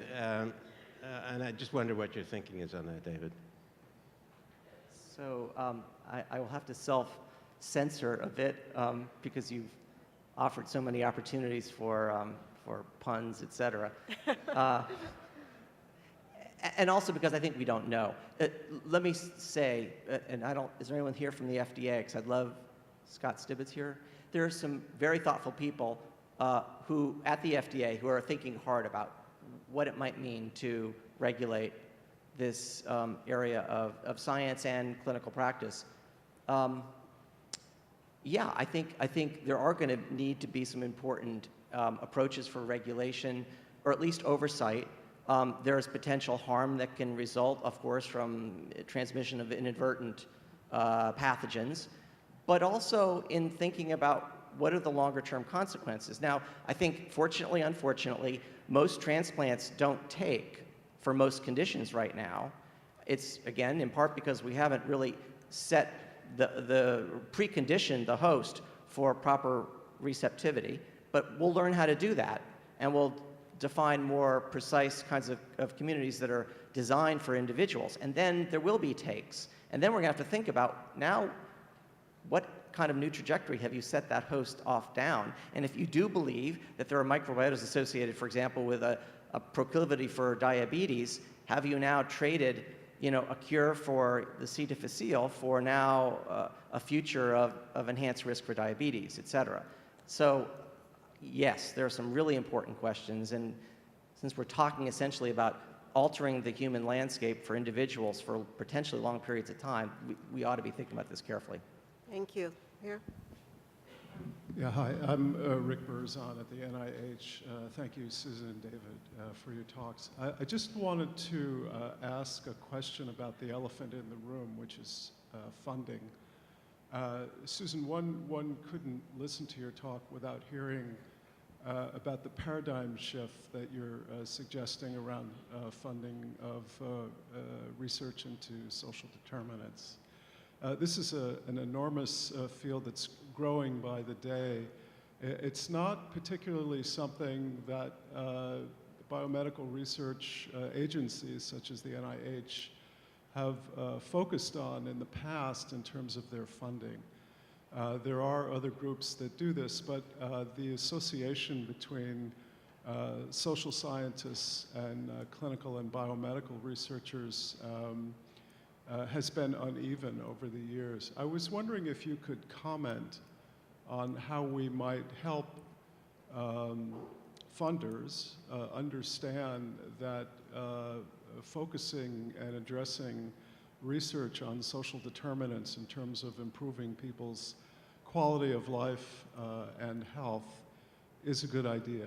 I just wonder what your thinking is on that, David. So I will have to self-censor a bit because you've offered so many opportunities for for puns, et cetera. And also because I think we don't know. Let me say, and is there anyone here from the FDA? Because I'd love Scott Stibbets here. There are some very thoughtful people who, at the FDA, who are thinking hard about what it might mean to regulate this area of science and clinical practice. Yeah, I think there are going to need to be some important approaches for regulation, or at least oversight. There's potential harm that can result, of course, from transmission of inadvertent pathogens, but also in thinking about what are the longer-term consequences. Now, I think, fortunately, unfortunately, most transplants don't take for most conditions right now. It's, again, in part because we haven't really set the preconditioned the host for proper receptivity, but we'll learn how to do that, and we'll define more precise kinds of communities that are designed for individuals. And then there will be takes. And then we're going to have to think about, now, what kind of new trajectory have you set that host off down? And if you do believe that there are microbiotas associated, for example, with a proclivity for diabetes, have you now traded, a cure for the C. difficile for now a future of enhanced risk for diabetes, et cetera? So, yes, there are some really important questions, and since we're talking essentially about altering the human landscape for individuals for potentially long periods of time, we ought to be thinking about this carefully. Thank you. Here. Yeah, hi. I'm Rick Burzon at the NIH. Thank you, Susan and David, for your talks. I just wanted to ask a question about the elephant in the room, which is funding. Susan, one couldn't listen to your talk without hearing about the paradigm shift that you're suggesting around funding of research into social determinants. This is an enormous field that's growing by the day. It's not particularly something that biomedical research agencies such as the NIH have focused on in the past in terms of their funding. There are other groups that do this, but the association between social scientists and clinical and biomedical researchers has been uneven over the years. I was wondering if you could comment on how we might help funders understand that focusing and addressing research on social determinants in terms of improving people's quality of life and health is a good idea.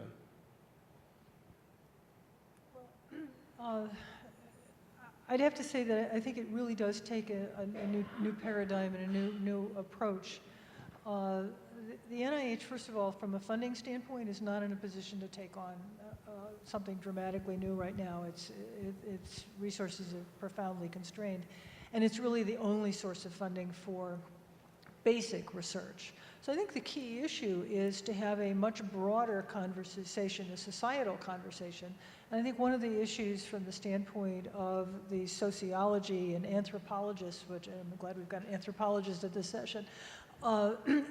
I'd have to say that I think it really does take a new paradigm and a new approach. The NIH, first of all, from a funding standpoint, is not in a position to take on something dramatically new right now. Its resources are profoundly constrained, and it's really the only source of funding for basic research. So I think the key issue is to have a much broader conversation, a societal conversation. And I think one of the issues from the standpoint of the sociology and anthropologists, which I'm glad we've got an anthropologist at this session,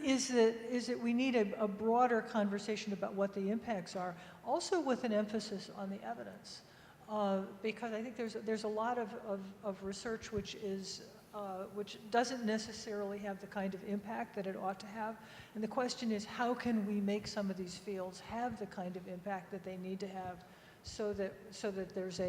is that we need a broader conversation about what the impacts are, also with an emphasis on the evidence. Because I think there's a lot of research which doesn't necessarily have the kind of impact that it ought to have. And the question is, how can we make some of these fields have the kind of impact that they need to have, so that there's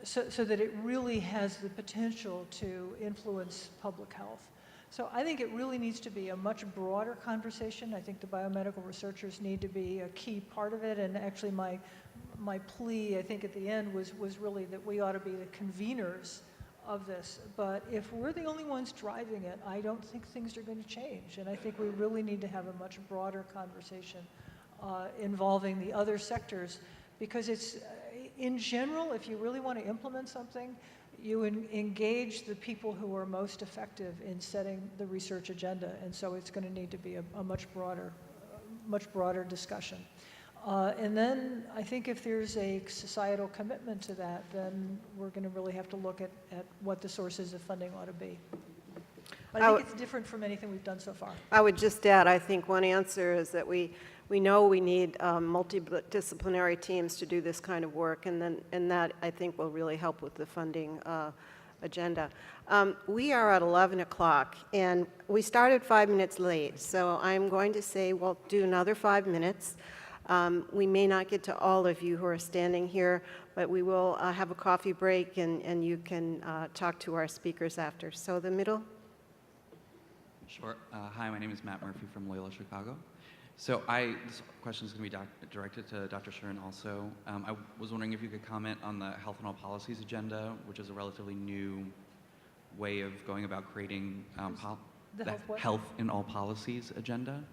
so that it really has the potential to influence public health. So I think it really needs to be a much broader conversation. I think the biomedical researchers need to be a key part of it. And actually my plea, I think at the end, was really that we ought to be the conveners of this. But if we're the only ones driving it, I don't think things are going to change. And I think we really need to have a much broader conversation involving the other sectors, because it's, in general, if you really want to implement something, you engage the people who are most effective in setting the research agenda. And so it's going to need to be a much broader discussion. And then I think if there's a societal commitment to that, then we're going to really have to look at what the sources of funding ought to be. But I think it's different from anything we've done so far. I would just add, I think one answer is that we we know we need multidisciplinary teams to do this kind of work, and that, I think, will really help with the funding agenda. We are at 11 o'clock, and we started 5 minutes late, so I'm going to say we'll do another 5 minutes. We may not get to all of you who are standing here, but we will have a coffee break, and you can talk to our speakers after. So the middle? Sure. Hi, my name is Matt Murphy from Loyola Chicago. So this question is going to be directed to Dr. Shuren also. I was wondering if you could comment on the Health in All Policies agenda, which is a relatively new way of going about creating The Health in All Policies agenda.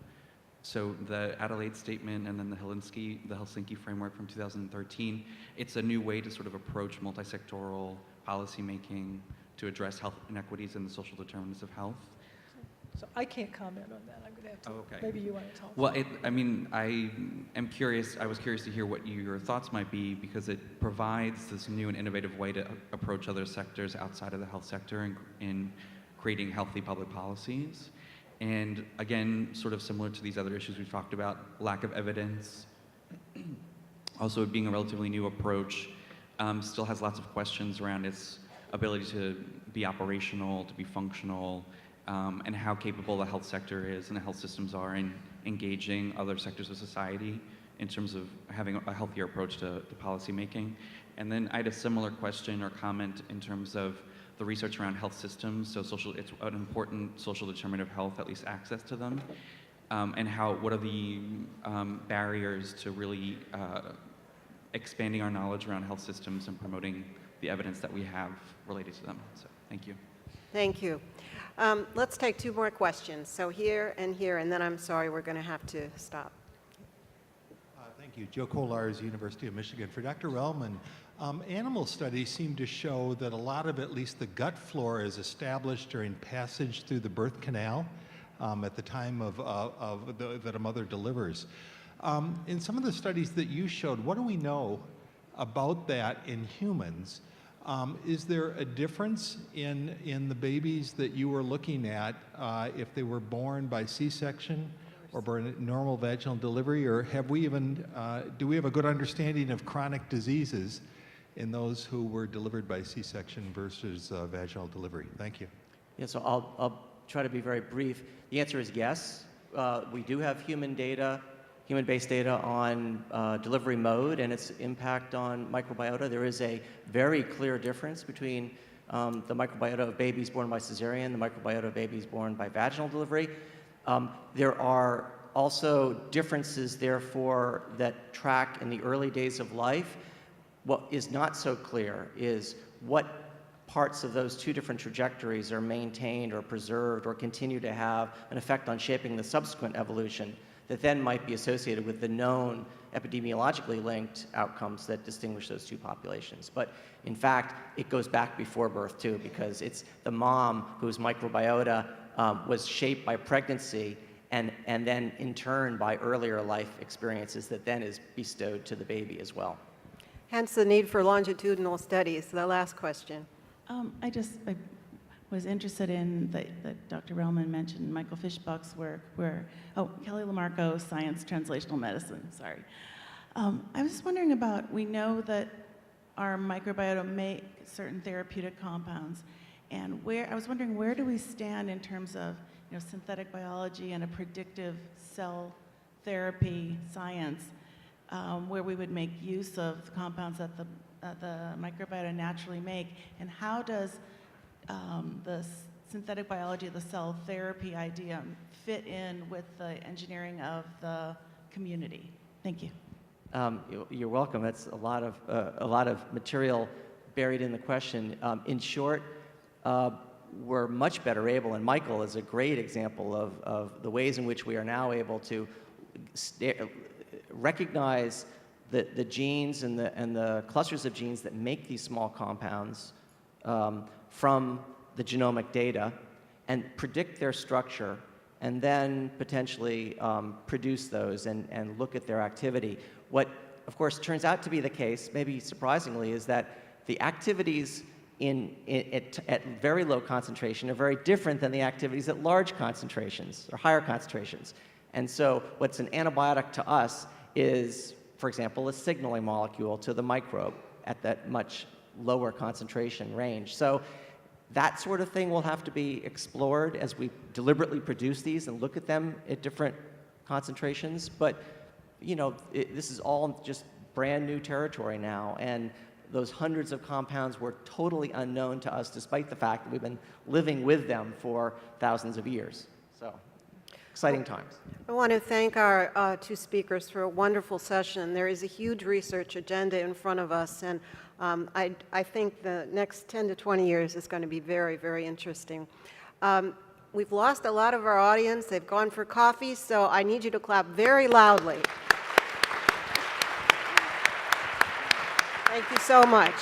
So the Adelaide Statement and then the Helsinki Framework from 2013, it's a new way to sort of approach multi-sectoral policymaking to address health inequities and the social determinants of health. So I can't comment on that. I'm going to have to. Oh, okay. Maybe you want to talk. Well, I am curious. I was curious to hear what your thoughts might be, because it provides this new and innovative way to approach other sectors outside of the health sector in creating healthy public policies. And again, sort of similar to these other issues we've talked about, lack of evidence. Also, it being a relatively new approach, still has lots of questions around its ability to be operational, to be functional, and how capable the health sector is and the health systems are in engaging other sectors of society in terms of having a healthier approach to policy making. And then I had a similar question or comment in terms of the research around health systems. So it's an important social determinant of health, at least access to them, and what are the barriers to really expanding our knowledge around health systems and promoting the evidence that we have related to them. So thank you. Thank you. Let's take 2 more questions. So here, and then I'm sorry, we're going to have to stop. Thank you. Joe Kolars, University of Michigan. For Dr. Relman, animal studies seem to show that a lot of at least the gut flora is established during passage through the birth canal at the time that a mother delivers. In some of the studies that you showed, what do we know about that in humans? Is there a difference in the babies that you were looking at if they were born by C-section or by normal vaginal delivery, or do we have a good understanding of chronic diseases in those who were delivered by C-section versus vaginal delivery? Thank you. Yeah, so I'll try to be very brief. The answer is yes. We do have human-based data on delivery mode and its impact on microbiota. There is a very clear difference between the microbiota of babies born by cesarean, the microbiota of babies born by vaginal delivery. There are also differences, therefore, that track in the early days of life. What is not so clear is what parts of those 2 different trajectories are maintained or preserved or continue to have an effect on shaping the subsequent evolution that then might be associated with the known epidemiologically linked outcomes that distinguish those 2 populations. But in fact, it goes back before birth too, because it's the mom whose microbiota was shaped by pregnancy and then in turn by earlier life experiences that then is bestowed to the baby as well. Hence the need for longitudinal studies. The last question. I was interested in that Dr. Relman mentioned Michael Fischbach's work Kelly Lamarco, Science Translational Medicine, sorry. I was just wondering we know that our microbiota make certain therapeutic compounds, and I was wondering, where do we stand in terms of synthetic biology and a predictive cell therapy science, where we would make use of the compounds that the microbiota naturally make, and how does the synthetic biology of the cell therapy idea fit in with the engineering of the community? Thank you. You're welcome. That's a lot of material buried in the question. In short, we're much better able, and Michael is a great example of the ways in which we are now able to recognize the genes and the clusters of genes that make these small compounds from the genomic data and predict their structure and then potentially produce those and look at their activity. What, of course, turns out to be the case, maybe surprisingly, is that the activities at very low concentration are very different than the activities at large concentrations or higher concentrations. And so what's an antibiotic to us is, for example, a signaling molecule to the microbe at that much lower concentration range. So that sort of thing will have to be explored as we deliberately produce these and look at them at different concentrations. But, you know, this is all just brand new territory now, and those hundreds of compounds were totally unknown to us, despite the fact that we've been living with them for thousands of years. So, exciting times. I want to thank our two speakers for a wonderful session. There is a huge research agenda in front of us, and I think the next 10 to 20 years is going to be very, very interesting. We've lost a lot of our audience. They've gone for coffee, so I need you to clap very loudly. Thank you so much.